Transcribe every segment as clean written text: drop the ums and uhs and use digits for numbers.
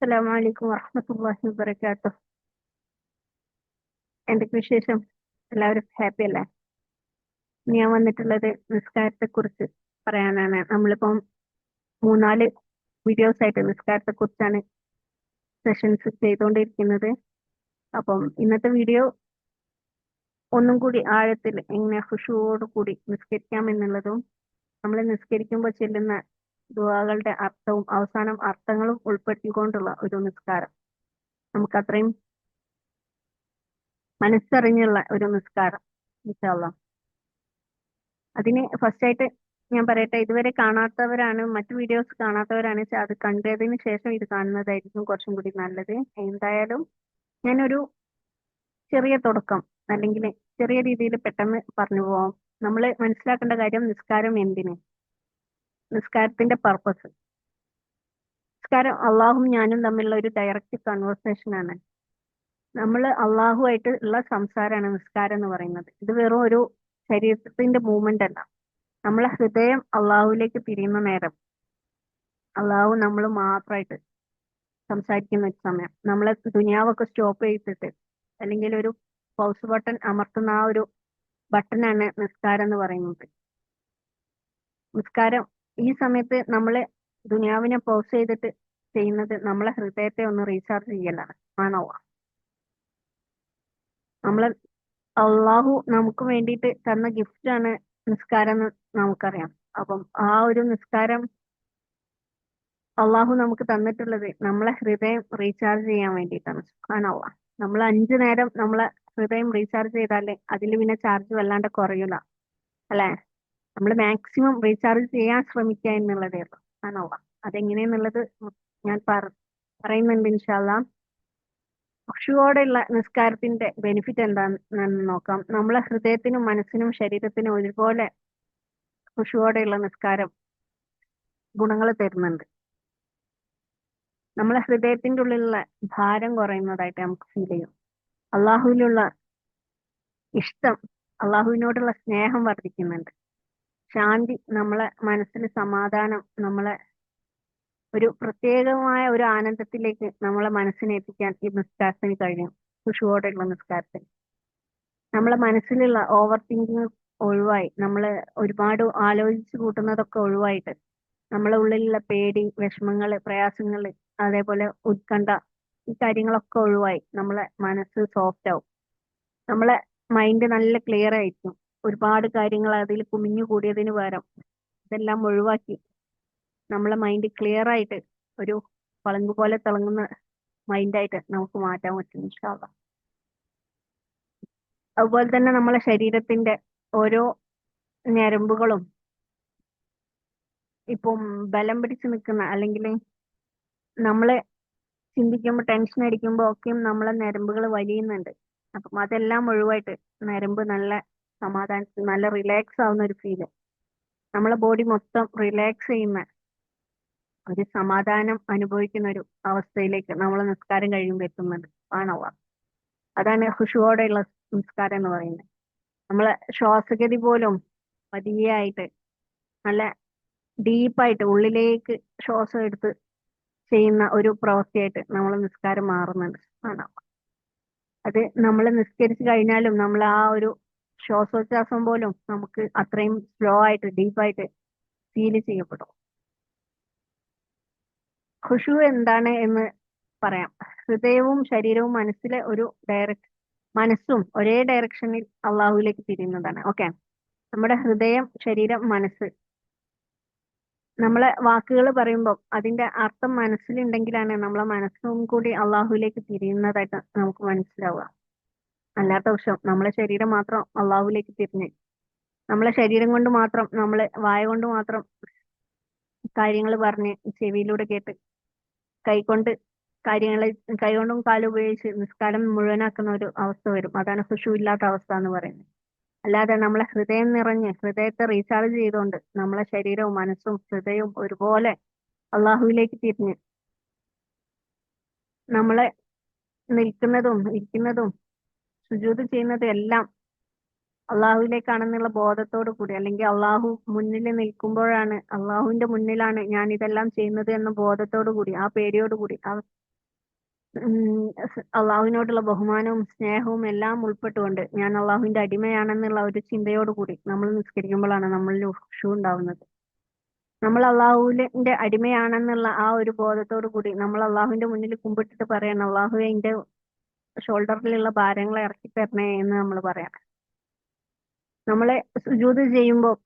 അസ്സലാമു അലൈക്കും വറഹ്മത്തുള്ളാഹി വബറകാതുഹു. എന്തൊക്കെ വിശേഷം? എല്ലാവരും ഹാപ്പി അല്ലേ? ഞാൻ വന്നിട്ടുള്ളത് നിസ്കാരത്തെ കുറിച്ച് പറയാനാണ്. നമ്മളിപ്പം മൂന്നാല് വീഡിയോസ് ആയിട്ട് നിസ്കാരത്തെ കുറിച്ചാണ് സെഷൻസ് ചെയ്തുകൊണ്ടിരിക്കുന്നത്. അപ്പം ഇന്നത്തെ വീഡിയോ ഒന്നും കൂടി ആഴത്തിൽ എങ്ങനെ ഖുശൂവോട് കൂടി നിസ്കരിക്കാം എന്നുള്ളതും നമ്മൾ നിസ്കരിക്കുമ്പോൾ ചെല്ലുന്ന ദുആകളുടെ അർത്ഥവും അവസാനം അർത്ഥങ്ങളും ഉൾപ്പെടുത്തിക്കൊണ്ടുള്ള ഒരു നിസ്കാരം. നമുക്ക് അത്രയും മനസ്സറിഞ്ഞുള്ള ഒരു നിസ്കാരം ഇൻഷാ അല്ലാ. അതിന് ഫസ്റ്റ് ആയിട്ട് ഞാൻ പറയട്ടെ, ഇതുവരെ കാണാത്തവരാണ്, മറ്റു വീഡിയോസ് കാണാത്തവരാണ് വെച്ചാൽ അത് കണ്ടതിന് ശേഷം ഇത് കാണുന്നതായിരിക്കും കുറച്ചും കൂടി നല്ലത്. എന്തായാലും ഞാനൊരു ചെറിയ തുടക്കം അല്ലെങ്കിൽ ചെറിയ രീതിയിൽ പെട്ടെന്ന് പറഞ്ഞു പോവാം. നമ്മൾ മനസ്സിലാക്കേണ്ട കാര്യം, നിസ്കാരം എന്തിന്, നിസ്കാരത്തിന്റെ പർപ്പസ്. നിസ്കാരം അള്ളാഹും ഞാനും തമ്മിലുള്ള ഒരു ഡയറക്റ്റ് കൺവേർസേഷൻ ആണ്. നമ്മൾ അള്ളാഹുമായിട്ട് ഉള്ള സംസാരമാണ് നിസ്കാരം എന്ന് പറയുന്നത്. ഇത് വെറും ഒരു ശരീരത്തിന്റെ മൂവ്മെന്റ് അല്ല. നമ്മളെ ഹൃദയം അള്ളാഹുവിലേക്ക് തിരിയുന്ന നേരം അള്ളാഹു നമ്മൾ മാത്രമായിട്ട് സംസാരിക്കുന്ന ഒരു സമയം, നമ്മളെ ദുനിയാവൊക്കെ സ്റ്റോപ്പ് ചെയ്തിട്ട് അല്ലെങ്കിൽ ഒരു പൗസ് ബട്ടൺ അമർത്തുന്ന ആ ഒരു ബട്ടനാണ് നിസ്കാരം എന്ന് പറയുന്നത്. നിസ്കാരം ഈ സമയത്ത് നമ്മള് ദുനിയാവിനെ പൗസ് ചെയ്തിട്ട് ചെയ്യുന്നത് നമ്മളെ ഹൃദയത്തെ ഒന്ന് റീചാർജ് ചെയ്യലാണ്. ആണോ? നമ്മളെ അള്ളാഹു നമുക്ക് വേണ്ടിയിട്ട് തന്ന ഗിഫ്റ്റ് ആണ് നിസ്കാരം എന്ന് നമുക്കറിയാം. അപ്പം ആ ഒരു നിസ്കാരം അള്ളാഹു നമുക്ക് തന്നിട്ടുള്ളത് നമ്മളെ ഹൃദയം റീചാർജ് ചെയ്യാൻ വേണ്ടിയിട്ടാണ്. സുബ്ഹാനല്ലാ. നമ്മൾ 5 നേരം നമ്മളെ ഹൃദയം റീചാർജ് ചെയ്താല് അതിൽ പിന്നെ ചാർജ് വല്ലാണ്ട് കുറയൂല അല്ലെ? നമ്മൾ മാക്സിമം റീചാർജ് ചെയ്യാൻ ശ്രമിക്കുക എന്നുള്ളതേ ഉള്ളൂ. സുബ്ഹാനല്ലാ. അതെങ്ങനെയെന്നുള്ളത് ഞാൻ പറയുന്നുണ്ട് ഇൻഷാല്ലാ. ഖുശൂവോടെയുള്ള നിസ്കാരത്തിന്റെ ബെനിഫിറ്റ് എന്താണെന്ന് നോക്കാം. നമ്മളെ ഹൃദയത്തിനും മനസ്സിനും ശരീരത്തിനും ഒരുപോലെ ഖുശൂവോടെയുള്ള നിസ്കാരം ഗുണങ്ങൾ തരുന്നുണ്ട്. നമ്മളെ ഹൃദയത്തിന്റെ ഉള്ളിലുള്ള ഭാരം കുറയുന്നതായിട്ട് നമുക്ക് ഫീൽ ചെയ്യും. അള്ളാഹുവിലുള്ള ഇഷ്ടം, അള്ളാഹുവിനോടുള്ള സ്നേഹം വർദ്ധിക്കുന്നുണ്ട്. ശാന്തി, നമ്മളെ മനസ്സിന് സമാധാനം, നമ്മളെ ഒരു പ്രത്യേകമായ ഒരു ആനന്ദത്തിലേക്ക് നമ്മളെ മനസ്സിനെ എത്തിക്കാൻ ഈ നിസ്കാരത്തിന് കഴിയും. ഖുശൂവോടെയുള്ള നിസ്കാരത്തിന് നമ്മളെ മനസ്സിലുള്ള ഓവർ തിങ്കിങ് ഒഴിവായി, നമ്മള് ഒരുപാട് ആലോചിച്ച് കൂട്ടുന്നതൊക്കെ ഒഴിവായിട്ട് നമ്മളെ ഉള്ളിലുള്ള പേടി, വിഷമങ്ങള്, പ്രയാസങ്ങള്, അതേപോലെ ഉത്കണ്ഠ, ഈ കാര്യങ്ങളൊക്കെ ഒഴിവായി നമ്മളെ മനസ്സ് സോഫ്റ്റ് ആവും. നമ്മളെ മൈൻഡ് നല്ല ക്ലിയർ ആയിരിക്കും. ഒരുപാട് കാര്യങ്ങൾ അതിൽ കുമിഞ്ഞു കൂടിയതിന് പകരം ഇതെല്ലാം ഒഴിവാക്കി നമ്മളെ മൈൻഡ് ക്ലിയർ ആയിട്ട് ഒരു പളങ്ക് പോലെ തിളങ്ങുന്ന മൈൻഡായിട്ട് നമുക്ക് മാറ്റാൻ പറ്റും ഇൻഷാ അല്ലാ. അതുപോലെ തന്നെ നമ്മളെ ശരീരത്തിന്റെ ഓരോ ഞരമ്പുകളും ഇപ്പം ബലം പിടിച്ച് നിൽക്കുന്ന, അല്ലെങ്കിൽ നമ്മള് ചിന്തിക്കുമ്പോൾ ടെൻഷൻ അടിക്കുമ്പോൾ ഒക്കെയും നമ്മളെ ഞരമ്പുകൾ വലിയുന്നുണ്ട്. അപ്പം അതെല്ലാം ഒഴിവായിട്ട് ഞരമ്പ് നല്ല സമാധാനത്തിൽ നല്ല റിലാക്സ് ആവുന്ന ഒരു ഫീല്, നമ്മളെ ബോഡി മൊത്തം റിലാക്സ് ചെയ്യുന്ന ഒരു സമാധാനം അനുഭവിക്കുന്ന ഒരു അവസ്ഥയിലേക്ക് നമ്മളെ നിസ്കാരം കഴിയുമ്പോൾ എത്തുന്നുണ്ട്. ആണവ അതാണ് ഖുശൂവോടെയുള്ള നിസ്കാരം എന്ന് പറയുന്നത്. നമ്മളെ ശ്വാസഗതി പോലും പതിയായിട്ട് നല്ല ഡീപ്പായിട്ട് ഉള്ളിലേക്ക് ശ്വാസം എടുത്ത് ചെയ്യുന്ന ഒരു പ്രവൃത്തിയായിട്ട് നമ്മളെ നിസ്കാരം മാറുന്നുണ്ട്. ആണ്. അത് നമ്മൾ നിസ്കരിച്ചു കഴിഞ്ഞാലും നമ്മൾ ആ ഒരു ശ്വാസോച്ഛ്വാസം പോലും നമുക്ക് അത്രയും സ്ലോ ആയിട്ട് ഡീപ്പായിട്ട് ഫീൽ ചെയ്യപ്പെടും. ഖുശൂ എന്താണ് എന്ന് പറയാം. ഹൃദയവും ശരീരവും മനസ്സിലെ ഒരു മനസ്സും ഒരേ ഡയറക്ഷനിൽ അള്ളാഹുവിലേക്ക് തിരിയുന്നതാണ്. ഓക്കെ, നമ്മുടെ ഹൃദയം, ശരീരം, മനസ്സ്, നമ്മളെ വാക്കുകൾ പറയുമ്പോൾ അതിന്റെ അർത്ഥം മനസ്സിലുണ്ടെങ്കിലാണ് നമ്മളെ മനസ്സും കൂടി അള്ളാഹുവിലേക്ക് തിരിയുന്നതായിട്ട് നമുക്ക് മനസ്സിലാവുക. അല്ലാത്ത പക്ഷം നമ്മളെ ശരീരം മാത്രം അള്ളാഹുവിലേക്ക് തിരിഞ്ഞ് നമ്മളെ ശരീരം കൊണ്ട് മാത്രം, നമ്മള് വായ കൊണ്ട് മാത്രം കാര്യങ്ങൾ പറഞ്ഞ് ചെവിയിലൂടെ കേട്ട് കൈകൊണ്ട് കാര്യങ്ങൾ, കൈകൊണ്ടും കാലും ഉപയോഗിച്ച് നിസ്കാരം മുഴുവനാക്കുന്ന ഒരു അവസ്ഥ വരും. അതാണ് ഖുശൂ ഇല്ലാത്ത അവസ്ഥ എന്ന് പറയുന്നത്. അല്ലാതെ നമ്മളെ ഹൃദയം നിറഞ്ഞ് ഹൃദയത്തെ റീചാർജ് ചെയ്തുകൊണ്ട് നമ്മളെ ശരീരവും മനസ്സും ഹൃദയവും ഒരുപോലെ അള്ളാഹുവിലേക്ക് തിരിഞ്ഞ് നമ്മളെ നിൽക്കുന്നതും ഇരിക്കുന്നതും സുജൂദ് ചെയ്യുന്നതും എല്ലാം അള്ളാഹുവിലേക്കാണെന്നുള്ള ബോധത്തോടു കൂടി, അല്ലെങ്കിൽ അള്ളാഹു മുന്നിൽ നിൽക്കുമ്പോഴാണ്, അള്ളാഹുവിന്റെ മുന്നിലാണ് ഞാൻ ഇതെല്ലാം ചെയ്യുന്നത് എന്ന ബോധത്തോടു കൂടി, ആ പേടിയോടു കൂടി, ആ അള്ളാഹുവിനോടുള്ള ബഹുമാനവും സ്നേഹവും എല്ലാം ഉൾപ്പെട്ടുകൊണ്ട് ഞാൻ അള്ളാഹുവിന്റെ അടിമയാണെന്നുള്ള ഒരു ചിന്തയോടുകൂടി നമ്മൾ നിസ്കരിക്കുമ്പോഴാണ് നമ്മളിൽ ഖുശൂ ഉണ്ടാവുന്നത്. നമ്മൾ അള്ളാഹുവിന്റെ അടിമയാണെന്നുള്ള ആ ഒരു ബോധത്തോടു കൂടി നമ്മൾ അള്ളാഹുവിന്റെ മുന്നിൽ കുമ്പിട്ടിട്ട് പറയണം, അള്ളാഹുവെ എന്റെ ഷോൾഡറിലുള്ള ഭാരങ്ങളെ ഇറക്കി തരണേ എന്ന് നമ്മൾ പറയാം. നമ്മളെ സുജൂദ് ചെയ്യുമ്പോൾ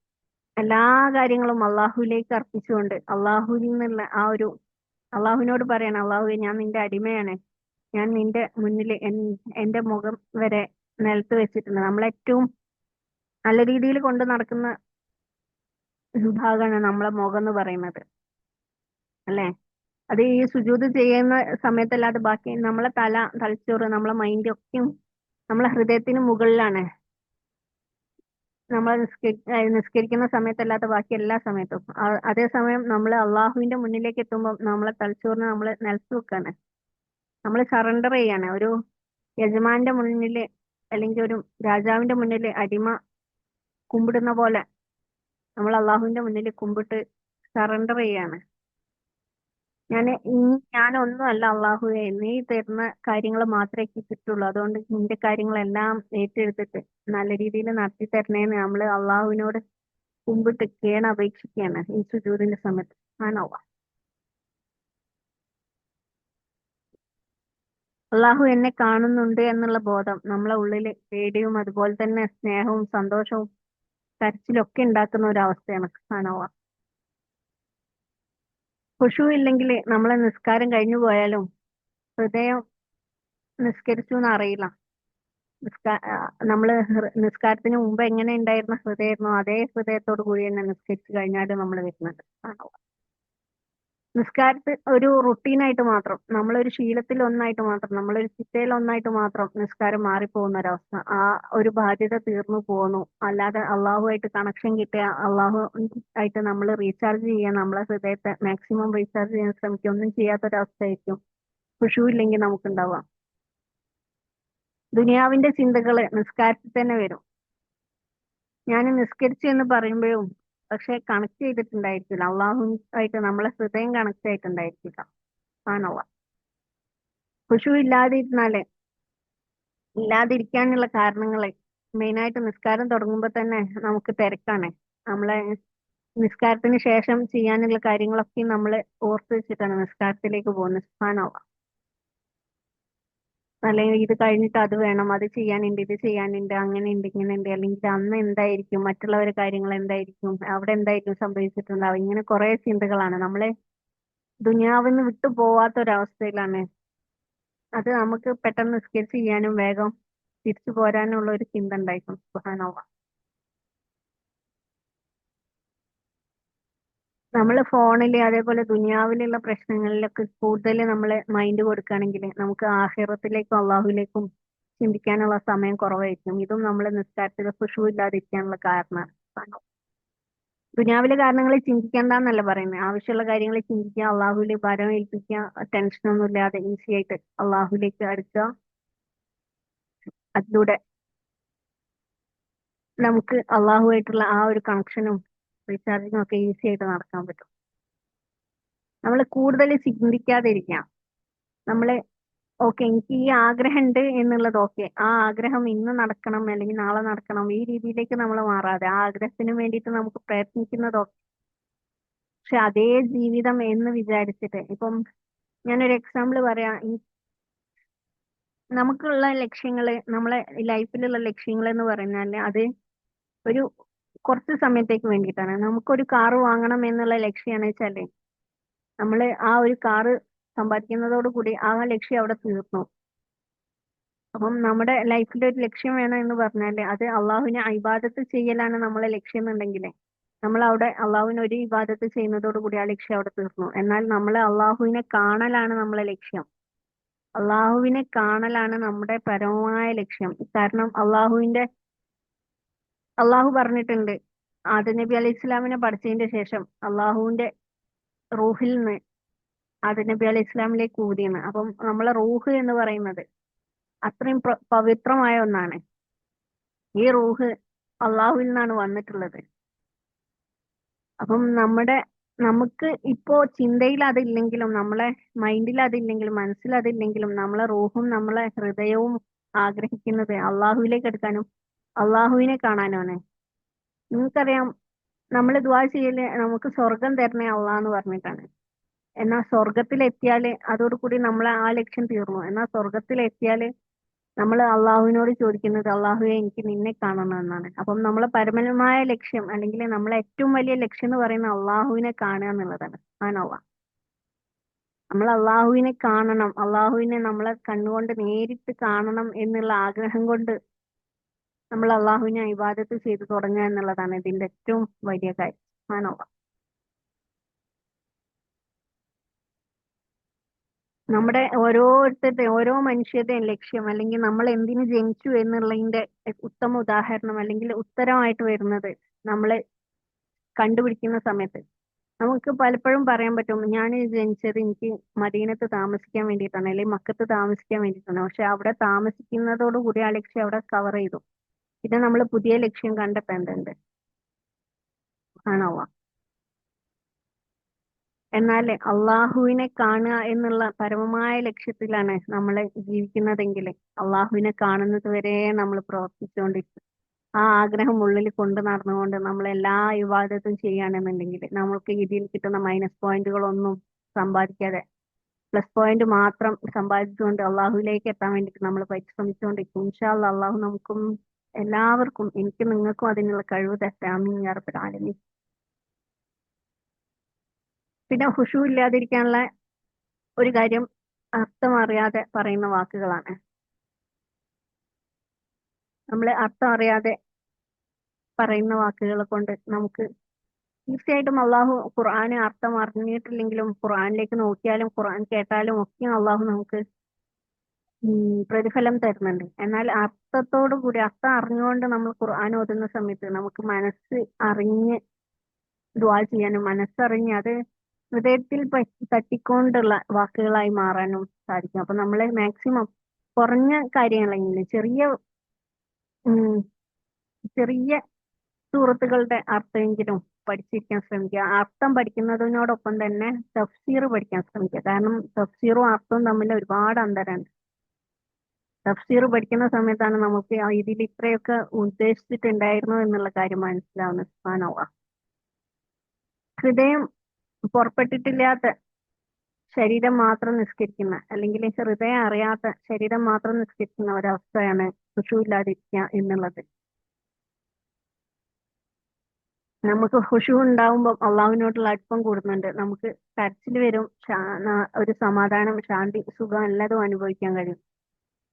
എല്ലാ കാര്യങ്ങളും അള്ളാഹുവിലേക്ക് അർപ്പിച്ചുകൊണ്ട് അള്ളാഹുവിൽ നിന്നുള്ള ആ ഒരു അള്ളാഹുവിനോട് പറയണം, അള്ളാഹുവെ ഞാൻ നിന്റെ അടിമയാണ്, ഞാൻ നിന്റെ മുന്നിൽ എന്റെ മുഖം വരെ നിലത്ത് വെച്ചിട്ടുണ്ട്. നമ്മളേറ്റവും നല്ല രീതിയിൽ കൊണ്ട് നടക്കുന്ന വിഭാഗമാണ് നമ്മളെ മുഖം എന്ന് പറയുന്നത്, അല്ലേ? അത് ഈ സുജൂദ് ചെയ്യുന്ന സമയത്തല്ലാതെ ബാക്കി നമ്മളെ തലച്ചോറ്, നമ്മളെ മൈൻഡ് ഒക്കെയും നമ്മളെ ഹൃദയത്തിന് മുകളിലാണ്. നമ്മൾ നിസ്കരിക്കുന്ന സമയത്തല്ലാത്ത ബാക്കി എല്ലാ സമയത്തും. അതേസമയം നമ്മൾ അള്ളാഹുവിന്റെ മുന്നിലേക്ക് എത്തുമ്പോൾ നമ്മളെ തലച്ചോറിന് നമ്മൾ നിലത്ത് വെക്കാണ്, നമ്മൾ സറണ്ടർ ചെയ്യാണ്. ഒരു യജമാന്റെ മുന്നിൽ അല്ലെങ്കിൽ ഒരു രാജാവിന്റെ മുന്നിൽ അടിമ കുമ്പിടുന്ന പോലെ നമ്മൾ അള്ളാഹുവിന്റെ മുന്നിൽ കുമ്പിട്ട് സറണ്ടർ ചെയ്യാണ്. ഞാനൊന്നും അല്ല അള്ളാഹുവെ, നീ തരുന്ന കാര്യങ്ങൾ മാത്രമേ എനിക്ക് കിട്ടുള്ളൂ, അതുകൊണ്ട് നിന്റെ കാര്യങ്ങളെല്ലാം ഏറ്റെടുത്തിട്ട് നല്ല രീതിയിൽ നടത്തി തരണേന്ന് നമ്മൾ അള്ളാഹുവിനോട് കുമ്പിട്ട് അപേക്ഷിക്കുകയാണ് ഈ സുജൂദിന്റെ സമയത്ത്. ആണോ? അള്ളാഹു എന്നെ കാണുന്നുണ്ട് എന്നുള്ള ബോധം നമ്മളെ ഉള്ളിൽ പേടിയും അതുപോലെ തന്നെ സ്നേഹവും സന്തോഷവും കരച്ചിലും ഒക്കെ ഉണ്ടാക്കുന്ന ഒരു അവസ്ഥയാണ് ആണോ? ഖുശൂ ഇല്ലെങ്കിൽ നമ്മളെ നിസ്കാരം കഴിഞ്ഞു പോയാലും ഹൃദയം നിസ്കരിച്ചു എന്ന് അറിയില്ല. നമ്മള് നിസ്കാരത്തിന് മുമ്പ് എങ്ങനെ ഉണ്ടായിരുന്ന ഹൃദയമായിരുന്നോ അതേ ഹൃദയത്തോടു കൂടി തന്നെ നിസ്കരിച്ചു കഴിഞ്ഞാലും നമ്മൾ വരുന്നത് ആണോ? നിസ്കാരത്തിൽ ഒരു റുട്ടീനായിട്ട് മാത്രം, നമ്മളൊരു ശീലത്തിൽ ഒന്നായിട്ട് മാത്രം, നമ്മളൊരു ചിട്ടയിൽ ഒന്നായിട്ട് മാത്രം നിസ്കാരം മാറിപ്പോകുന്ന ഒരവസ്ഥ, ആ ഒരു ബാധ്യത തീർന്നു പോകുന്നു. അല്ലാതെ അള്ളാഹുമായിട്ട് കണക്ഷൻ കിട്ടുക, അള്ളാഹു ആയിട്ട് നമ്മൾ റീചാർജ് ചെയ്യാൻ നമ്മളെ ഹൃദയത്തെ മാക്സിമം റീചാർജ് ചെയ്യാൻ ശ്രമിക്കുക, ഒന്നും ചെയ്യാത്തൊരവസ്ഥയായിരിക്കും ഖുശൂ ഇല്ലെങ്കിൽ നമുക്കുണ്ടാവാം. ദുനിയാവിന്റെ ചിന്തകള് നിസ്കാരത്തിൽ തന്നെ വരും. ഞാൻ നിസ്കരിച്ചു എന്ന് പറയുമ്പോഴും പക്ഷെ കണക്ട് ചെയ്തിട്ടുണ്ടായിരിക്കില്ല, അള്ളാഹുമായിട്ട് നമ്മളെ ഹൃദയം കണക്ട് ആയിട്ടുണ്ടായിരിക്കില്ല. ആണോ? ഖുശൂ ഇല്ലാതിരിക്കാനുള്ള കാരണങ്ങളെ മെയിനായിട്ട് നിസ്കാരം തുടങ്ങുമ്പോൾ തന്നെ നമുക്ക് തിരക്കാണ്. നമ്മളെ നിസ്കാരത്തിന് ശേഷം ചെയ്യാനുള്ള കാര്യങ്ങളൊക്കെ നമ്മൾ ഓർത്ത് വെച്ചിട്ടാണ് നിസ്കാരത്തിലേക്ക് പോകുന്നത്. ആണോ? അല്ലെങ്കിൽ ഇത് കഴിഞ്ഞിട്ട് അത് വേണം, അത് ചെയ്യാനുണ്ട്, ഇത് ചെയ്യാനുണ്ട്, അങ്ങനെ ഉണ്ട്, ഇങ്ങനെ ഉണ്ട്, അല്ലെങ്കിൽ അന്ന് എന്തായിരിക്കും, മറ്റുള്ളവരുടെ കാര്യങ്ങൾ എന്തായിരിക്കും, അവിടെ എന്തായിരിക്കും സംഭവിച്ചിട്ടുണ്ടാവും, ഇങ്ങനെ കുറെ ചിന്തകളാണ് നമ്മളെ ദുനിയാവിന്ന് വിട്ടു പോവാത്തൊരവസ്ഥയിലാണ്. അത് നമുക്ക് പെട്ടെന്ന് നിസ്കരിച്ച് ചെയ്യാനും വേഗം തിരിച്ചു പോരാനുള്ള ഒരു ചിന്ത ഉണ്ടായിരിക്കും. സുബ്ഹാനല്ലാഹ്. നമ്മൾ ഫോണില് അതേപോലെ ദുനിയാവിലുള്ള പ്രശ്നങ്ങളിലൊക്കെ കൂടുതൽ നമ്മൾ മൈൻഡ് കൊടുക്കുകയാണെങ്കിൽ നമുക്ക് ആഖിറത്തിലേക്കും അള്ളാഹുവിലേക്കും ചിന്തിക്കാനുള്ള സമയം കുറവായിരിക്കും. ഇതും നമ്മൾ നിസ്കാരത്തിൽ ഖുശൂ ഇല്ലാതിരിക്കാനുള്ള കാരണമാണ്. ദുനിയാവിലെ കാരണങ്ങൾ ചിന്തിക്കേണ്ടെന്നല്ല പറയുന്നത്, ആവശ്യമുള്ള കാര്യങ്ങൾ ചിന്തിക്കുക, അള്ളാഹുവിൽ ഭാരം ഏൽപ്പിക്കുക, ടെൻഷനൊന്നും ഇല്ലാതെ ഈസി ആയിട്ട് അള്ളാഹുവിലേക്ക് അടുക്കുക. അതിലൂടെ നമുക്ക് അള്ളാഹുവായിട്ടുള്ള ആ ഒരു കണക്ഷനും റീചാർജിങ്ങും ഒക്കെ ഈസി ആയിട്ട് നടക്കാൻ പറ്റും. നമ്മൾ കൂടുതൽ ചിന്തിക്കാതിരിക്കാം. നമ്മള് ഓക്കെ, എനിക്ക് ഈ ആഗ്രഹം ഉണ്ട് എന്നുള്ളത് ഓക്കെ, ആ ആഗ്രഹം ഇന്ന് നടക്കണം അല്ലെങ്കിൽ നാളെ നടക്കണം, ഈ രീതിയിലേക്ക് നമ്മൾ മാറാതെ ആ ആഗ്രഹത്തിന് വേണ്ടിയിട്ട് നമുക്ക് പ്രയത്നിക്കുന്നതൊക്കെ, പക്ഷെ അതേ ജീവിതം എന്ന് വിചാരിച്ചിട്ട് ഇപ്പം ഞാനൊരു എക്സാമ്പിൾ പറയാം. നമുക്കുള്ള ലക്ഷ്യങ്ങള്, നമ്മളെ ലൈഫിലുള്ള ലക്ഷ്യങ്ങൾ എന്ന് പറഞ്ഞാൽ അത് ഒരു കുറച്ച് സമയത്തേക്ക് വേണ്ടിയിട്ടാണ്. നമുക്കൊരു കാറ് വാങ്ങണം എന്നുള്ള ലക്ഷ്യമാണ് വെച്ചാല് നമ്മൾ ആ ഒരു കാറ് സമ്പാദിക്കുന്നതോട് കൂടി ആ ലക്ഷ്യം അവിടെ തീർന്നു. അപ്പം നമ്മുടെ ലൈഫിൽ ഒരു ലക്ഷ്യം വേണം എന്ന് പറഞ്ഞാല് അത് അള്ളാഹുവിനെ ഇബാദത്ത് ചെയ്യലാണ് നമ്മളെ ലക്ഷ്യം എന്നുണ്ടെങ്കിൽ നമ്മൾ അവിടെ അള്ളാഹുവിന് ഒരു ഇബാദത്ത് ചെയ്യുന്നതോട് കൂടി ആ ലക്ഷ്യം അവിടെ തീർന്നു. എന്നാൽ നമ്മളെ അള്ളാഹുവിനെ കാണലാണ് നമ്മളെ ലക്ഷ്യം. അള്ളാഹുവിനെ കാണലാണ് നമ്മുടെ പരമമായ ലക്ഷ്യം. കാരണം അള്ളാഹു പറഞ്ഞിട്ടുണ്ട്, ആദം നബി അലൈഹി ഇസ്ലാമിനെ പഠിച്ചതിന്റെ ശേഷം അള്ളാഹുവിന്റെ റൂഹിൽ നിന്ന് ആദം നബി അലൈഹി ഇസ്ലാമിലേക്ക് ഊതിയാണ്. അപ്പം നമ്മളെ റൂഹ് എന്ന് പറയുന്നത് അത്രയും പവിത്രമായ ഒന്നാണ്. ഈ റൂഹ് അള്ളാഹുവിൽ നിന്നാണ് വന്നിട്ടുള്ളത്. അപ്പം നമുക്ക് ഇപ്പോ ചിന്തയിൽ അതില്ലെങ്കിലും നമ്മളെ മൈൻഡിൽ അതില്ലെങ്കിലും മനസ്സിൽ അതില്ലെങ്കിലും നമ്മളെ റൂഹും നമ്മളെ ഹൃദയവും ആഗ്രഹിക്കുന്നത് അള്ളാഹുവിലേക്ക് എടുക്കാനും അള്ളാഹുവിനെ കാണാനുമാണ്. നിങ്ങൾക്കറിയാം, നമ്മൾ ദുആ ചെയ്യല് നമുക്ക് സ്വർഗം തരണേ അള്ളാഹ് എന്ന് പറഞ്ഞിട്ടാണ്. എന്നാൽ സ്വർഗത്തിലെത്തിയാല് അതോടുകൂടി നമ്മളെ ആ ലക്ഷ്യം തീർന്നു. എന്നാൽ സ്വർഗത്തിലെത്തിയാല് നമ്മൾ അള്ളാഹുവിനോട് ചോദിക്കുന്നത് അള്ളാഹുവെ എനിക്ക് നിന്നെ കാണണം എന്നാണ്. അപ്പം നമ്മളെ പരമമായ ലക്ഷ്യം അല്ലെങ്കിൽ നമ്മളെ ഏറ്റവും വലിയ ലക്ഷ്യം എന്ന് പറയുന്നത് അള്ളാഹുവിനെ കാണുക എന്നുള്ളതാണ്. ആണല്ല, നമ്മൾ അള്ളാഹുവിനെ കാണണം, അള്ളാഹുവിനെ നമ്മളെ കണ്ണുകൊണ്ട് നേരിട്ട് കാണണം എന്നുള്ള ആഗ്രഹം കൊണ്ട് നമ്മൾ അള്ളാഹുവിനെ ഇബാദത്ത് ചെയ്തു തുടങ്ങുക എന്നുള്ളതാണ് ഇതിന്റെ ഏറ്റവും വലിയ കാര്യം. ആണല്ല, നമ്മുടെ ഓരോരുത്തരുടെ ഓരോ മനുഷ്യരുടെയും ലക്ഷ്യം അല്ലെങ്കിൽ നമ്മൾ എന്തിനു ജനിച്ചു എന്നുള്ളതിന്റെ ഉത്തമ ഉദാഹരണം അല്ലെങ്കിൽ ഉത്തരമായിട്ട് വരുന്നത് നമ്മൾ കണ്ടുപിടിക്കുന്ന സമയത്ത് നമുക്ക് പലപ്പോഴും പറയാൻ പറ്റും, ഞാൻ ജനിച്ചത് എനിക്ക് മദീനത്ത് താമസിക്കാൻ വേണ്ടിയിട്ടാണ് അല്ലെങ്കിൽ മക്കത്ത് താമസിക്കാൻ വേണ്ടിയിട്ടാണ്. പക്ഷെ അവിടെ താമസിക്കുന്നതോടുകൂടി ആ ലക്ഷ്യം അവിടെ കവർ ചെയ്തു. പിന്നെ നമ്മൾ പുതിയ ലക്ഷ്യം കണ്ടെത്തേണ്ടതുണ്ട്. ആണോ? എന്നാൽ അള്ളാഹുവിനെ കാണുക എന്നുള്ള പരമമായ ലക്ഷ്യത്തിലാണ് നമ്മൾ ജീവിക്കുന്നതെങ്കിൽ അള്ളാഹുവിനെ കാണുന്നത് വരെ നമ്മൾ പ്രവർത്തിച്ചുകൊണ്ടിരിക്കും. ആ ആഗ്രഹം ഉള്ളിൽ കൊണ്ട് നടന്നുകൊണ്ട് നമ്മൾ എല്ലാ വിവാദത്തും ചെയ്യുകയാണെന്നുണ്ടെങ്കിൽ നമ്മൾക്ക് ഇതിൽ കിട്ടുന്ന മൈനസ് പോയിന്റുകളൊന്നും സമ്പാദിക്കാതെ പ്ലസ് പോയിന്റ് മാത്രം സമ്പാദിച്ചുകൊണ്ട് അള്ളാഹുവിലേക്ക് എത്താൻ വേണ്ടിയിട്ട് നമ്മൾ പരിശ്രമിച്ചുകൊണ്ടിരിക്കും. ഇൻഷാ അല്ലാഹ് അള്ളാഹു നമുക്കും എല്ലാവർക്കും, എനിക്ക് നിങ്ങൾക്കും അതിനുള്ള കഴിവ് തരട്ടെ. ആമീൻ യാ റബ്ബൽ ആലമീൻ. പിന്നെ ഖുശൂ ഇല്ലാതിരിക്കാനുള്ള ഒരു കാര്യം അർത്ഥം അറിയാതെ പറയുന്ന വാക്കുകളാണ്. നമ്മൾ അർത്ഥം അറിയാതെ പറയുന്ന വാക്കുകൾ കൊണ്ട് നമുക്ക് തീർച്ചയായിട്ടും അള്ളാഹു ഖുർആന് അർത്ഥം അറിഞ്ഞിട്ടില്ലെങ്കിലും ഖുർആനിലേക്ക് നോക്കിയാലും ഖുർആൻ കേട്ടാലും ഒക്കെ അള്ളാഹു നമുക്ക് പ്രതിഫലം തരുന്നുണ്ട്. എന്നാൽ അർത്ഥത്തോടു കൂടി അർത്ഥം അറിഞ്ഞുകൊണ്ട് നമ്മൾ ഖുർആൻ ഓതുന്ന സമയത്ത് നമുക്ക് മനസ്സ് അറിഞ്ഞ് ദുആ ചെയ്യാനും മനസ്സറിഞ്ഞ് അത് ഹൃദയത്തിൽ തട്ടിക്കൊണ്ടുള്ള വാക്കുകളായി മാറാനും സാധിക്കും. അപ്പൊ നമ്മളെ മാക്സിമം കുറഞ്ഞ കാര്യങ്ങളെങ്കിലും ഉം, ചെറിയ സൂറത്തുകളുടെ അർത്ഥമെങ്കിലും പഠിച്ചിരിക്കാൻ ശ്രമിക്കുക. അർത്ഥം പഠിക്കുന്നതിനോടൊപ്പം തന്നെ തഫ്സീർ പഠിക്കാൻ ശ്രമിക്കുക. കാരണം തഫ്സീറും അർത്ഥവും തമ്മിൽ ഒരുപാട് അന്തരമുണ്ട്. തഫ്സീർ പഠിക്കുന്ന സമയത്താണ് നമുക്ക് ഇതിൽ ഇത്രയൊക്കെ ഉദ്ദേശിച്ചിട്ടുണ്ടായിരുന്നു എന്നുള്ള കാര്യം മനസ്സിലാവുന്നത്. സുബ്ഹാനല്ലാഹ്. ഹൃദയം പുറപ്പെട്ടിട്ടില്ലാത്ത ശരീരം മാത്രം നിസ്കരിക്കുന്ന അല്ലെങ്കിൽ ഹൃദയം അറിയാത്ത ശരീരം മാത്രം നിസ്കരിക്കുന്ന ഒരവസ്ഥയാണ് ഖുശൂ ഇല്ലാതിരിക്കുക എന്നുള്ളത്. നമുക്ക് ഖുശൂ ഉണ്ടാവുമ്പോൾ അള്ളാഹുവിനോടുള്ള അടുപ്പം കൂടുന്നുണ്ട്. നമുക്ക് കരച്ചിൽ വരും, ഒരു സമാധാനം, ശാന്തി, സുഖം എല്ലാതും അനുഭവിക്കാൻ കഴിയും.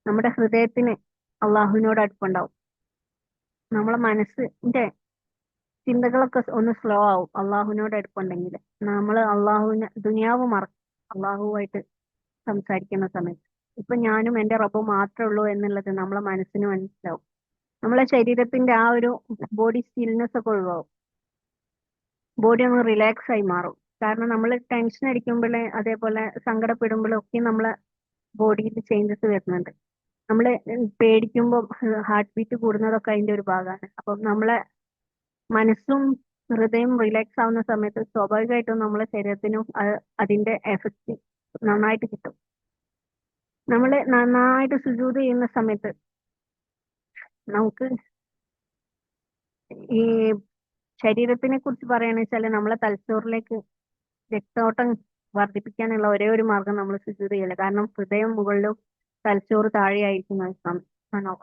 നമ്മുടെ ഹൃദയത്തിന് അള്ളാഹുവിനോട് അടുപ്പുണ്ടാവും. നമ്മളെ മനസ്സിന്റെ ചിന്തകളൊക്കെ ഒന്ന് സ്ലോ ആവും അള്ളാഹുവിനോട് അടുപ്പുണ്ടെങ്കിൽ. നമ്മൾ അള്ളാഹുവിനെ ദുനിയാവ് മറക്കും അള്ളാഹുവായിട്ട് സംസാരിക്കുന്ന സമയത്ത്. ഇപ്പൊ ഞാനും എന്റെ റബ്ബും മാത്രമേ ഉള്ളൂ എന്നുള്ളത് നമ്മളെ മനസ്സിന് മനസ്സിലാവും. നമ്മളെ ശരീരത്തിന്റെ ആ ഒരു ബോഡി സ്റ്റിൽനെസ് ഒക്കെ ഒഴിവാകും. ബോഡി ഒന്ന് റിലാക്സ് ആയി മാറും. കാരണം നമ്മൾ ടെൻഷൻ അടിക്കുമ്പോൾ അതേപോലെ സങ്കടപ്പെടുമ്പോഴും ഒക്കെ നമ്മളെ ബോഡിയിൽ ചേഞ്ചസ് വരുന്നുണ്ട്. നമ്മൾ പേടിക്കുമ്പോൾ ഹാർട്ട് ബീറ്റ് കൂടുന്നതൊക്കെ അതിന്റെ ഒരു ഭാഗമാണ്. അപ്പം നമ്മളെ മനസ്സും ഹൃദയം റിലാക്സ് ആവുന്ന സമയത്ത് സ്വാഭാവികമായിട്ടും നമ്മളെ ശരീരത്തിനും അതിന്റെ എഫക്റ്റ് നന്നായിട്ട് കിട്ടും. നമ്മൾ നന്നായിട്ട് സുജൂദ് ചെയ്യുന്ന സമയത്ത് നമുക്ക് ഈ ശരീരത്തിനെ കുറിച്ച് പറയുകയാണെന്ന് വെച്ചാൽ നമ്മളെ തലച്ചോറിലേക്ക് രക്തോട്ടം വർദ്ധിപ്പിക്കാനുള്ള ഒരേ ഒരു മാർഗം നമ്മൾ സുജൂദ് ചെയ്യല. കാരണം ഹൃദയം മുകളിലും തലച്ചോറ് താഴെയായിരിക്കുന്ന ആണോ.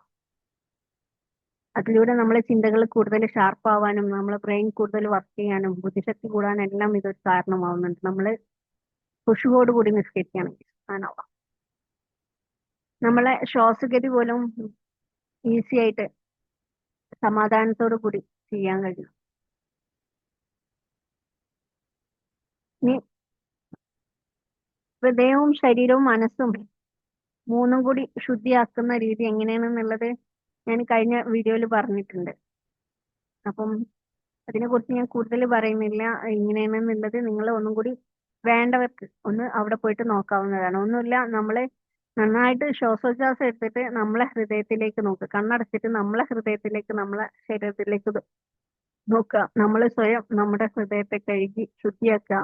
അതിലൂടെ നമ്മളെ ചിന്തകൾ കൂടുതൽ ഷാർപ്പ് ആവാനും നമ്മളെ ബ്രെയിൻ കൂടുതൽ വർക്ക് ചെയ്യാനും ബുദ്ധിശക്തി കൂടാനും എല്ലാം ഇതൊരു കാരണമാവുന്നുണ്ട്. നമ്മൾ ഖുശൂവോട് കൂടി നിസ്കരിക്കുകയാണെങ്കിൽ ആണോ. നമ്മളെ ശ്വാസഗതി പോലും ഈസി ആയിട്ട് സമാധാനത്തോടു കൂടി ചെയ്യാൻ കഴിയും. ഇനി ഹൃദയവും ശരീരവും മനസ്സും മൂന്നും കൂടി ശുദ്ധിയാക്കുന്ന രീതി എങ്ങനെയാണെന്നുള്ളത് ഞാൻ കഴിഞ്ഞ വീഡിയോയിൽ പറഞ്ഞിട്ടുണ്ട്. അപ്പം അതിനെക്കുറിച്ച് ഞാൻ കൂടുതൽ പറയുന്നില്ല. എങ്ങനെയാണെന്നുള്ളത് നിങ്ങൾ ഒന്നും കൂടി വേണ്ടവർക്ക് ഒന്ന് അവിടെ പോയിട്ട് നോക്കാവുന്നതാണ്. ഒന്നുമില്ല, നമ്മളെ നന്നായിട്ട് ശ്വാസോച്ഛ്വാസം എടുത്തിട്ട് നമ്മളെ ഹൃദയത്തിലേക്ക് നോക്കുക. കണ്ണടച്ചിട്ട് നമ്മളെ ഹൃദയത്തിലേക്ക് നമ്മളെ ശരീരത്തിലേക്ക് നോക്കുക, നമ്മൾ സ്വയം നമ്മുടെ ഹൃദയത്തെ കഴുകി ശുദ്ധിയാക്കുക.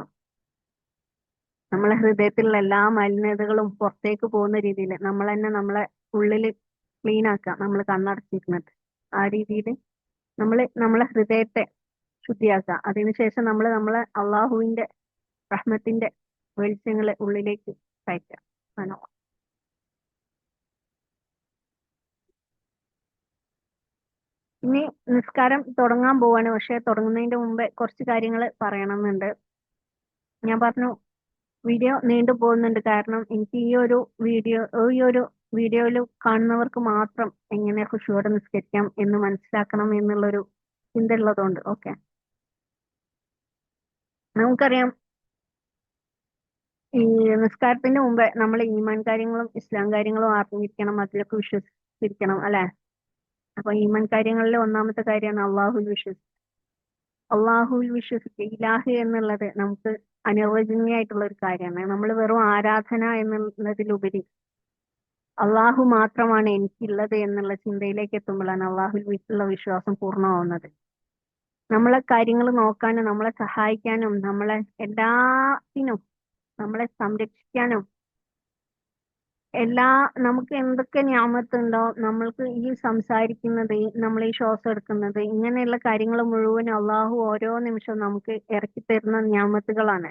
നമ്മളെ ഹൃദയത്തിലുള്ള എല്ലാ മലിനതകളും പുറത്തേക്ക് പോകുന്ന രീതിയിൽ നമ്മൾ തന്നെ നമ്മളെ ഉള്ളിൽ ക്ലീൻ ആക്കുക, നമ്മൾ കണ്ണടച്ചിരുന്നിട്ട് ആ രീതിയിൽ നമ്മളെ ഹൃദയത്തെ ശുദ്ധിയാക്കുക. അതിനുശേഷം നമ്മളെ അള്ളാഹുവിന്റെ റഹ്മത്തിന്റെ വെളിച്ചങ്ങളെ ഉള്ളിലേക്ക് കയറ്റുക. ആണോ? ഇനി നിസ്കാരം തുടങ്ങാൻ പോവാണ്. പക്ഷെ തുടങ്ങുന്നതിന്റെ മുമ്പേ കുറച്ച് കാര്യങ്ങൾ പറയണമെന്നുണ്ട്. ഞാൻ പറഞ്ഞു, വീഡിയോ നീണ്ടു പോകുന്നുണ്ട് കാരണം എനിക്ക് ഈ ഒരു വീഡിയോയിൽ കാണുന്നവർക്ക് മാത്രം എങ്ങനെ ഖുശൂഅോടെ നിസ്കരിക്കാം എന്ന് മനസ്സിലാക്കണം എന്നുള്ളൊരു ചിന്ത ഉള്ളതുകൊണ്ട്. ഓക്കെ, നമുക്കറിയാം ഈ നിസ്കാരത്തിന്റെ മുമ്പേ നമ്മൾ ഈമാൻ കാര്യങ്ങളും ഇസ്ലാം കാര്യങ്ങളും അറിഞ്ഞിരിക്കണം, അതിലൊക്കെ വിശ്വസിച്ചിരിക്കണം അല്ലെ. അപ്പൊ ഈമാൻ കാര്യങ്ങളിലെ ഒന്നാമത്തെ കാര്യമാണ് അള്ളാഹുവിൽ വിശ്വസിക്കുക. ഇലാഹ് എന്നുള്ളത് നമുക്ക് അനിർവചനീയമായിട്ടുള്ള ഒരു കാര്യമാണ്. നമ്മൾ വെറും ആരാധന എന്നുള്ളതിലുപരി അള്ളാഹു മാത്രമാണ് എനിക്കുള്ളത് എന്നുള്ള ചിന്തയിലേക്ക് എത്തുമ്പോഴാണ് അള്ളാഹുവിലുള്ള വിശ്വാസം പൂർണ്ണമാവുന്നത്. നമ്മളെ കാര്യങ്ങൾ നോക്കാനും നമ്മളെ സഹായിക്കാനും നമ്മളെ എല്ലാത്തിനും നമ്മളെ സംരക്ഷിക്കാനും നമുക്ക് എന്തൊക്കെ ഞാമത്തുണ്ടോ, നമ്മൾക്ക് ഈ സംസാരിക്കുന്നത്, നമ്മൾ ഈ ശ്വാസം എടുക്കുന്നത്, ഇങ്ങനെയുള്ള കാര്യങ്ങൾ മുഴുവൻ അള്ളാഹു ഓരോ നിമിഷവും നമുക്ക് ഇറക്കി തരുന്ന ഞാമത്തുകളാണ്.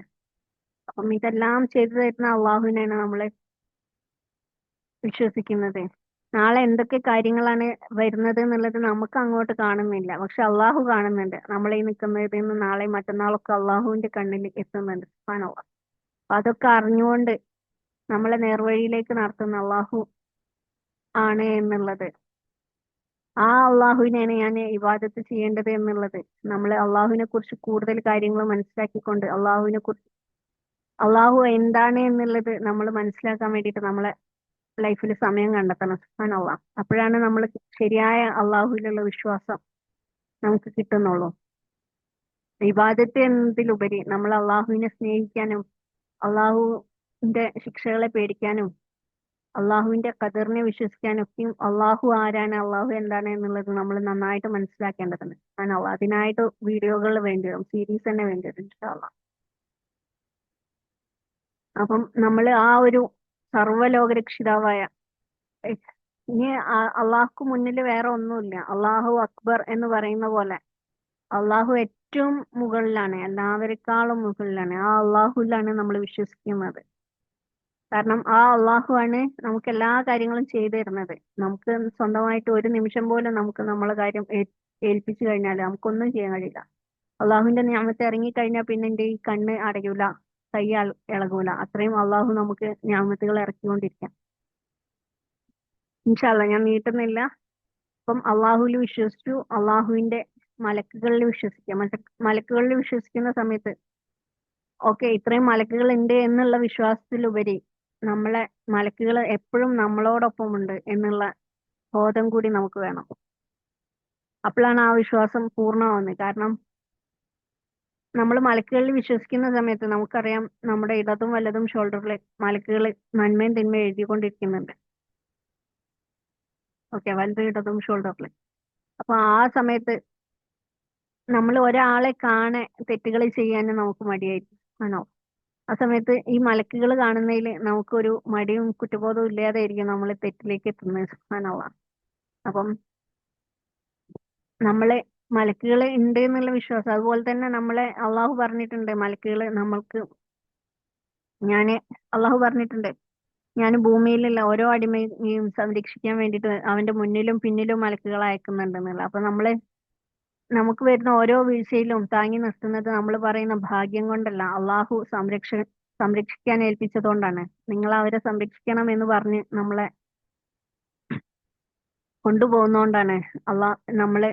അപ്പം ഇതെല്ലാം ചെയ്തു തരുന്ന അള്ളാഹുവിനെയാണ് നമ്മളെ വിശ്വസിക്കുന്നത്. നാളെ എന്തൊക്കെ കാര്യങ്ങളാണ് വരുന്നത് എന്നുള്ളത് നമുക്ക് അങ്ങോട്ട് കാണുന്നില്ല, പക്ഷെ അള്ളാഹു കാണുന്നുണ്ട്. നമ്മൾ ഈ നിൽക്കുന്നതിൽ നിന്ന് നാളെ മറ്റന്നാളൊക്കെ അള്ളാഹുവിന്റെ കണ്ണിൽ എത്തുന്നുണ്ട്. സുബ്ഹാനല്ലാഹ്. അപ്പൊ അതൊക്കെ അറിഞ്ഞുകൊണ്ട് നമ്മളെ നേർവഴിയിലേക്ക് നടത്തുന്ന അള്ളാഹു ആണ് എന്നുള്ളത്, ആ അള്ളാഹുവിനെയാണ് ഞാൻ ഇബാദത്ത് ചെയ്യേണ്ടത് എന്നുള്ളത്, നമ്മൾ അള്ളാഹുവിനെ കുറിച്ച് കൂടുതൽ കാര്യങ്ങൾ മനസ്സിലാക്കിക്കൊണ്ട് അള്ളാഹു എന്താണ് എന്നുള്ളത് നമ്മൾ മനസ്സിലാക്കാൻ വേണ്ടിയിട്ട് നമ്മളെ ലൈഫിൽ സമയം കണ്ടെത്തണം. സുബ്ഹാനല്ലാഹ്. അപ്പോഴാണ് നമ്മൾ ശരിയായ അള്ളാഹുവിലുള്ള വിശ്വാസം നമുക്ക് കിട്ടുന്നുള്ളൂ. ഇബാദത്ത് എന്നതിലുപരി നമ്മൾ അള്ളാഹുവിനെ സ്നേഹിക്കാനും അള്ളാഹുവിന്റെ ശിക്ഷകളെ പേടിക്കാനും അള്ളാഹുവിന്റെ ഖദറിനെ വിശ്വസിക്കാനൊക്കെയും അള്ളാഹു ആരാണ്, അള്ളാഹു എന്താണ് എന്നുള്ളത് നമ്മൾ നന്നായിട്ട് മനസ്സിലാക്കേണ്ടതുണ്ട്. അതിനായിട്ട് വീഡിയോകൾ വേണ്ടി വരും, സീരീസ് തന്നെ വേണ്ടി വരും ഇൻഷാ അള്ളാഹ്. അപ്പം നമ്മൾ ആ ഒരു സർവ്വലോകരക്ഷിതാവായ ഇനി അള്ളാഹുക്ക് മുന്നിൽ വേറെ ഒന്നുമില്ല. അള്ളാഹു അക്ബർ എന്ന് പറയുന്ന പോലെ അള്ളാഹു ഏറ്റവും മുകളിലാണ്, എല്ലാവരെക്കാളും മുകളിലാണ്. ആ അള്ളാഹുലാണ് നമ്മൾ വിശ്വസിക്കുന്നത്. കാരണം ആ അള്ളാഹു ആണ് നമുക്ക് എല്ലാ കാര്യങ്ങളും ചെയ്തു തരുന്നത്. നമുക്ക് സ്വന്തമായിട്ട് ഒരു നിമിഷം പോലും നമുക്ക് നമ്മളെ കാര്യം ഏൽപ്പിച്ചു കഴിഞ്ഞാൽ നമുക്കൊന്നും ചെയ്യാൻ കഴിയില്ല. അള്ളാഹുവിന്റെ നിയമത്തെ ഇറങ്ങിക്കഴിഞ്ഞാൽ പിന്നെ എന്റെ ഈ കണ്ണ് അടയൂല, കൈ ഇളകൂല. അത്രയും അള്ളാഹു നമുക്ക് നിയമത്തുകൾ ഇറക്കിക്കൊണ്ടിരിക്കാം. ഇൻഷാ അള്ളാ, ഞാൻ നീട്ടുന്നില്ല. അപ്പം അള്ളാഹുവിൽ വിശ്വസിച്ചു, അള്ളാഹുവിന്റെ മലക്കുകളിൽ വിശ്വസിക്കുക. മലക്കുകളിൽ വിശ്വസിക്കുന്ന സമയത്ത് ഓക്കെ, ഇത്രയും മലക്കുകൾ ഉണ്ട് എന്നുള്ള വിശ്വാസത്തിലുപരി നമ്മളെ മലക്കുകൾ എപ്പോഴും നമ്മളോടൊപ്പം ഉണ്ട് എന്നുള്ള ബോധം കൂടി നമുക്ക് വേണം. അപ്പോഴാണ് ആ വിശ്വാസം പൂർണ്ണമാവുന്നത്. കാരണം നമ്മൾ മലക്കുകളിൽ വിശ്വസിക്കുന്ന സമയത്ത് നമുക്കറിയാം നമ്മുടെ ഇടതും വലതും ഷോൾഡറിൽ മലക്കുകൾ നന്മയും തിന്മയും എഴുതിക്കൊണ്ടിരിക്കുന്നുണ്ട്. ഓക്കെ, വലതും ഇടതും ഷോൾഡറിൽ. അപ്പൊ ആ സമയത്ത് നമ്മൾ ഒരാളെ തെറ്റുകൾ ചെയ്യാനും നമുക്ക് മടിയായിരിക്കും. ആണോ? ആ സമയത്ത് ഈ മലക്കുകൾ കാണുന്നതിൽ നമുക്കൊരു മടിയും കുറ്റബോധവും ഇല്ലാതെയായിരിക്കും നമ്മൾ തെറ്റിലേക്ക് എത്തുന്നത്. സുബ്ഹാനല്ലാഹ്. അപ്പം നമ്മളെ മലക്കുകൾ ഉണ്ട് എന്നുള്ള വിശ്വാസം, അതുപോലെ തന്നെ നമ്മളെ അള്ളാഹു പറഞ്ഞിട്ടുണ്ട് മലക്കുകൾ നമ്മൾക്ക് ഞാന് അള്ളാഹു പറഞ്ഞിട്ടുണ്ട്, ഞാൻ ഭൂമിയിലുള്ള ഓരോ അടിമയും സംരക്ഷിക്കാൻ വേണ്ടിയിട്ട് അവന്റെ മുന്നിലും പിന്നിലും മലക്കുകൾ അയക്കുന്നുണ്ടെന്നുള്ള. അപ്പൊ നമുക്ക് വരുന്ന ഓരോ വീഴ്ചയിലും താങ്ങി നിർത്തുന്നത് നമ്മൾ പറയുന്ന ഭാഗ്യം കൊണ്ടല്ല, അള്ളാഹു സംരക്ഷിക്കാൻ ഏൽപ്പിച്ചതുകൊണ്ടാണ്. നിങ്ങൾ അവരെ സംരക്ഷിക്കണം എന്ന് പറഞ്ഞ് നമ്മളെ കൊണ്ടുപോകുന്നോണ്ടാണ് നമ്മള്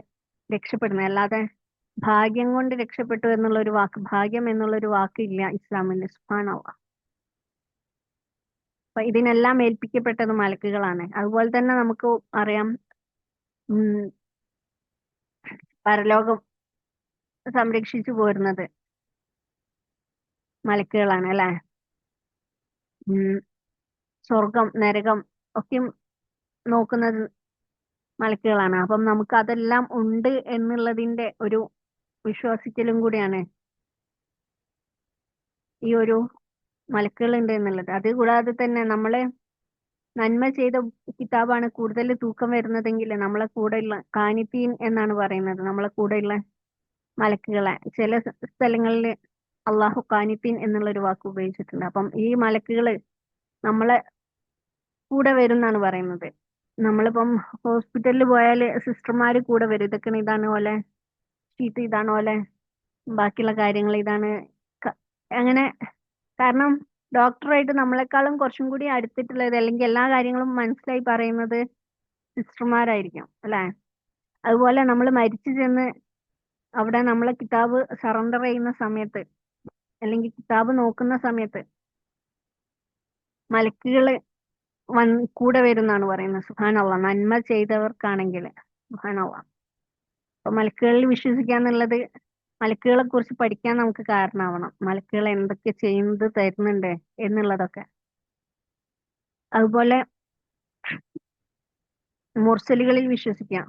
രക്ഷപ്പെടുന്നത്. അല്ലാതെ ഭാഗ്യം കൊണ്ട് രക്ഷപ്പെട്ടു എന്നുള്ള ഒരു വാക്ക്, ഭാഗ്യം എന്നുള്ള ഒരു വാക്ക് ഇല്ല ഇസ്ലാമിൽ. സുബ്ഹാനല്ലാഹ്. അപ്പൊ ഇതിനെല്ലാം ഏൽപ്പിക്കപ്പെട്ടത് മലക്കുകളാണ്. അതുപോലെ തന്നെ നമുക്ക് അറിയാം, ഉം പരലോകം സംരക്ഷിച്ചു പോരുന്നത് മലക്കുകളാണ് അല്ലെ. ഉം സ്വർഗം നരകം ഒക്കെ നോക്കുന്നത് മലക്കുകളാണ്. അപ്പം നമുക്ക് അതെല്ലാം ഉണ്ട് എന്നുള്ളതിന്റെ ഒരു വിശ്വസിക്കലും കൂടിയാണ് ഈ ഒരു മലക്കുകൾ ഉണ്ട് എന്നുള്ളത്. അത് കൂടാതെ തന്നെ നമ്മളെ നന്മ ചെയ്ത കിതാബാണ് കൂടുതൽ തൂക്കം വരുന്നതെങ്കിൽ നമ്മളെ കൂടെയുള്ള കാനിത്തീൻ എന്നാണ് പറയുന്നത്. നമ്മളെ കൂടെയുള്ള മലക്കുകളെ ചില സ്ഥലങ്ങളിൽ അള്ളാഹു കാനിത്തീൻ എന്നുള്ള ഒരു വാക്ക് ഉപയോഗിച്ചിട്ടുണ്ട്. അപ്പം ഈ മലക്കുകള് നമ്മളെ കൂടെ വരും എന്നാണ് പറയുന്നത്. നമ്മളിപ്പം ഹോസ്പിറ്റലിൽ പോയാൽ സിസ്റ്റർമാര് കൂടെ വരും. ഇതൊക്കെയാണ്, ഇതാണ് പോലെ ഷീറ്റ്, ഇതാണ് പോലെ ബാക്കിയുള്ള കാര്യങ്ങൾ ഇതാണ്, അങ്ങനെ. കാരണം ഡോക്ടറായിട്ട് നമ്മളെക്കാളും കുറച്ചും കൂടി അടുത്തിട്ടുള്ളത് അല്ലെങ്കിൽ എല്ലാ കാര്യങ്ങളും മനസ്സിലായി പറയുന്നത് സിസ്റ്റർമാരായിരിക്കും അല്ലെ. അതുപോലെ നമ്മൾ മരിച്ചു ചെന്ന് അവിടെ നമ്മളെ കിതാബ് സറണ്ടർ ചെയ്യുന്ന സമയത്ത് അല്ലെങ്കിൽ കിതാബ് നോക്കുന്ന സമയത്ത് മലക്കുകള് കൂടെ വരും എന്നാണ് പറയുന്നത്. സുബ്ഹാനല്ലാഹ്, നന്മ ചെയ്തവർക്കാണെങ്കിൽ സുബ്ഹാനല്ലാഹ്. അപ്പൊ മലക്കുകളിൽ വിശ്വസിക്കാന്നുള്ളത് മലക്കുകളെ കുറിച്ച് പഠിക്കാൻ നമുക്ക് കാരണമാവണം. മലക്കുകൾ എന്തൊക്കെ ചെയ്യുന്നത് തരുന്നുണ്ട് എന്നുള്ളതൊക്കെ. അതുപോലെ മുർസലുകളിൽ വിശ്വസിക്കാം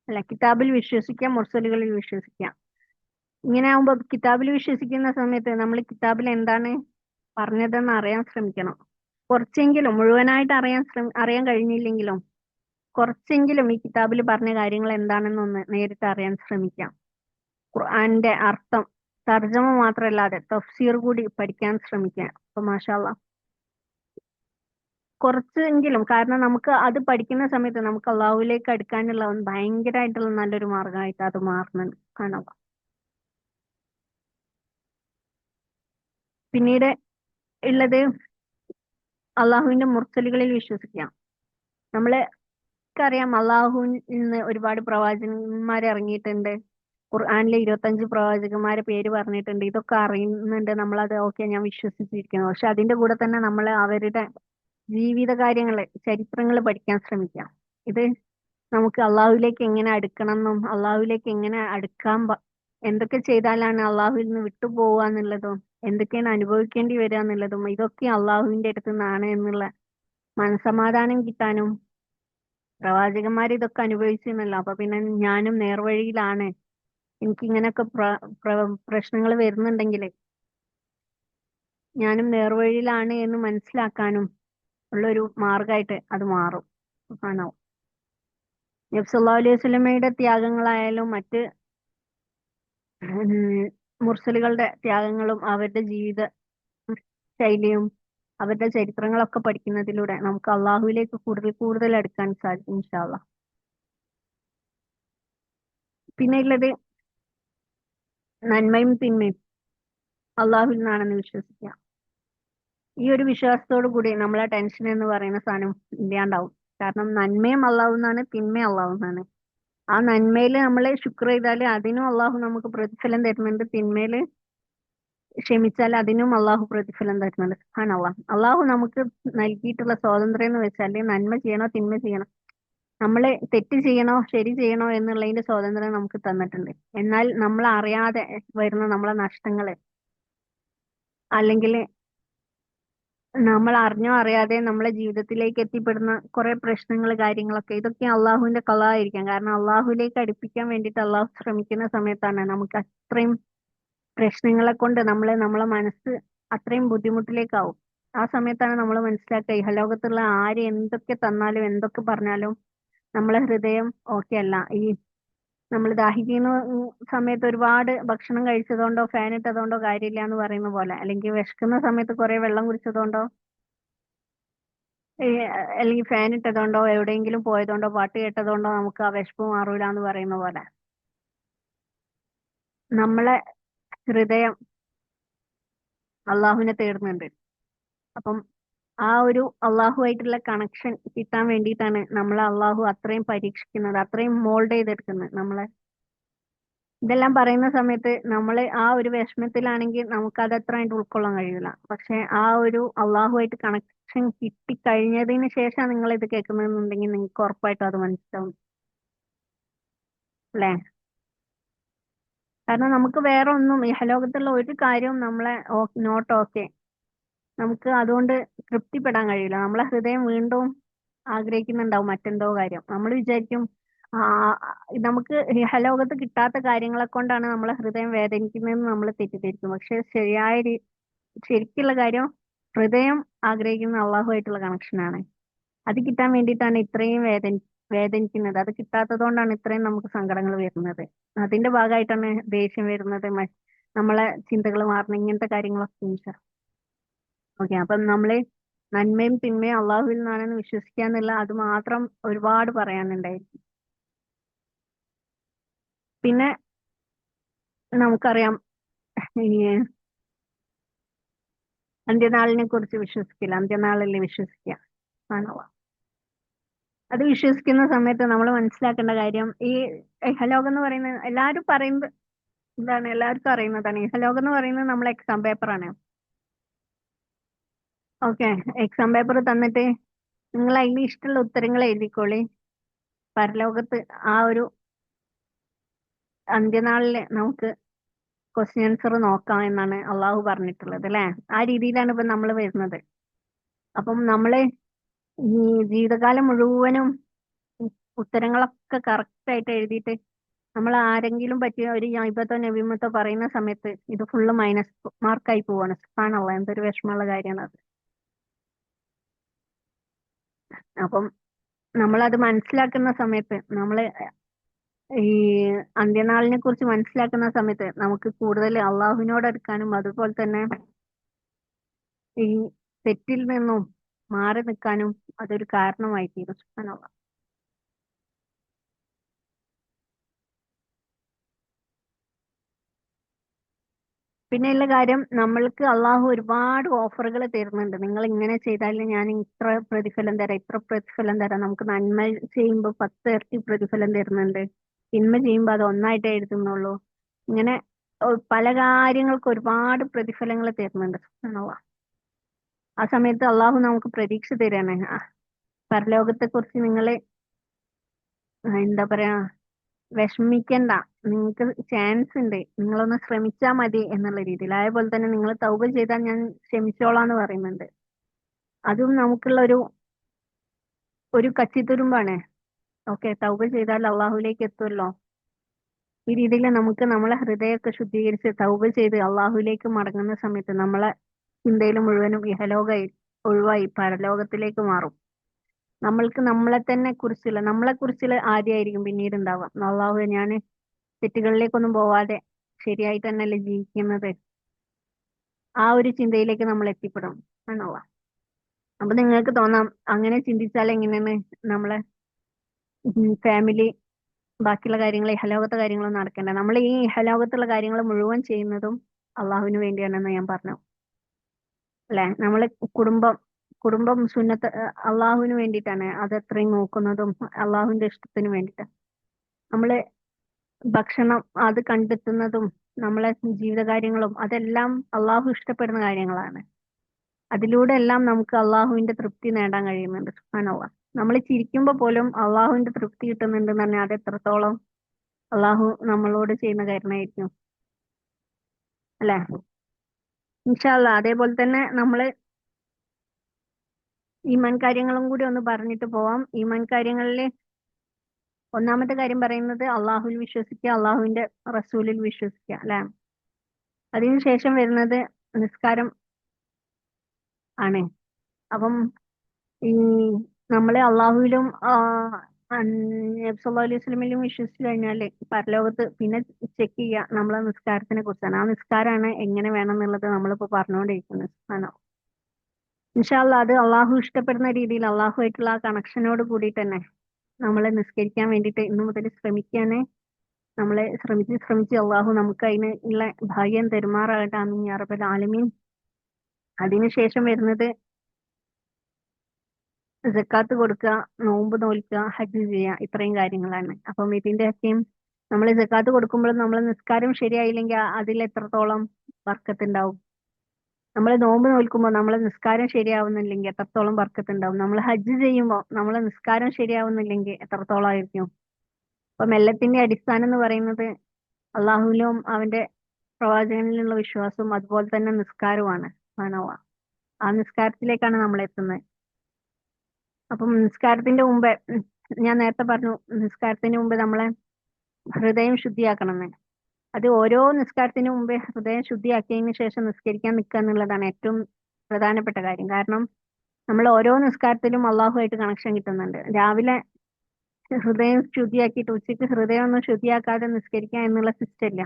അല്ല, കിതാബിൽ വിശ്വസിക്കാം, മുർസലുകളിൽ വിശ്വസിക്കാം. ഇങ്ങനെ ആവുമ്പോ കിതാബിൽ വിശ്വസിക്കുന്ന സമയത്ത് നമ്മൾ കിതാബിൽ എന്താണ് പറഞ്ഞതെന്ന് അറിയാൻ ശ്രമിക്കണം. കുറച്ചെങ്കിലും, മുഴുവനായിട്ട് അറിയാൻ കഴിഞ്ഞില്ലെങ്കിലും കുറച്ചെങ്കിലും ഈ കിതാബിൽ പറഞ്ഞ കാര്യങ്ങൾ എന്താണെന്നൊന്ന് നേരിട്ട് അറിയാൻ ശ്രമിക്കാം. ഖുർആന്റെ അർത്ഥം തർജ്ജമ മാത്രമല്ലാതെ തഫ്സീർ കൂടി പഠിക്കാൻ ശ്രമിക്കാം. അപ്പൊ മാഷാ അല്ലാ കുറച്ചെങ്കിലും, കാരണം നമുക്ക് അത് പഠിക്കുന്ന സമയത്ത് നമുക്ക് അള്ളാഹുവിലേക്ക് അടുക്കാനുള്ള ഭയങ്കരമായിട്ടുള്ള നല്ലൊരു മാർഗമായിട്ട് അത് മാറുന്നുണ്ട്. കാണാം. പിന്നീട് ഉള്ളത് അള്ളാഹുവിന്റെ മുർസലുകളിൽ വിശ്വസിക്കാം. നമ്മള് അറിയാം അള്ളാഹുവിൽ നിന്ന് ഒരുപാട് പ്രവാചകന്മാർ ഇറങ്ങിയിട്ടുണ്ട്. ഖുർആനിലെ 25 പ്രവാചകന്മാരെ പേര് പറഞ്ഞിട്ടുണ്ട്. ഇതൊക്കെ അറിയുന്നുണ്ട്, നമ്മളത് ഓക്കെ ഞാൻ വിശ്വസിച്ചിരിക്കുന്നു. പക്ഷെ അതിന്റെ കൂടെ തന്നെ നമ്മൾ അവരുടെ ജീവിത കാര്യങ്ങള്, ചരിത്രങ്ങൾ പഠിക്കാൻ ശ്രമിക്കാം. ഇത് നമുക്ക് അള്ളാഹുവിലേക്ക് എങ്ങനെ അടുക്കണം എന്നും അള്ളാഹുവിലേക്ക് എങ്ങനെ അടുക്കാൻ എന്തൊക്കെ ചെയ്താലാണ് അള്ളാഹുവിൽ നിന്ന് വിട്ടുപോവുക എന്നുള്ളതും എന്തൊക്കെയാണ് അനുഭവിക്കേണ്ടി വരിക എന്നുള്ളതും ഇതൊക്കെ അള്ളാഹുവിന്റെ അടുത്ത് നിന്നാണ് എന്നുള്ള മനസമാധാനം കിട്ടാനും പ്രവാചകന്മാർ ഇതൊക്കെ അനുഭവിച്ചിരുന്നല്ലോ. അപ്പൊ പിന്നെ ഞാനും നേർവഴിയിലാണ്, എനിക്ക് ഇങ്ങനെയൊക്കെ പ്രശ്നങ്ങൾ വരുന്നുണ്ടെങ്കിൽ ഞാനും നേർവഴിയിലാണ് എന്ന് മനസ്സിലാക്കാനും ഉള്ളൊരു മാർഗമായിട്ട് അത് മാറും. ആണോ. നബി സല്ലല്ലാഹു അലൈഹി വസല്ലമയുടെ ത്യാഗങ്ങളായാലും മറ്റ് ഉം, മുർസലുകളുടെ ത്യാഗങ്ങളും അവരുടെ ജീവിത ശൈലിയും അവരുടെ ചരിത്രങ്ങളൊക്കെ പഠിക്കുന്നതിലൂടെ നമുക്ക് അള്ളാഹുവിലേക്ക് കൂടുതൽ കൂടുതൽ അടുക്കാൻ സാധിക്കും ഇൻഷാ അല്ലാ. പിന്നെ ഉള്ളത് നന്മയും തിന്മയും അള്ളാഹുവിൽ നിന്നാണെന്ന് വിശ്വസിക്കുക. ഈ ഒരു വിശ്വാസത്തോടു കൂടി നമ്മളെ ടെൻഷൻ എന്ന് പറയുന്ന സാധനം ഇല്ലാണ്ടാവും. കാരണം നന്മയും അള്ളാഹുന്നാണ്, തിന്മയും അള്ളാഹുന്നാണ്. ആ നന്മയിൽ നമ്മൾ ശുക്ർ ചെയ്താൽ അതിനും അള്ളാഹു നമുക്ക് പ്രതിഫലം തരുന്നുണ്ട്, തിന്മയില് ക്ഷമിച്ചാൽ അതിനും അള്ളാഹു പ്രതിഫലം തരുന്നുണ്ട്. അള്ളാഹു നമുക്ക് നൽകിയിട്ടുള്ള സ്വാതന്ത്ര്യം എന്ന് വെച്ചാൽ നന്മ ചെയ്യണോ തിന്മ ചെയ്യണം, നമ്മള് തെറ്റ് ചെയ്യണോ ശരി ചെയ്യണോ എന്നുള്ളതിന്റെ സ്വാതന്ത്ര്യം നമുക്ക് തന്നിട്ടുണ്ട്. എന്നാൽ നമ്മൾ അറിയാതെ വരുന്ന നമ്മളെ നഷ്ടങ്ങള് അല്ലെങ്കിൽ നമ്മൾ അറിഞ്ഞോ അറിയാതെ നമ്മളെ ജീവിതത്തിലേക്ക് എത്തിപ്പെടുന്ന കുറെ പ്രശ്നങ്ങൾ കാര്യങ്ങളൊക്കെ ഇതൊക്കെ അള്ളാഹുവിന്റെ കളായിരിക്കാം. കാരണം അള്ളാഹുലേക്ക് അടുപ്പിക്കാൻ വേണ്ടിയിട്ട് അള്ളാഹു ശ്രമിക്കുന്ന സമയത്താണ് നമുക്ക് അത്രയും പ്രശ്നങ്ങളെ കൊണ്ട് നമ്മളെ മനസ്സ് അത്രയും ബുദ്ധിമുട്ടിലേക്കാവും. ആ സമയത്താണ് നമ്മൾ മനസ്സിലാക്കുക ഇഹലോകത്തുള്ള ആര് എന്തൊക്കെ തന്നാലും എന്തൊക്കെ പറഞ്ഞാലും നമ്മളെ ഹൃദയം ഓക്കെ അല്ല. ഈ നമ്മൾ ദാഹിക്കുന്ന സമയത്ത് ഒരുപാട് ഭക്ഷണം കഴിച്ചതുകൊണ്ടോ ഫാൻ ഇട്ടതുകൊണ്ടോ കാര്യമില്ല എന്ന് പറയുന്ന പോലെ, അല്ലെങ്കിൽ വിശക്കുന്ന സമയത്ത് കുറെ വെള്ളം കുടിച്ചതുകൊണ്ടോ ഈ അല്ലെങ്കിൽ ഫാൻ ഇട്ടതുകൊണ്ടോ എവിടെയെങ്കിലും പോയതുകൊണ്ടോ പാട്ട് കേട്ടതുകൊണ്ടോ നമുക്ക് ആ വിശപ്പ് മാറൂല എന്ന് പറയുന്ന പോലെ നമ്മളെ ഹൃദയം അള്ളാഹുവിനെ തേടുന്നുണ്ട്. അപ്പം ആ ഒരു അള്ളാഹുവായിട്ടുള്ള കണക്ഷൻ കിട്ടാൻ വേണ്ടിയിട്ടാണ് നമ്മളെ അള്ളാഹു അത്രയും പരീക്ഷിക്കുന്നത്, അത്രയും മോൾഡ് ചെയ്തെടുക്കുന്നത് നമ്മളെ. ഇതെല്ലാം പറയുന്ന സമയത്ത് നമ്മൾ ആ ഒരു വിഷമത്തിലാണെങ്കിൽ നമുക്ക് അത് അത്രയായിട്ട് ഉൾക്കൊള്ളാൻ കഴിയില്ല. പക്ഷെ ആ ഒരു അള്ളാഹുവായിട്ട് കണക്ഷൻ കിട്ടിക്കഴിഞ്ഞതിന് ശേഷം നിങ്ങൾ ഇത് കേൾക്കുന്നതെന്നുണ്ടെങ്കിൽ നിങ്ങൾക്ക് ഉറപ്പായിട്ടും അത് മനസ്സിലാവും അല്ലേ. കാരണം നമുക്ക് വേറെ ഒന്നും ഇഹലോകത്തുള്ള ഒരു കാര്യവും നമ്മളെ നോട്ട് ഓക്കെ നമുക്ക് അതുകൊണ്ട് തൃപ്തിപ്പെടാൻ കഴിയില്ല. നമ്മളെ ഹൃദയം വീണ്ടും ആഗ്രഹിക്കുന്നുണ്ടാവും മറ്റെന്തോ കാര്യം. നമ്മൾ വിചാരിക്കും ആ നമുക്ക് ഇഹലോകത്ത് കിട്ടാത്ത കാര്യങ്ങളെ കൊണ്ടാണ് നമ്മളെ ഹൃദയം വേദനിക്കുന്നതെന്ന് നമ്മൾ തെറ്റിദ്ധരിക്കും. പക്ഷെ ശരിക്കുള്ള കാര്യം, ഹൃദയം ആഗ്രഹിക്കുന്ന അള്ളാഹുമായിട്ടുള്ള കണക്ഷനാണ്. അത് കിട്ടാൻ വേണ്ടിയിട്ടാണ് ഇത്രയും വേദനിക്കുന്നത്. അത് കിട്ടാത്തത് കൊണ്ടാണ് ഇത്രയും നമുക്ക് സങ്കടങ്ങൾ വരുന്നത്. അതിന്റെ ഭാഗമായിട്ടാണ് ദേഷ്യം വരുന്നത്, നമ്മളെ ചിന്തകൾ മാറണം, ഇങ്ങനത്തെ കാര്യങ്ങളൊക്കെ. ഓക്കെ, അപ്പം നമ്മള് നന്മയും തിന്മയും അള്ളാഹുവിൽ നിന്നാണെന്ന് വിശ്വസിക്കുക എന്നുള്ള അത് മാത്രം ഒരുപാട് പറയാനുണ്ടായിരിക്കും. പിന്നെ നമുക്കറിയാം, ഈ അന്ത്യനാളിനെ കുറിച്ച് വിശ്വസിക്കില്ല. അന്ത്യനാളല്ലേ വിശ്വസിക്കുക ആണോ? അത് വിശ്വസിക്കുന്ന സമയത്ത് നമ്മൾ മനസ്സിലാക്കേണ്ട കാര്യം, ഈ ഇഹലോകം എന്ന് പറയുന്നത് എല്ലാവരും പറയുന്നത് എന്താണ്, എല്ലാവർക്കും അറിയുന്നതാണ്. ഇഹലോകം എന്ന് പറയുന്നത് നമ്മളെ എക്സാം പേപ്പറാണ്. ഓക്കെ, എക്സാം പേപ്പർ തന്നിട്ട് നിങ്ങൾ അതിന് ഇഷ്ടമുള്ള ഉത്തരങ്ങൾ എഴുതിക്കോളി. പരലോകത്ത് ആ ഒരു അന്ത്യനാളില് നമുക്ക് ക്വസ്റ്റ്യൻ ആൻസർ നോക്കാം എന്നാണ് അള്ളാഹു പറഞ്ഞിട്ടുള്ളത്, അല്ലെ? ആ രീതിയിലാണ് ഇപ്പൊ നമ്മൾ വരുന്നത്. അപ്പം നമ്മള് ഈ ജീവിതകാലം മുഴുവനും ഉത്തരങ്ങളൊക്കെ കറക്റ്റ് ആയിട്ട് എഴുതിയിട്ട് നമ്മൾ ആരെങ്കിലും പറ്റിയ ഒരു ഇബത്തോ നബിമത്തോ പറയുന്ന സമയത്ത് ഇത് ഫുള്ള് മൈനസ് മാർക്കായി പോവാണ്. സുബ്ഹാനല്ലാഹ്, എന്തൊരു വിഷമമുള്ള കാര്യമാണ് അത്. അപ്പം നമ്മളത് മനസ്സിലാക്കുന്ന സമയത്ത്, നമ്മള് ഈ അന്ത്യനാളിനെ കുറിച്ച് മനസ്സിലാക്കുന്ന സമയത്ത് നമുക്ക് കൂടുതൽ അള്ളാഹുവിനോട് അടുക്കാനും അതുപോലെ തന്നെ ഈ തെറ്റിൽ നിന്നും മാറി നിൽക്കാനും അതൊരു കാരണമായി തീരും. സുബ്ഹാനല്ലാഹ്. പിന്നെയുള്ള കാര്യം, നമ്മൾക്ക് അള്ളാഹു ഒരുപാട് ഓഫറുകൾ തരുന്നുണ്ട്. നിങ്ങൾ ഇങ്ങനെ ചെയ്താൽ ഞാൻ ഇത്ര പ്രതിഫലം തരാം, ഇത്ര പ്രതിഫലം തരാം. നമുക്ക് നന്മ ചെയ്യുമ്പോൾ 10 ഇരട്ടി പ്രതിഫലം തരുന്നുണ്ട്, തിന്മ ചെയ്യുമ്പോൾ അത് ഒന്നായിട്ടേ എഴുതുന്നുള്ളൂ. ഇങ്ങനെ പല കാര്യങ്ങൾക്ക് ഒരുപാട് പ്രതിഫലങ്ങൾ തരുന്നുണ്ട്. സുബ്ഹാനല്ലാഹ്. ആ സമയത്ത് അള്ളാഹു നമുക്ക് പ്രതീക്ഷ തരാണ്. പരലോകത്തെ കുറിച്ച് നിങ്ങൾ എന്താ പറയാ, വിഷമിക്കണ്ട, നിങ്ങൾക്ക് ചാൻസ് ഉണ്ട്, നിങ്ങളൊന്ന് ശ്രമിച്ചാൽ മതി എന്നുള്ള രീതിയിൽ. അതേപോലെ തന്നെ നിങ്ങൾ തൗബ ചെയ്താൽ ഞാൻ ക്ഷമിച്ചോളാന്ന് പറയുന്നുണ്ട്. അതും നമുക്കുള്ള ഒരു കച്ചിത്തുരുമ്പാണ്. ഓക്കെ, തൗബ ചെയ്താൽ അള്ളാഹുലേക്ക് എത്തുമല്ലോ. ഈ രീതിയിൽ നമുക്ക് നമ്മളെ ഹൃദയമൊക്കെ ശുദ്ധീകരിച്ച് തൗബ ചെയ്ത് അള്ളാഹുലേക്ക് മടങ്ങുന്ന സമയത്ത് നമ്മളെ ചിന്തയിൽ മുഴുവനും ഇഹലോകമായി ഒഴിവായി പരലോകത്തിലേക്ക് മാറും. നമ്മൾക്ക് നമ്മളെ കുറിച്ചുള്ള ആദ്യമായിരിക്കും പിന്നീട് ഉണ്ടാവുക. അള്ളാഹു, ഞാൻ തെറ്റുകളിലേക്കൊന്നും പോവാതെ ശരിയായി തന്നെയല്ലേ ജീവിക്കുന്നത്, ആ ഒരു ചിന്തയിലേക്ക് നമ്മൾ എത്തിപ്പെടും. ആണോ? അപ്പൊ നിങ്ങൾക്ക് തോന്നാം, അങ്ങനെ ചിന്തിച്ചാൽ എങ്ങനെയാണ് നമ്മളെ ഫാമിലി, ബാക്കിയുള്ള കാര്യങ്ങൾ, ഇഹലോകത്തെ കാര്യങ്ങളൊന്നും നടക്കേണ്ട. നമ്മൾ ഈ ഇഹലോകത്തുള്ള കാര്യങ്ങൾ മുഴുവൻ ചെയ്യുന്നതും അള്ളാഹുവിന് വേണ്ടിയാണെന്ന് ഞാൻ പറഞ്ഞു, അല്ലെ? നമ്മള് കുടുംബം കുടുംബം സുന്നത്ത് അള്ളാഹുവിന് വേണ്ടിയിട്ടാണ് അത് അത്രയും നോക്കുന്നതും, അള്ളാഹുവിന്റെ ഇഷ്ടത്തിന് വേണ്ടിയിട്ടാണ്. നമ്മള് ഭക്ഷണം അത് കണ്ടെത്തുന്നതും നമ്മളെ ജീവിതകാര്യങ്ങളും അതെല്ലാം അള്ളാഹു ഇഷ്ടപ്പെടുന്ന കാര്യങ്ങളാണ്. അതിലൂടെ എല്ലാം നമുക്ക് അള്ളാഹുവിന്റെ തൃപ്തി നേടാൻ കഴിയുന്നുണ്ട്. സുബ്ഹാനല്ലാഹ്. നമ്മൾ ചിരിക്കുമ്പോൾ പോലും അള്ളാഹുവിന്റെ തൃപ്തി കിട്ടുന്നുണ്ടെന്ന് പറഞ്ഞാൽ അത് എത്രത്തോളം അള്ളാഹു നമ്മളോട് ചെയ്യുന്ന കാര്യമായിരിക്കും, അല്ലെ? ഇൻഷാ അല്ലാ. അതേപോലെ തന്നെ നമ്മള് ഈമാൻ കാര്യങ്ങളും കൂടി ഒന്ന് പറഞ്ഞിട്ട് പോവാം. ഈമാൻ കാര്യങ്ങളിൽ ഒന്നാമത്തെ കാര്യം പറയുന്നത് അള്ളാഹുവിൽ വിശ്വസിക്കുക, അള്ളാഹുവിന്റെ റസൂലിൽ വിശ്വസിക്കുക, അല്ലെ? അതിനുശേഷം വരുന്നത് നിസ്കാരം ആണ്. അപ്പം ഈ നമ്മളെ അള്ളാഹുവിലും നബി സല്ലല്ലാഹു അലൈഹി വസല്ലമയിലും വിശ്വസിച്ച് കഴിഞ്ഞാല് പരലോകത്ത് പിന്നെ ചെക്ക് ചെയ്യുക നമ്മളെ നിസ്കാരത്തിനെ കുറിച്ചാണ്. ആ നിസ്കാരമാണ് എങ്ങനെ വേണം എന്നുള്ളത് നമ്മളിപ്പോ പറഞ്ഞുകൊണ്ടിരിക്കുന്നത്. ആണോ? ഇൻഷാ അല്ലാ, അത് അള്ളാഹു ഇഷ്ടപ്പെടുന്ന രീതിയിൽ അള്ളാഹുമായിട്ടുള്ള ആ കണക്ഷനോട് കൂടി തന്നെ നമ്മളെ നിസ്കരിക്കാൻ വേണ്ടിയിട്ട് ഇന്നു മുതൽ ശ്രമിക്കാന്, നമ്മളെ ശ്രമിച്ച് അള്ളാഹു നമുക്ക് അതിന് ഉള്ള ഭാഗ്യം തെരുമാറാകട്ടെ. ആമീൻ യാ റബ്ബൽ ആലമീൻ. അതിനുശേഷം വരുന്നത് സക്കാത്ത് കൊടുക്കുക, നോമ്പ് നോൽക്കുക, ഹജ്ജ് ചെയ്യുക, ഇത്രയും കാര്യങ്ങളാണ്. അപ്പം ഇതിന്റെയൊക്കെയും നമ്മൾ സക്കാത്ത് കൊടുക്കുമ്പോൾ നമ്മൾ നിസ്കാരം ശരിയായില്ലെങ്കിൽ അതിൽ എത്രത്തോളം ബർക്കത്തുണ്ടാവും. നമ്മൾ നോമ്പ് നോൽക്കുമ്പോൾ നമ്മളെ നിസ്കാരം ശരിയാവുന്നില്ലെങ്കിൽ എത്രത്തോളം ബർക്കത്തുണ്ടാവും. നമ്മൾ ഹജ്ജ് ചെയ്യുമ്പോൾ നമ്മളെ നിസ്കാരം ശരിയാവുന്നില്ലെങ്കിൽ എത്രത്തോളം ആയിരിക്കും. അപ്പം എല്ലാത്തിന്റെ അടിസ്ഥാനം എന്ന് പറയുന്നത് അള്ളാഹുവിലും അവന്റെ പ്രവാചകനിലുള്ള വിശ്വാസവും അതുപോലെ തന്നെ നിസ്കാരവുമാണ്. മാനവ ആ നിസ്കാരത്തിലേക്കാണ് നമ്മൾ എത്തുന്നത്. അപ്പം നിസ്കാരത്തിന്റെ മുമ്പേ ഞാൻ നേരത്തെ പറഞ്ഞു നിസ്കാരത്തിന് മുമ്പ് നമ്മളെ ഹൃദയം ശുദ്ധിയാക്കണമെന്ന്. അത് ഓരോ നിസ്കാരത്തിന് മുമ്പേ ഹൃദയം ശുദ്ധിയാക്കിയതിന് ശേഷം നിസ്കരിക്കാൻ നിൽക്കുക എന്നുള്ളതാണ് ഏറ്റവും പ്രധാനപ്പെട്ട കാര്യം. കാരണം നമ്മൾ ഓരോ നിസ്കാരത്തിലും അള്ളാഹുമായിട്ട് കണക്ഷൻ കിട്ടുന്നുണ്ട്. രാവിലെ ഹൃദയം ശുദ്ധിയാക്കിയിട്ട് ഉച്ചയ്ക്ക് ഹൃദയം ഒന്നും ശുദ്ധിയാക്കാതെ നിസ്കരിക്കുക എന്നുള്ള സിസ്റ്റം ഇല്ല.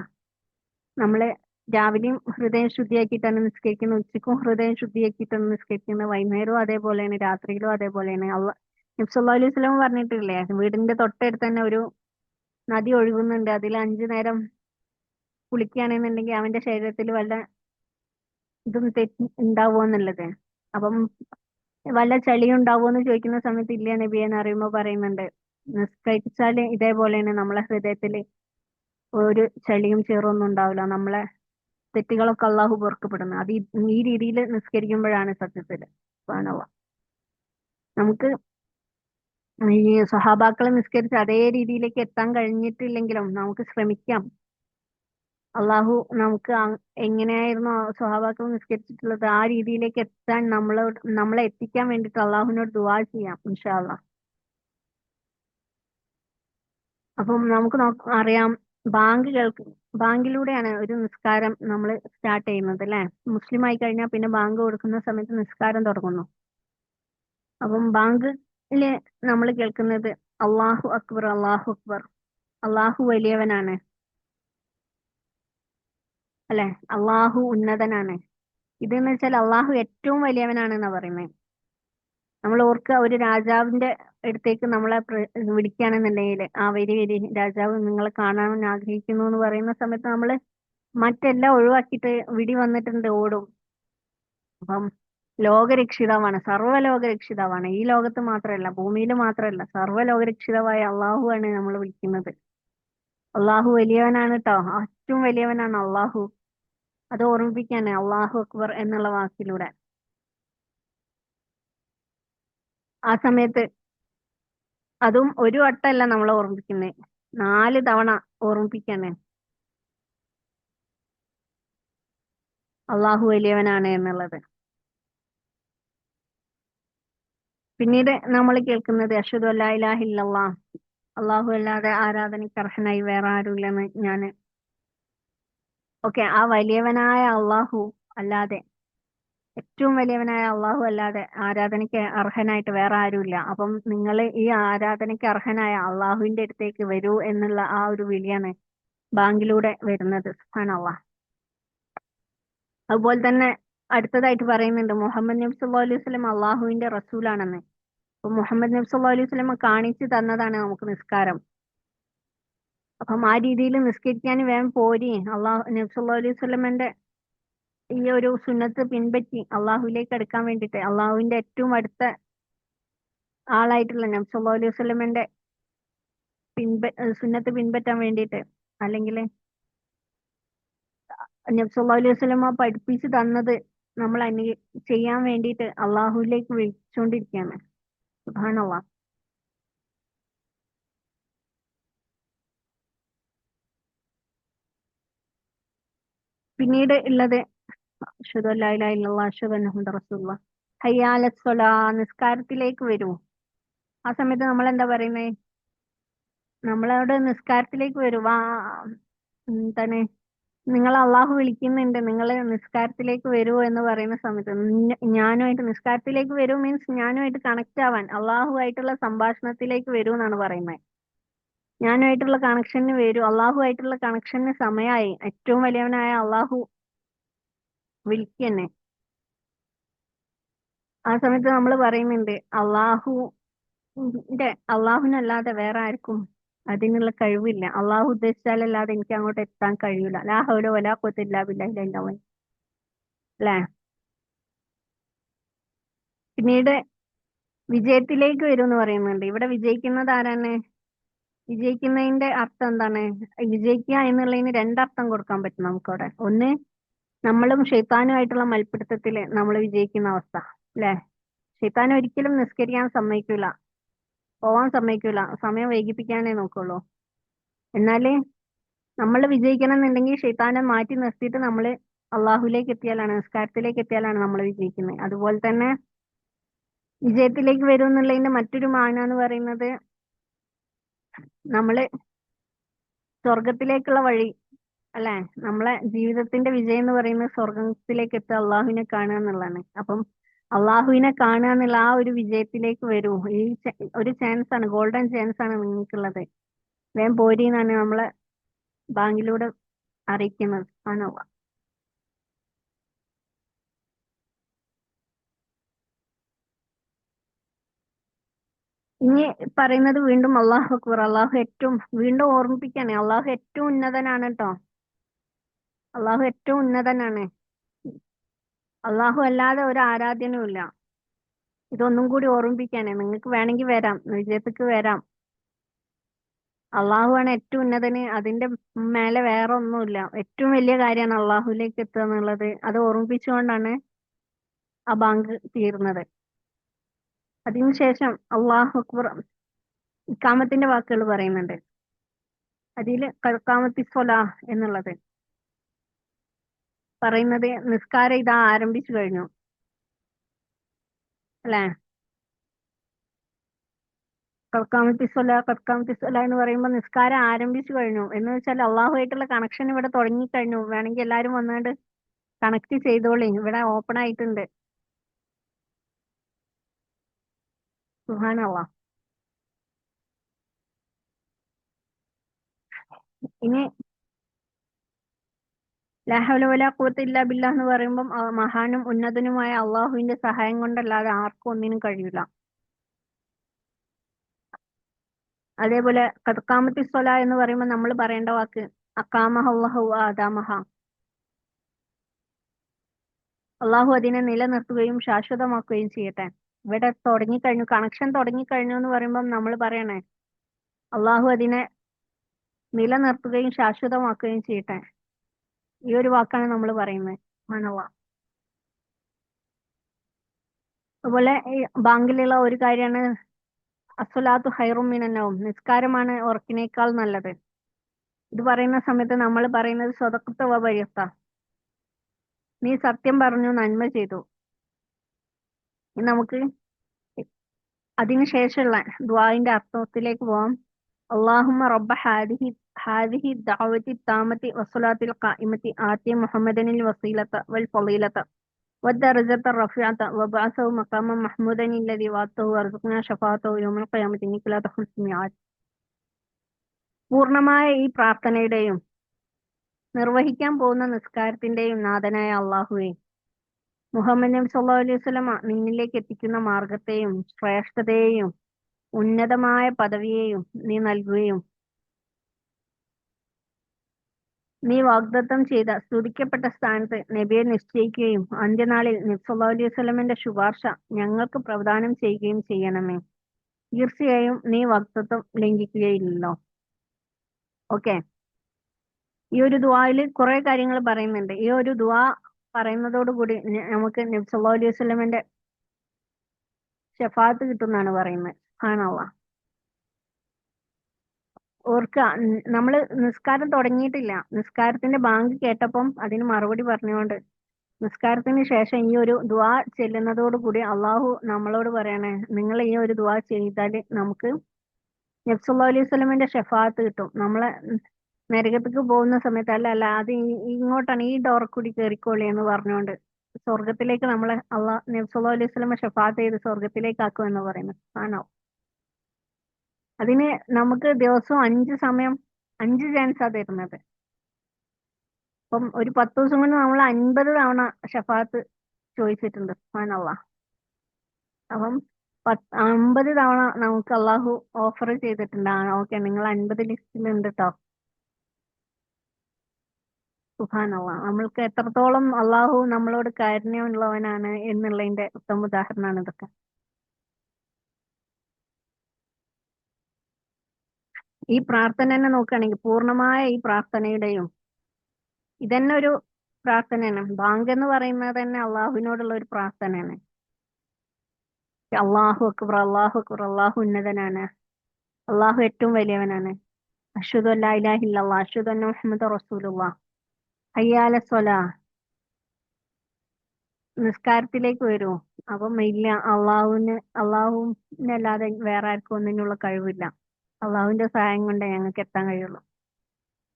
നമ്മള് രാവിലെയും ഹൃദയം ശുദ്ധിയാക്കിയിട്ടാണ് നിസ്കരിക്കുന്നത്, ഉച്ചയ്ക്കും ഹൃദയം ശുദ്ധിയാക്കിയിട്ടാണ് നിസ്കരിക്കുന്നത്, വൈകുന്നേരവും അതേപോലെയാണ്, രാത്രിയിലും അതേപോലെയാണ്. നബി സല്ലല്ലാഹു അലൈഹി വസല്ലം പറഞ്ഞിട്ടില്ലേ, വീടിന്റെ തൊട്ടടുത്ത് തന്നെ ഒരു നദി ഒഴുകുന്നുണ്ട്, അതിൽ 5 നേരം കുളിക്കുകയാണെന്നുണ്ടെങ്കിൽ അവന്റെ ശരീരത്തിൽ വല്ല ഇതും തെറ്റ് ഉണ്ടാവുമോ എന്നുള്ളത്. അപ്പം വല്ല ചളിയും ഉണ്ടാവുമോ എന്ന് ചോദിക്കുന്ന സമയത്ത് ഇല്ല നബിയെ എന്ന് അറിയുമ്പോൾ പറയുന്നുണ്ട്, നിസ്കരിച്ചാല് ഇതേപോലെയാണ് നമ്മളെ ഹൃദയത്തിൽ ഒരു ചളിയും ചേറൊന്നും ഉണ്ടാവില്ല, നമ്മളെ തെറ്റുകളൊക്കെ അള്ളാഹു പൊറുക്കപ്പെടുന്നു. അത് ഈ രീതിയിൽ നിസ്കരിക്കുമ്പോഴാണ് സത്യത്തില്. സുബ്ഹാനല്ലാഹ്. നമുക്ക് ഈ സ്വഹാബാക്കളെ നിസ്കരിച്ച് അതേ രീതിയിലേക്ക് എത്താൻ കഴിഞ്ഞിട്ടില്ലെങ്കിലും നമുക്ക് ശ്രമിക്കാം. അള്ളാഹു നമുക്ക് എങ്ങനെയായിരുന്നു സ്വഹാബാക്കൾ നിസ്കരിച്ചിട്ടുള്ളത് ആ രീതിയിലേക്ക് എത്താൻ നമ്മളെ എത്തിക്കാൻ വേണ്ടിയിട്ട് അള്ളാഹുവിനോട് ദുആ ചെയ്യാം ഇൻഷാ അള്ളാ. അപ്പം നമുക്ക് അറിയാം, ബാങ്ക് ബാങ്കിലൂടെയാണ് ഒരു നിസ്കാരം നമ്മൾ സ്റ്റാർട്ട് ചെയ്യുന്നത് അല്ലെ. മുസ്ലിം ആയി കഴിഞ്ഞാൽ പിന്നെ ബാങ്ക് കൊടുക്കുന്ന സമയത്ത് നിസ്കാരം തുടങ്ങുന്നു. അപ്പം ബാങ്കില് നമ്മൾ കേൾക്കുന്നത് അള്ളാഹു അക്ബർ, അള്ളാഹു അക്ബർ, അള്ളാഹു വലിയവനാണ് അല്ലെ, അള്ളാഹു ഉന്നതനാണ്. ഇതെന്ന് വെച്ചാൽ അള്ളാഹു ഏറ്റവും വലിയവനാണെന്നാ പറയുന്നത്. നമ്മൾ ഓർക്കുക, ഒരു രാജാവിന്റെ അടുത്തേക്ക് നമ്മളെ വിളിക്കുകയാണെന്നുണ്ടെങ്കിൽ, ആ വരി വരി രാജാവ് നിങ്ങളെ കാണാൻ ആഗ്രഹിക്കുന്നു എന്ന് പറയുന്ന സമയത്ത് നമ്മൾ മറ്റെല്ലാം ഒഴിവാക്കിയിട്ട് വിടി വന്നിട്ടുണ്ട് ഓടും. അപ്പം ലോകരക്ഷിതാവാണ്, സർവ്വലോക രക്ഷിതാവാണ്. ഈ ലോകത്ത് മാത്രമല്ല, ഭൂമിയിൽ മാത്രമല്ല, സർവ്വലോക രക്ഷിതാവായ അള്ളാഹു ആണ് നമ്മൾ വിളിക്കുന്നത്. അള്ളാഹു വലിയവനാണ് കേട്ടോ, ഏറ്റവും വലിയവനാണ് അള്ളാഹു. അത് ഓർമ്മിപ്പിക്കാണ് അള്ളാഹു അക്ബർ എന്നുള്ള വാക്കിലൂടെ. ആ സമയത്ത് അതും ഒരു വട്ടമല്ല നമ്മളെ ഓർമ്മിപ്പിക്കുന്നത്, 4 തവണ ഓർമ്മിപ്പിക്കാണ് അള്ളാഹു വലിയവനാണ് എന്നുള്ളത്. പിന്നീട് നമ്മൾ കേൾക്കുന്നത് അഷ്ഹദു അല്ലാ ഇലാഹ ഇല്ലല്ലാഹ്, അള്ളാഹു അല്ലാതെ ആരാധനയ്ക്ക് അർഹനായി വേറെ ആരുമില്ലെന്ന് ഞാൻ. ഓക്കെ, ആ വലിയവനായ അള്ളാഹു അല്ലാതെ, ഏറ്റവും വലിയവനായ അള്ളാഹു അല്ലാതെ ആരാധനയ്ക്ക് അർഹനായിട്ട് വേറെ ആരുമില്ല. അപ്പം നിങ്ങൾ ഈ ആരാധനയ്ക്ക് അർഹനായ അള്ളാഹുവിന്റെ അടുത്തേക്ക് വരൂ എന്നുള്ള ആ ഒരു വിളിയാണ് ബാങ്കിലൂടെ വരുന്നത്. സുബ്ഹാനല്ലാഹ്. അതുപോലെ തന്നെ അടുത്തതായിട്ട് പറയുന്നുണ്ട് മുഹമ്മദ് നബി സല്ലല്ലാഹു അലൈഹി വസല്ലം അള്ളാഹുവിന്റെ റസൂലാണെന്ന്. അപ്പൊ മുഹമ്മദ് നബി സല്ലല്ലാഹു അലൈഹി വസല്ലം കാണിച്ചു തന്നതാണ് നമുക്ക് നിസ്കാരം. അപ്പം ആ രീതിയിൽ നിസ്കരിക്കാൻ വേഗം പോരി, നബി സല്ലല്ലാഹു അലൈഹി വസല്ലമന്റെ ഈ ഒരു സുന്നത്ത് പിൻപറ്റി അള്ളാഹുവിലേക്ക് അടുക്കാൻ വേണ്ടിയിട്ട്, അള്ളാഹുവിന്റെ ഏറ്റവും അടുത്ത ആളായിട്ടുള്ള നബി സല്ലല്ലാഹു അലൈഹി വസല്ലമന്റെ സുന്നത്ത് പിൻപറ്റാൻ വേണ്ടിയിട്ട്, അല്ലെങ്കിൽ നബി സല്ലല്ലാഹു അലൈഹി വസല്ലമ പഠിപ്പിച്ചു തന്നത് നമ്മൾ ചെയ്യാൻ വേണ്ടിയിട്ട് അള്ളാഹുവിലേക്ക് വിളിച്ചുകൊണ്ടിരിക്കുകയാണ്. സുബ്ഹാനല്ലാഹ്. പിന്നീട് ഉള്ളത് അഷ്ഹദു അല്ലാ ഇലാഹ ഇല്ലല്ലാഹ് അഷ്ഹദു അന്ന മുഹമ്മദൻ റസൂലുള്ളാഹ്, ഹയ്യ അലസ് സ്വലാ, നിസ്കാരത്തിലേക്ക് വരൂ. ആ സമയത്ത് നമ്മൾ എന്താ പറയുന്നത്, നമ്മളവിടെ നിസ്കാരത്തിലേക്ക് വരൂ, എന്താണ്, നിങ്ങൾ അള്ളാഹു വിളിക്കുന്നുണ്ട്, നിങ്ങൾ നിസ്കാരത്തിലേക്ക് വരൂ എന്ന് പറയുന്ന സമയത്ത് ഞാനുമായിട്ട് നിസ്കാരത്തിലേക്ക് വരൂ മീൻസ് ഞാനുമായിട്ട് കണക്ട് ആവാൻ, അള്ളാഹു ആയിട്ടുള്ള സംഭാഷണത്തിലേക്ക് വരൂ എന്നാണ് പറയുന്നത്. ഞാനുമായിട്ടുള്ള കണക്ഷന് വരൂ, അള്ളാഹു ആയിട്ടുള്ള കണക്ഷന് സമയമായി. ഏറ്റവും വലിയവനായ അള്ളാഹു വിളിക്കന്നെ. ആ സമയത്ത് നമ്മൾ പറയുന്നുണ്ട് അള്ളാഹുവിനല്ലാതെ വേറെ ആർക്കും അതിനുള്ള കഴിവില്ല, അള്ളാഹു ഉദ്ദേശിച്ചാലല്ലാതെ എനിക്ക് അങ്ങോട്ട് എത്താൻ കഴിയൂല. ലാ ഹൗല വലാ ഖുവത ഇല്ലാ ബില്ലാഹിൽ അലിyyil അസീം. അല്ലേ? പിന്നീട് വിജയത്തിലേക്ക് വരും എന്ന് പറയുന്നുണ്ട്. ഇവിടെ വിജയിക്കുന്നത് ആരാണ്? വിജയിക്കുന്നതിന്റെ അർത്ഥം എന്താണ്? വിജയിക്കുക എന്നുള്ളതിന് രണ്ടർത്ഥം കൊടുക്കാൻ പറ്റും നമുക്കവിടെ. ഒന്ന്, നമ്മളും ഷെയ്ത്താനുമായിട്ടുള്ള മൽപ്പിടുത്തത്തില് നമ്മൾ വിജയിക്കുന്ന അവസ്ഥ അല്ലെ. ഷെയ്ത്താൻ ഒരിക്കലും നിസ്കരിക്കാൻ സമ്മതിക്കൂല, പോവാൻ സമ്മതിക്കൂല, സമയം വൈകിപ്പിക്കാനേ നോക്കുള്ളൂ. എന്നാല് നമ്മൾ വിജയിക്കണം എന്നുണ്ടെങ്കിൽ ഷെയ്ത്താനെ മാറ്റി നിർത്തിയിട്ട് നമ്മൾ അള്ളാഹുലേക്ക് എത്തിയാലാണ്, നിസ്കാരത്തിലേക്ക് എത്തിയാലാണ് നമ്മൾ വിജയിക്കുന്നത്. അതുപോലെ തന്നെ വിജയത്തിലേക്ക് വരും എന്നുള്ളതിന്റെ മറ്റൊരു മാന എന്ന് പറയുന്നത് നമ്മള് സ്വർഗത്തിലേക്കുള്ള വഴി അല്ലെ, നമ്മളെ ജീവിതത്തിന്റെ വിജയം എന്ന് പറയുന്നത് സ്വർഗത്തിലേക്ക് എത്തുക അള്ളാഹുവിനെ കാണുക എന്നുള്ളതാണ്. അപ്പം അള്ളാഹുവിനെ കാണുക എന്നുള്ള ആ ഒരു വിജയത്തിലേക്ക് വരൂ. ഒരു ചാൻസ് ആണ്, ഗോൾഡൻ ചാൻസ് ആണ് നിങ്ങൾക്കുള്ളത്. വേഗം പോരീന്നാണ് നമ്മളെ ബാങ്കിലൂടെ അറിയിക്കുന്നത്. ആണോ? ഇനി പറയുന്നത് വീണ്ടും അള്ളാഹു അക്ബർ. അള്ളാഹു ഏറ്റവും, വീണ്ടും ഓർമ്മിപ്പിക്കാണ്, അള്ളാഹു ഏറ്റവും ഉന്നതനാണ് കേട്ടോ. അള്ളാഹു ഏറ്റവും ഉന്നതനാണ്. അള്ളാഹു അല്ലാതെ ഒരു ആരാധ്യനും ഇല്ല. ഇതൊന്നും കൂടി ഓർമ്മിപ്പിക്കാനേ. നിങ്ങൾക്ക് വേണമെങ്കിൽ വരാം, വിജയത്തേക്ക് വരാം. അള്ളാഹുവാണ് ഏറ്റവും ഉന്നതന്, അതിന്റെ മേലെ വേറെ ഒന്നുമില്ല. ഏറ്റവും വലിയ കാര്യമാണ് അള്ളാഹുലേക്ക് എത്തുക എന്നുള്ളത്. അത് ഓർമ്മിപ്പിച്ചുകൊണ്ടാണ് ആ ബാങ്ക് തീർന്നത്. അതിനുശേഷം അള്ളാഹു അക്ബർ ഇക്കാമത്തിന്റെ വാക്കുകൾ പറയുന്നുണ്ട്. അതിൽ ഖൽഖാമത്തി സ്വലാ എന്നുള്ളത് പറയുന്നത് നിസ്കാരം ഇതാ ആരംഭിച്ചു കഴിഞ്ഞു അല്ലെ. ഖൽഖാമത്തി സ്വലാ എന്ന് പറയുമ്പോൾ നിസ്കാരം ആരംഭിച്ചു കഴിഞ്ഞു എന്ന് വെച്ചാൽ അള്ളാഹുമായിട്ടുള്ള കണക്ഷൻ ഇവിടെ തുടങ്ങിക്കഴിഞ്ഞു. വേണമെങ്കിൽ എല്ലാവരും വന്നുകൊണ്ട് കണക്ട് ചെയ്തോളി, ഇവിടെ ഓപ്പൺ ആയിട്ടുണ്ട്. സുബ്ഹാനല്ലാഹ്. ഇനി ലാ ഹൗല വലാ ഖുവത ഇല്ലാ ബില്ലാഹ് എന്ന് പറയുമ്പം മഹാനും ഉന്നതനുമായ അള്ളാഹുവിന്റെ സഹായം കൊണ്ടല്ലാതെ ആർക്കും ഒന്നിനും കഴിയില്ല. അതേപോലെ ഖദ് സ്വലാ എന്ന് പറയുമ്പോൾ നമ്മൾ പറയേണ്ട വാക്ക് അക്കാമഹ അല്ലാഹു വ അദാമഹ. അള്ളാഹു അതിനെ നിലനിർത്തുകയും ശാശ്വതമാക്കുകയും ചെയ്യട്ടെ. ഇവിടെ തുടങ്ങിക്കഴിഞ്ഞു, കണക്ഷൻ തുടങ്ങിക്കഴിഞ്ഞു എന്ന് പറയുമ്പം നമ്മൾ പറയണേ അള്ളാഹു അതിനെ നിലനിർത്തുകയും ശാശ്വതമാക്കുകയും ചെയ്യട്ടെ. ഈ ഒരു വാക്കാണ് നമ്മൾ പറയുന്നത്. സുബ്ഹാനല്ലാഹ്. അതുപോലെ ഈ ബാങ്കിലുള്ള ഒരു കാര്യമാണ് അസ്വലാത്തു ഹൈറും മിനന്നൗം, നിസ്കാരമാണ് ഉറക്കിനേക്കാൾ നല്ലത്. ഇത് പറയുന്ന സമയത്ത് നമ്മൾ പറയുന്നത് സ്വതക്കത്ത വബരിയത്ത, നീ സത്യം പറഞ്ഞു നന്മ ചെയ്തു. ഇനി നമുക്ക് അതിനുശേഷമുള്ള ദുആഇന്റെ അർത്ഥത്തിലേക്ക് പോവാം. അല്ലാഹുമ്മ റബ്ബ ഹാദിഹി ദഅവതി താമത്തി വസ്സലാത്തിൽ ഖായിമത്തി ആതി മുഹമ്മദനിൽ വസീലത വൽ ഫളീലത والدرجة الرفيعة وبعثه مقاما محمودا الذي وعدته وارزقنا شفاعته يوم القيامة إنك لا تخلف الميعاد. പൂർണ്ണമായ ഈ പ്രാർത്ഥനയുടെയും നിർവഹിക്കാൻ പോകുന്ന നിസ്കാരത്തിന്റെയും നാഥനായ അള്ളാഹുവേ, മുഹമ്മദ് നബി സല്ലല്ലാഹു അലൈഹി വസല്ലമ നിന്നിലേക്ക് എത്തിക്കുന്ന മാർഗത്തെയും ശ്രേഷ്ഠതയെയും ഉന്നതമായ പദവിയെയും നീ നൽകുകയും നീ വാഗ്ദത്തം ചെയ്ത സ്തുതിക്കപ്പെട്ട സ്ഥാനത്ത് നബിയെ നിശ്ചയിക്കുകയും അന്ത്യനാളിൽ നബി സല്ലല്ലാഹു അലൈഹി വസല്ലമയുടെ ശുപാർശ ഞങ്ങൾക്ക് പ്രദാനം ചെയ്യുകയും ചെയ്യണമേ. തീർച്ചയായും നീ വാഗ്ദത്തം ലംഘിക്കുകയില്ലല്ലോ. ഓക്കെ. ഈ ഒരു ദുആയില് കുറെ കാര്യങ്ങൾ പറയുന്നുണ്ട്. ഈ ഒരു ദുആ പറയുന്നതോടുകൂടി നമുക്ക് നബി സല്ലല്ലാഹു അലൈഹി വസല്ലമയുടെ ഷഫാഅത്ത് കിട്ടുമെന്നാണ് പറയുന്നത്. സുബ്ഹാനല്ലാഹ്. ഓർക്കുക, നമ്മള് നിസ്കാരം തുടങ്ങിയിട്ടില്ല. നിസ്കാരത്തിന്റെ ബാങ്ക് കേട്ടപ്പം അതിന് മറുപടി പറഞ്ഞുകൊണ്ട് നിസ്കാരത്തിന് ശേഷം ഈ ഒരു ദുആ ചെല്ലുന്നതോടുകൂടി അള്ളാഹു നമ്മളോട് പറയണേ, നിങ്ങൾ ഈ ഒരു ദുആ ചെയ്താൽ നമുക്ക് നബി സല്ലല്ലാഹു അലൈഹി വസല്ലമയുടെ ഷഫാഅത്ത് കിട്ടും. നമ്മളെ നരകത്തേക്ക് പോകുന്ന സമയത്ത് അല്ല അല്ല അത് ഇങ്ങോട്ടാണ്, ഈ ഡോർ കൂടി കയറിക്കോളി എന്ന് പറഞ്ഞുകൊണ്ട് സ്വർഗത്തിലേക്ക് നമ്മളെ നബി സല്ലല്ലാഹു അലൈഹി വസല്ലമ ഷഫാഅത്ത് ചെയ്ത് സ്വർഗത്തിലേക്ക് ആക്കും എന്ന് പറയുന്നത് ആണോ. അതിന് നമുക്ക് ദിവസവും 5 സമയം 5 ചാൻസാ തരുന്നത്. അപ്പം ഒരു 10 ദിവസം കൊണ്ട് നമ്മൾ 50 തവണ ഷഫാഅത്ത് ചോദിച്ചിട്ടുണ്ട്. സുബ്ഹാനല്ലാഹ്. അപ്പം 50 തവണ നമുക്ക് അള്ളാഹു ഓഫർ ചെയ്തിട്ടുണ്ട്. ഓക്കെ, നിങ്ങൾ 50 ലിസ്റ്റിലുണ്ട് കേട്ടോ. സുബ്ഹാനല്ലാഹ്. നമ്മൾക്ക് എത്രത്തോളം അള്ളാഹു നമ്മളോട് കാരുണ്യമുള്ളവനാണ് എന്നുള്ളതിന്റെ ഉത്തമ ഉദാഹരണമാണ് ഇതൊക്കെ. ഈ പ്രാർത്ഥന തന്നെ നോക്കുകയാണെങ്കിൽ പൂർണ്ണമായ ഈ പ്രാർത്ഥനയുടെയും ഇതന്നെ ഒരു പ്രാർത്ഥനയാണ്. ബാങ്ക് എന്ന് പറയുന്നത് തന്നെ അള്ളാഹുവിനോടുള്ള ഒരു പ്രാർത്ഥനയാണ്. അള്ളാഹു അക്ബർ, അള്ളാഹു അക്ബർ, അള്ളാഹു ഉന്നതനാണ്, അള്ളാഹു ഏറ്റവും വലിയവനാണ്. അഷ്ഹദു അല്ലാ ഇലാഹ ഇല്ലല്ലാഹ് അഷ്ഹദു അന്ന മുഹമ്മദ റസൂലുള്ളാഹ്. ഹയ്യ അല സ്വലാഹ്. നിസ്കാരത്തിലേക്ക് വരൂ. അപ്പം ഇല്ല, അള്ളാഹുവിനല്ലാതെ വേറെ ആർക്കും ഒന്നിനുള്ള കഴിവില്ല. അള്ളാഹുവിന്റെ സഹായം കൊണ്ടേ ഞങ്ങൾക്ക് എത്താൻ കഴിയുള്ളൂ.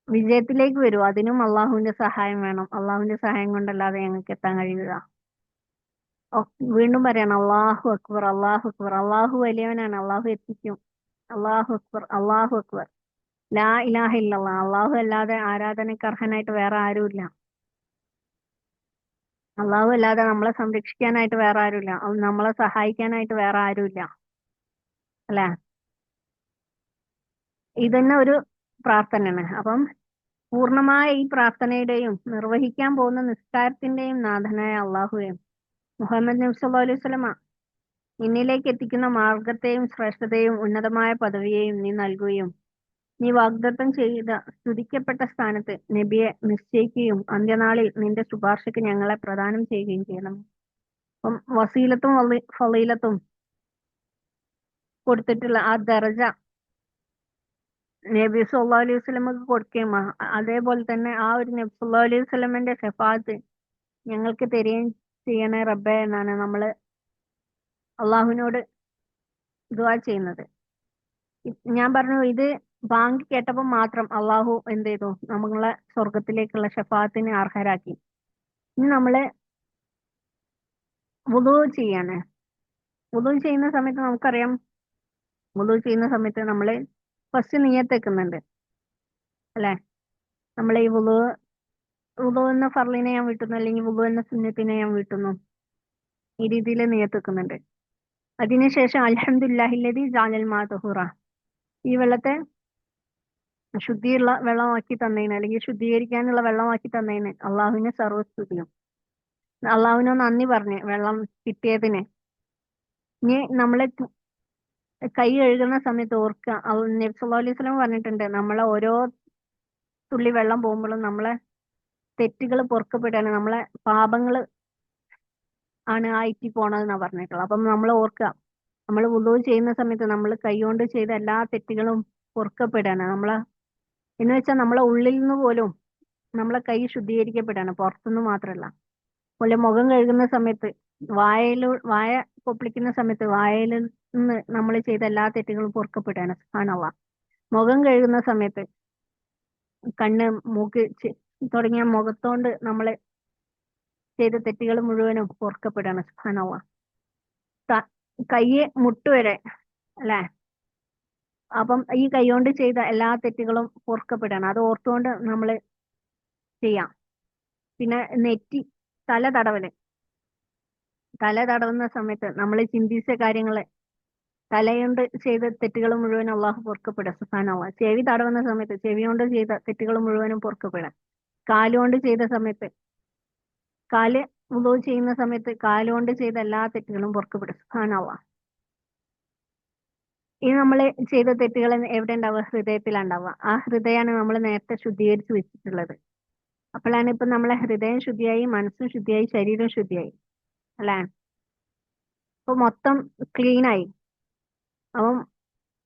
വിജയത്തിലേക്ക് വരൂ, അതിനും അള്ളാഹുവിന്റെ സഹായം വേണം. അള്ളാഹുവിന്റെ സഹായം കൊണ്ടല്ലാതെ ഞങ്ങൾക്ക് എത്താൻ കഴിയുക. ഓ, വീണ്ടും പറയണം, അള്ളാഹു അക്ബർ, അള്ളാഹു അക്ബർ. അള്ളാഹു വലിയവനാണ്, അള്ളാഹു എത്തിക്കും. അള്ളാഹു അക്ബർ, അള്ളാഹു അക്ബർ. ലാ ഇലാഹ ഇല്ലല്ലാ, അള്ളാഹു അല്ലാതെ ആരാധനയ്ക്ക് അർഹനായിട്ട് വേറെ ആരുമില്ല. അള്ളാഹു അല്ലാതെ നമ്മളെ സംരക്ഷിക്കാനായിട്ട് വേറെ ആരുമില്ല, നമ്മളെ സഹായിക്കാനായിട്ട് വേറെ ആരുമില്ല. അല്ലെ? ഇതന്നെ ഒരു പ്രാർത്ഥനയാണ്. അപ്പം പൂർണ്ണമായ ഈ പ്രാർത്ഥനയുടെയും നിർവഹിക്കാൻ പോകുന്ന നിസ്കാരത്തിന്റെയും നാഥനായ അള്ളാഹുവേയും മുഹമ്മദ് നബി സല്ലല്ലാഹു അലൈഹി വസല്ലമ നിന്നിലേക്ക് എത്തിക്കുന്ന മാർഗത്തെയും ശ്രേഷ്ഠതയും ഉന്നതമായ പദവിയെയും നീ നൽകുകയും നീ വാഗ്ദത്തം ചെയ്ത സ്തുതിക്കപ്പെട്ട സ്ഥാനത്ത് നബിയെ നിശ്ചയിക്കുകയും അന്ത്യനാളിൽ നിന്റെ ശുപാർശയ്ക്ക് ഞങ്ങളെ പ്രദാനം ചെയ്യുകയും ചെയ്യണം. അപ്പം വസീലത്തും ഫളീലത്തും കൊടുത്തിട്ടുള്ള ആ ദർജ നബി സല്ലല്ലാഹു അലൈഹി വസല്ലമക്ക് കൊടുക്കുകയും അതേപോലെ തന്നെ ആ ഒരു നബി സല്ലല്ലാഹു അലൈഹി വസല്ലമന്റെ ശഫാഅത്ത് ഞങ്ങൾക്ക് തരികയും ചെയ്യണേ റബ്ബേ എന്നാണ് നമ്മള് അള്ളാഹുവിനോട് ദുആ ചെയ്യുന്നത്. ഞാൻ പറഞ്ഞു, ഇത് ബാങ്ക് കേട്ടപ്പോൾ മാത്രം അള്ളാഹു എന്ത് ചെയ്തു? നമ്മളെ സ്വർഗത്തിലേക്കുള്ള ഷഫാഅത്തിന് അർഹരാക്കി. ഇനി നമ്മള് വുളൂ ചെയ്യാണ്. വുളൂ ചെയ്യുന്ന സമയത്ത് നമുക്കറിയാം, വുളൂ ചെയ്യുന്ന സമയത്ത് നമ്മള് ഫസ്റ്റ് നിയ്യത്ത് വെക്കുന്നുണ്ട്, അല്ലെ? നമ്മൾ ഈ വുളൂ എന്ന ഫർളിനെ ഞാൻ വീട്ടുന്നു, അല്ലെങ്കിൽ വുളൂ എന്ന സുന്നത്തിനെ ഞാൻ വീട്ടുന്നു, ഈ രീതിയിൽ നിയ്യത്ത് വെക്കുന്നുണ്ട്. അതിനുശേഷം അൽഹംദുലില്ലാഹില്ലദി ജഅലൽ മാ തഹൂറ, ഈ വെള്ളത്തെ ശുദ്ധിയുള്ള വെള്ളമാക്കി തന്നതിന്, അല്ലെങ്കിൽ ശുദ്ധീകരിക്കാനുള്ള വെള്ളമാക്കി തന്നതിന് അള്ളാഹുവിന് സർവ്വസ്തുതിയും. അള്ളാഹുവിനോ നന്ദി പറഞ്ഞ് വെള്ളം കിട്ടിയതിന്. ഇനി നമ്മള് കൈ കഴുകുന്ന സമയത്ത് ഓർക്കുക, നബി സല്ലല്ലാഹു അലൈഹി വസല്ലം പറഞ്ഞിട്ടുണ്ട്, നമ്മളെ ഓരോ തുള്ളി വെള്ളം പോകുമ്പോഴും നമ്മളെ തെറ്റുകൾ പൊറുക്കപ്പെടാണ്, നമ്മളെ പാപങ്ങൾ ആണ് ആയിറ്റി പോണതെന്നാ പറഞ്ഞിട്ടുള്ളത്. അപ്പം നമ്മൾ ഓർക്കുക, നമ്മൾ വുളൂ ചെയ്യുന്ന സമയത്ത് നമ്മൾ കൈകൊണ്ട് ചെയ്ത എല്ലാ തെറ്റുകളും പൊറുക്കപ്പെടാണ്. എന്ന് വെച്ചാൽ നമ്മളെ ഉള്ളിൽ നിന്ന് പോലും നമ്മളെ കൈ ശുദ്ധീകരിക്കപ്പെടാണ്, പുറത്തുനിന്ന് മാത്രമല്ല. പോലെ മുഖം കഴുകുന്ന സമയത്ത് വായ പൊപ്പിളിക്കുന്ന സമയത്ത് വായയിൽ നിന്ന് നമ്മൾ ചെയ്ത എല്ലാ തെറ്റുകളും പൊറുക്കപ്പെടാണ്. സുബ്ഹാനല്ലാഹ്. മുഖം കഴുകുന്ന സമയത്ത് കണ്ണ്, മൂക്ക് തുടങ്ങിയ മുഖത്തോണ്ട് നമ്മൾ ചെയ്ത തെറ്റുകൾ മുഴുവനും പൊറുക്കപ്പെടാണ്. സുബ്ഹാനല്ലാഹ്. കയ്യ് മുട്ടുവരെ, അല്ലെ? അപ്പം ഈ കൈകൊണ്ട് ചെയ്ത എല്ലാ തെറ്റുകളും പൊറുക്കപ്പെടാണ്. അത് ഓർത്തുകൊണ്ട് നമ്മൾ ചെയ്യാം. പിന്നെ തല തടവുന്ന സമയത്ത് നമ്മൾ ചിന്തിച്ച കാര്യങ്ങള്, തലയുണ്ട് ചെയ്ത തെറ്റുകൾ മുഴുവൻ അള്ളാഹു പൊറുക്കപ്പെടുക. സുബ്ഹാനല്ലാഹ്. ചെവി തടവുന്ന സമയത്ത് ചെവി കൊണ്ട് ചെയ്ത തെറ്റുകൾ മുഴുവനും പൊറുക്കപ്പെടാം. കാലുകൊണ്ട് ചെയ്ത സമയത്ത്, കാല് വുളൂ ചെയ്യുന്ന സമയത്ത് കാലുകൊണ്ട് ചെയ്ത എല്ലാ തെറ്റുകളും പൊറുക്കപ്പെടും. സുബ്ഹാനല്ലാഹ്. ഇത് നമ്മൾ ചെയ്ത തെറ്റുകൾ എവിടെ ഉണ്ടാവുക? ഹൃദയത്തിലുണ്ടാവുക. ആ ഹൃദയമാണ് നമ്മൾ നേരത്തെ ശുദ്ധീകരിച്ച് വെച്ചിട്ടുള്ളത്. അപ്പോഴാണ് ഇപ്പൊ നമ്മളെ ഹൃദയം ശുദ്ധിയായി, മനസ്സും ശുദ്ധിയായി, ശരീരം ശുദ്ധിയായി, അല്ലെ? ഇപ്പൊ മൊത്തം ക്ലീനായി. അപ്പം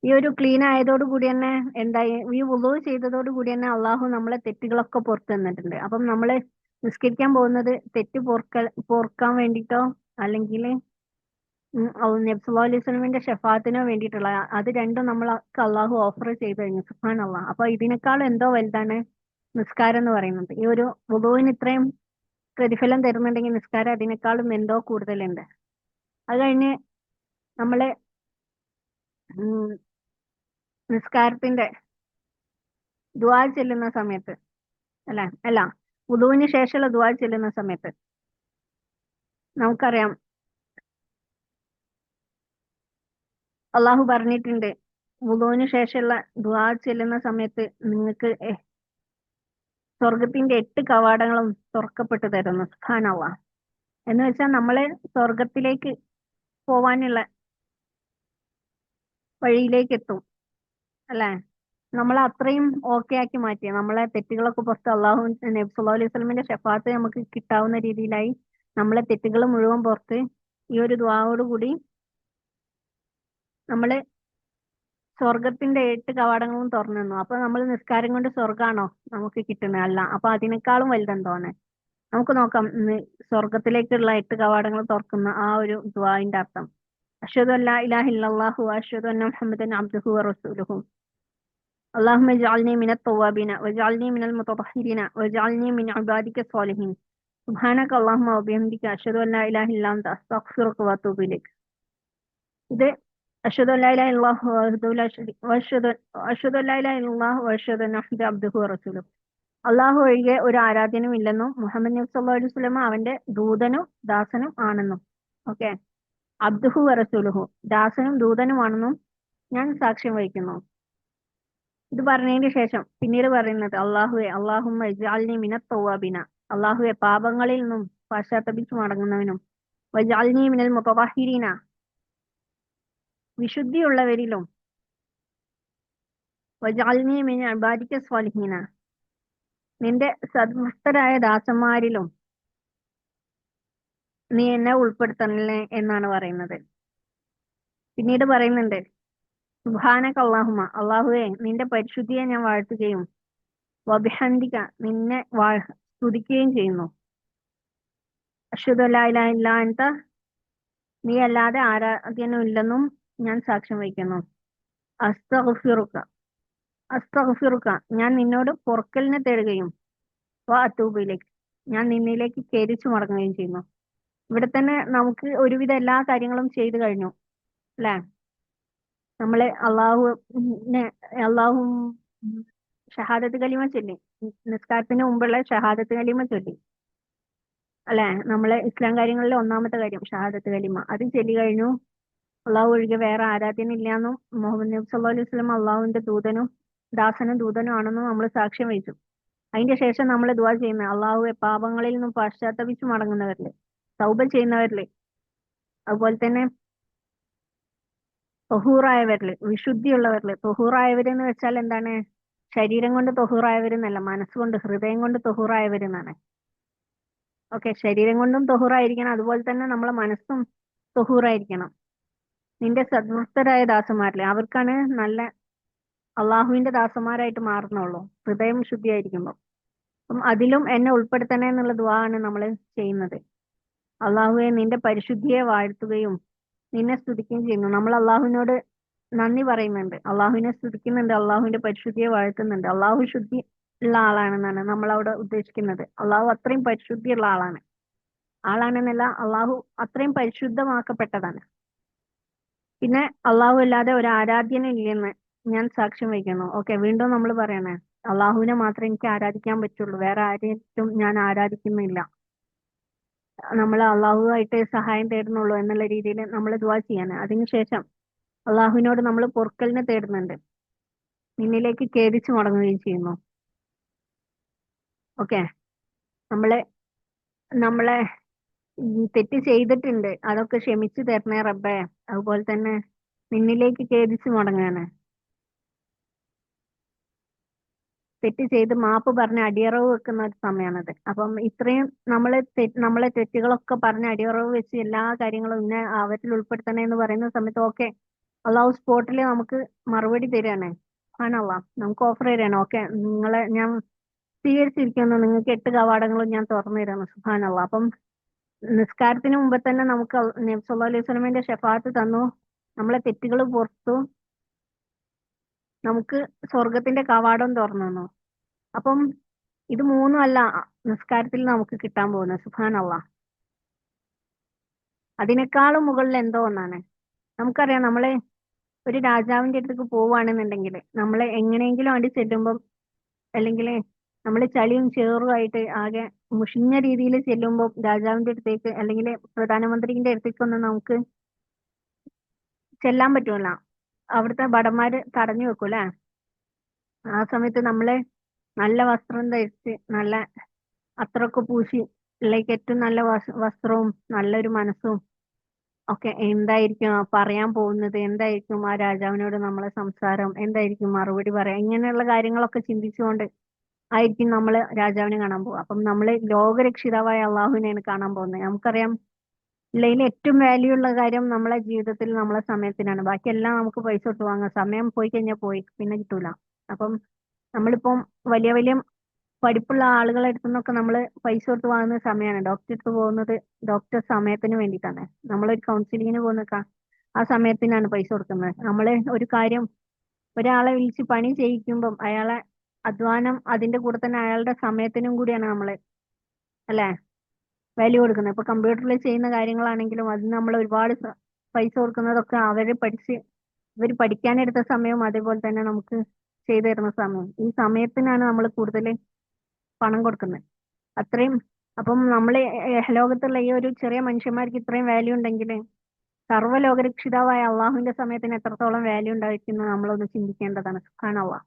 ഈ ഒരു ക്ലീൻ ആയതോട് കൂടി തന്നെ എന്തായി? ഈ വുളൂ ചെയ്തതോട് കൂടി തന്നെ അള്ളാഹു നമ്മളെ തെറ്റുകളൊക്കെ പുറത്തു തന്നിട്ടുണ്ട്. അപ്പം നമ്മള് നിസ്കരിക്കാൻ പോകുന്നത് തെറ്റ് പൊറുക്കാൻ വേണ്ടിയിട്ടോ അല്ലെങ്കിൽ നബി സല്ലല്ലാഹു അലൈഹി വസല്ലമിന്റെ ഷഫാഅത്തിനോ വേണ്ടിയിട്ടുള്ള, അത് രണ്ടും നമ്മൾക്ക് അള്ളാഹു ഓഫർ ചെയ്ത് കഴിഞ്ഞു. സുബ്ഹാനല്ലാഹ്. അപ്പൊ ഇതിനേക്കാളും എന്തോ വലുതാണ് നിസ്കാരം എന്ന് പറയുന്നത്. ഈ ഒരു വുളൂവിന് ഇത്രയും പ്രതിഫലം തരുന്നുണ്ടെങ്കിൽ നിസ്കാരം അതിനേക്കാളും എന്തോ കൂടുതലുണ്ട്. അത് കഴിഞ്ഞ് നമ്മള് നിസ്കാരത്തിന്റെ ദുആ ചെല്ലുന്ന സമയത്ത്, അല്ല, വുളൂവിന് ശേഷമുള്ള ദുആ ചെല്ലുന്ന സമയത്ത് നമുക്കറിയാം, അള്ളാഹു പറഞ്ഞിട്ടുണ്ട്, വുളൂവിന് ശേഷമുള്ള ദുആ ചെല്ലുന്ന സമയത്ത് നിങ്ങൾക്ക് സ്വർഗത്തിന്റെ 8 കവാടങ്ങളും തുറക്കപ്പെട്ടു തരുന്നു. സുബ്ഹാനല്ലാഹ്. എന്ന് വെച്ചാൽ നമ്മള് സ്വർഗത്തിലേക്ക് പോവാനുള്ള വഴിയിലേക്ക് എത്തും, അല്ലെ? നമ്മളെ അത്രയും ഓക്കെ ആക്കി മാറ്റിയ, നമ്മളെ തെറ്റുകളൊക്കെ പുറത്ത് അള്ളാഹു നബി സല്ലല്ലാഹു അലൈഹി വസല്ലമിന്റെ ഷഫാഅത്ത് നമുക്ക് കിട്ടാവുന്ന രീതിയിലായി നമ്മളെ തെറ്റുകൾ മുഴുവൻ പുറത്ത് ഈ ഒരു ദുആയോട് കൂടി നമ്മള് സ്വർഗത്തിന്റെ 8 കവാടങ്ങളും തുറന്നു തന്നു. അപ്പൊ നമ്മൾ നിസ്കാരം കൊണ്ട് സ്വർഗാണോ നമുക്ക് കിട്ടുന്നത്? അല്ല. അപ്പൊ അതിനേക്കാളും വലുതെന്തോന്ന്? നമുക്ക് നോക്കാം സ്വർഗത്തിലേക്കുള്ള 8 കവാടങ്ങൾ തുറക്കുന്ന ആ ഒരു ദുആന്റെ അർത്ഥം. അഷ്ഹദു അല്ലാ ഇലാഹ ഇല്ലല്ലാഹു വ അഷ്ഹദു അന്ന മുഹമ്മദൻ അബ്ദുഹു വ റസൂലുഹു. اللهم اجعلني من التوابين واجعلني من المتطهرين واجعلني من عبادك الصالحين سبحانك اللهم وبحمدك أشهد أن لا إله إلا أنت أستغفرك وأتوب إليك. ഇത് അഷ്ഹദു അല്ലാ ഇലാഹ ഇല്ലല്ലാഹു വഹ്ദഹു ലാ ശരീക അഷ്ഹദു അല്ലാ ഇലാഹ ഇല്ലല്ലാഹു വഅഷ്ഹദു അന്ന മുഹമ്മദൻ അബ്ദുഹു വറസൂലുഹു. അള്ളാഹു ഒഴികെ ഒരു ആരാധ്യനും ഇല്ലെന്നും മുഹമ്മദ് നബി സല്ലല്ലാഹു അലൈഹി വസല്ലം അവന്റെ ദൂതനും ദാസനും ആണെന്നും. ഓക്കെ. അബ്ദുഹു വറസൂലുഹു, ദാസനും ദൂതനുമാണെന്നും ഞാൻ സാക്ഷ്യം വഹിക്കുന്നു. ഇത് പറഞ്ഞതിന് ശേഷം പിന്നീട് പറയുന്നത് അള്ളാഹുവെ അള്ളാഹുമ്മ ഇജ്അൽനി മിനത്ത് തവ്വാബിന, അള്ളാഹുവെ പാപങ്ങളിൽ നിന്നും പശ്ചാത്തപിച്ചു മടങ്ങുന്നവനും, വജ്അൽനി മിനൽ മുതതഹിരീന, വിശുദ്ധിയുള്ളവരിലും, വജ്അൽനി മിൻ ഇബാദിക സ്വാലിഹീന, നിന്റെ സദ്ഭക്തരായ ദാസന്മാരിലും നീ എന്നെ ഉൾപ്പെടുത്തണല്ലേ എന്നാണ് പറയുന്നത്. പിന്നീട് പറയുന്നുണ്ട് സുബ്ഹാനക അല്ലാഹുമ്മ, അള്ളാഹുവെ നിന്റെ പരിശുദ്ധിയെ ഞാൻ വാഴ്ത്തുകയും വബിഹംദിക, നിന്നെ സ്തുതിക്കുകയും ചെയ്യുന്നു. അഷ്ഹദു അല്ലാ ഇലാഹ ഇല്ലാ അൻത, നീ അല്ലാതെ ആരാധ്യനും ഇല്ലെന്നും ഞാൻ സാക്ഷ്യം വഹിക്കുന്നു. അസ്തഗ്ഫിറുക, അസ്തഗ്ഫിറുക, ഞാൻ നിന്നോട് പൊറുക്കലിനെ തേടുകയും വഅതൂബു ഇലൈക്, ഞാൻ നിന്നിലേക്ക് ഖേദിച്ചു മടങ്ങുകയും ചെയ്യുന്നു. ഇവിടെ തന്നെ നമുക്ക് ഒരുവിധ എല്ലാ കാര്യങ്ങളും ചെയ്തു കഴിഞ്ഞു അല്ലെ. നമ്മള് അള്ളാഹു ഷഹാദത്ത് കലിമ ചൊല്ലി, നിസ്കാരത്തിന് മുമ്പുള്ള ഷഹാദത്ത് കലിമ ചൊല്ലി അല്ലെ. നമ്മളെ ഇസ്ലാം കാര്യങ്ങളിലെ ഒന്നാമത്തെ കാര്യം ഷഹാദത്ത് കലിമ, അത് ചൊല്ലി കഴിഞ്ഞു. അള്ളാഹു ഒഴികെ വേറെ ആരാധ്യനില്ലാന്നും മുഹമ്മദ് നബി സല്ലല്ലാഹു അലൈഹി വസല്ലം അള്ളാഹുവിന്റെ ദാസനും ദൂതനും ആണെന്നും നമ്മൾ സാക്ഷ്യം വഹിച്ചു. അതിന്റെ ശേഷം നമ്മൾ ദുആ ചെയ്യുന്നത് അള്ളാഹുവെ പാപങ്ങളിൽ നിന്നും പശ്ചാത്തപിച്ചു മടങ്ങുന്നവരില്, തൗബ ചെയ്യുന്നവരില്, അതുപോലെ തന്നെ തൊഹൂറായവരില്, വിശുദ്ധിയുള്ളവരില്. തൊഹൂറായവരെന്ന് വെച്ചാൽ എന്താണ്? ശരീരം കൊണ്ട് തൊഹൂറായവരെന്നല്ല, മനസ്സുകൊണ്ട് ഹൃദയം കൊണ്ട് തൊഹൂറായവരെന്നാണ്. ഓക്കെ. ശരീരം കൊണ്ടും തൊഹൂറായിരിക്കണം, അതുപോലെ തന്നെ നമ്മളെ മനസ്സും തൊഹൂറായിരിക്കണം. നിന്റെ സദ്ഭക്തരായ ദാസന്മാരിലെ അവർക്കാണ് നല്ല അള്ളാഹുവിന്റെ ദാസന്മാരായിട്ട് മാറുന്നുള്ളൂ, ഹൃദയം ശുദ്ധിയായിരിക്കുമ്പോൾ. അപ്പം അതിലും എന്നെ ഉൾപ്പെടുത്തണേ എന്നുള്ള ദുആ ആണ് നമ്മൾ ചെയ്യുന്നത്. അള്ളാഹുവെ നിന്റെ പരിശുദ്ധിയെ വാഴ്ത്തുകയും നിന്നെ സ്തുതിക്കുകയും ചെയ്യുന്നു. നമ്മൾ അള്ളാഹുവിനോട് നന്ദി പറയുന്നുണ്ട്, അള്ളാഹുവിനെ സ്തുതിക്കുന്നുണ്ട്, അള്ളാഹുവിന്റെ പരിശുദ്ധിയെ വാഴ്ത്തുന്നുണ്ട്. അള്ളാഹു ശുദ്ധി ഉള്ള ആളാണെന്നാണ് നമ്മൾ അവിടെ ഉദ്ദേശിക്കുന്നത്. അള്ളാഹു അത്രയും പരിശുദ്ധിയുള്ള ആളാണെന്നല്ല, അള്ളാഹു അത്രയും പരിശുദ്ധമാക്കപ്പെട്ടതാണ്. പിന്നെ അള്ളാഹു അല്ലാതെ ഒരു ആരാധ്യനും ഇല്ലെന്ന് ഞാൻ സാക്ഷ്യം വഹിക്കുന്നു. ഓക്കെ. വീണ്ടും നമ്മൾ പറയണേ അള്ളാഹുവിനെ മാത്രമേ എനിക്ക് ആരാധിക്കാൻ പറ്റുള്ളൂ, വേറെ ആരെയും ഞാൻ ആരാധിക്കുന്നില്ല. നമ്മൾ അള്ളാഹുവായിട്ട് സഹായം തേടുന്നുള്ളൂ എന്നുള്ള രീതിയിൽ നമ്മൾ ദുആ ചെയ്യാണ്. അതിനുശേഷം അള്ളാഹുവിനോട് നമ്മൾ പൊറുക്കലിനെ തേടുന്നുണ്ട്, നിന്നിലേക്ക് ഖേദിച്ചു മടങ്ങുകയും ചെയ്യുന്നു. ഓക്കെ. നമ്മളെ നമ്മളെ തെറ്റ് ചെയ്തിട്ടുണ്ട്, അതൊക്കെ ക്ഷമിച്ചു തരണേ റബ്ബേ. അതുപോലെ തന്നെ നിന്നിലേക്ക് ഖേദിച്ചു മടങ്ങാണ്. തെറ്റ് ചെയ്ത് മാപ്പ് പറഞ്ഞ് അടിയറവ് വെക്കുന്ന ഒരു സമയമാണത്. അപ്പം ഇത്രയും നമ്മളെ തെറ്റുകളൊക്കെ പറഞ്ഞ് അടിയറവ് വെച്ച് എല്ലാ കാര്യങ്ങളും ഇന്നെ അവരിൽ ഉൾപ്പെടുത്തണേ എന്ന് പറയുന്ന സമയത്ത് ഓക്കെ, അള്ളാഹു സ്പോട്ടിൽ നമുക്ക് മറുപടി തരികയാണ്. സുബ്ഹാനല്ലാഹ്, നമുക്ക് ഓഫർ തരികയാണ്. ഓക്കെ, നിങ്ങളെ ഞാൻ സ്വീകരിച്ചിരിക്കുന്നു, നിങ്ങൾക്ക് 8 കവാടങ്ങളും ഞാൻ തുറന്നു തരാണ്. സുബ്ഹാനല്ലാഹ്. അപ്പം നിസ്കാരത്തിന് മുമ്പ് തന്നെ നമുക്ക് നബി സല്ലല്ലാഹു അലൈഹി വസല്ലമയുടെ ഷഫാഅത്ത് തന്നു, നമ്മളെ തെറ്റുകൾ പുറത്തു, നമുക്ക് സ്വർഗത്തിന്റെ കവാടം തുറന്നു തന്നു. അപ്പം ഇത് മൂന്നും അല്ല നിസ്കാരത്തിൽ നമുക്ക് കിട്ടാൻ പോകുന്നത്. സുബ്ഹാനല്ലാഹ്. അതിനേക്കാളും മുകളിൽ എന്തോ ഒന്നാണ്. നമുക്കറിയാം, നമ്മള് ഒരു രാജാവിന്റെ അടുത്തേക്ക് പോവുകയാണെന്നുണ്ടെങ്കിൽ നമ്മളെ എങ്ങനെയെങ്കിലും അടി ചെല്ലുമ്പം, അല്ലെങ്കിൽ നമ്മൾ ചളിയും ചേറുമായിട്ട് ആകെ മുഷിഞ്ഞ രീതിയിൽ ചെല്ലുമ്പോൾ രാജാവിന്റെ അടുത്തേക്ക് അല്ലെങ്കിൽ പ്രധാനമന്ത്രിന്റെ അടുത്തേക്കൊന്നും നമുക്ക് ചെല്ലാൻ പറ്റൂല. അവിടുത്തെ ഭടന്മാര് തടഞ്ഞു വെക്കൂലേ. ആ സമയത്ത് നമ്മളെ നല്ല വസ്ത്രം ധരിച്ച് നല്ല അത്രയൊക്കെ പൂശി ലൈക്ക് ഏറ്റവും നല്ല വസ്ത്രവും നല്ലൊരു മനസ്സും ഒക്കെ എന്തായിരിക്കും പറയാൻ പോകുന്നത്, എന്തായിരിക്കും ആ രാജാവിനോട് നമ്മളെ സംസാരം, എന്തായിരിക്കും മറുപടി പറയാം, ഇങ്ങനെയുള്ള കാര്യങ്ങളൊക്കെ ചിന്തിച്ചുകൊണ്ട് ആയിരിക്കും നമ്മൾ രാജാവിനെ കാണാൻ പോകുക. അപ്പം നമ്മൾ ലോകരക്ഷിതാവായ അള്ളാഹുവിനെയാണ് കാണാൻ പോകുന്നത്. നമുക്കറിയാം, ഉള്ളതിൽ ഏറ്റവും വാല്യൂ ഉള്ള കാര്യം നമ്മളെ ജീവിതത്തിൽ നമ്മളെ സമയത്തിനാണ്. ബാക്കിയെല്ലാം നമുക്ക് പൈസ കൊടുത്ത് വാങ്ങാം, സമയം പോയി കഴിഞ്ഞാൽ പോയി, പിന്നെ കിട്ടൂല. അപ്പം നമ്മളിപ്പം വലിയ വലിയ പഠിപ്പുള്ള ആളുകളെ അടുത്തു നിന്നൊക്കെ നമ്മൾ പൈസ കൊടുത്ത് വാങ്ങുന്ന സമയമാണ്. ഡോക്ടറെ അടുത്ത് പോകുന്നത് ഡോക്ടർ സമയത്തിന് വേണ്ടിയിട്ടാണ്. നമ്മളൊരു കൗൺസിലിങ്ങിന് പോകുന്ന ആ സമയത്തിനാണ് പൈസ കൊടുക്കുന്നത്. നമ്മൾ ഒരു കാര്യം ഒരാളെ വിളിച്ച് പണി ചെയ്യിക്കുമ്പം അയാളെ അധ്വാനം അതിന്റെ കൂടെ തന്നെ അയാളുടെ സമയത്തിനും കൂടിയാണ് നമ്മള് അല്ലെ വാല്യൂ കൊടുക്കുന്നത്. ഇപ്പൊ കമ്പ്യൂട്ടറിൽ ചെയ്യുന്ന കാര്യങ്ങളാണെങ്കിലും അതിന് നമ്മൾ ഒരുപാട് പൈസ കൊടുക്കുന്നതൊക്കെ ഇവർ പഠിക്കാനെടുത്ത സമയവും അതേപോലെ തന്നെ നമുക്ക് ചെയ്തു തരുന്ന സമയം, ഈ സമയത്തിനാണ് നമ്മൾ കൂടുതൽ പണം കൊടുക്കുന്നത്. അത്രയും അപ്പം നമ്മൾ ലോകത്തുള്ള ഈ ഒരു ചെറിയ മനുഷ്യന്മാർക്ക് ഇത്രയും വാല്യൂ ഉണ്ടെങ്കിൽ സർവ്വലോകരക്ഷിതാവായ അള്ളാഹുവിന്റെ സമയത്തിന് എത്രത്തോളം വാല്യൂ ഉണ്ടായിരിക്കുന്നു നമ്മളൊന്ന് ചിന്തിക്കേണ്ടതാണ്. സുബ്ഹാനല്ലാഹ്.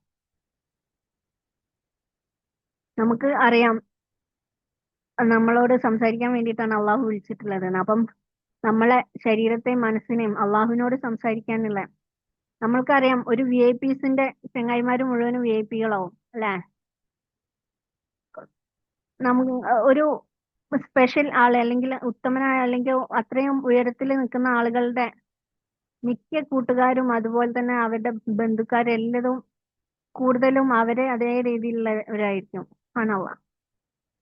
നമുക്ക് അറിയാം നമ്മളോട് സംസാരിക്കാൻ വേണ്ടിയിട്ടാണ് അള്ളാഹു വിളിച്ചിട്ടുള്ളത്. അപ്പം നമ്മളെ ശരീരത്തെയും മനസ്സിനെയും അള്ളാഹുവിനോട് സംസാരിക്കാനുള്ള, നമ്മൾക്കറിയാം ഒരു VIPസിന്റെ ചെങ്ങായിമാര് മുഴുവനും VIP കളാവും അല്ലെ. നമുക്ക് ഒരു സ്പെഷ്യൽ ആള് അല്ലെങ്കിൽ ഉത്തമനായ അല്ലെങ്കിൽ അത്രയും ഉയരത്തിൽ നിൽക്കുന്ന ആളുകളുടെ മിക്ക കൂട്ടുകാരും അതുപോലെ തന്നെ അവരുടെ ബന്ധുക്കാരെല്ലതും കൂടുതലും അവരെ അതേ രീതിയിലുള്ളവരായിരിക്കും. ആണവ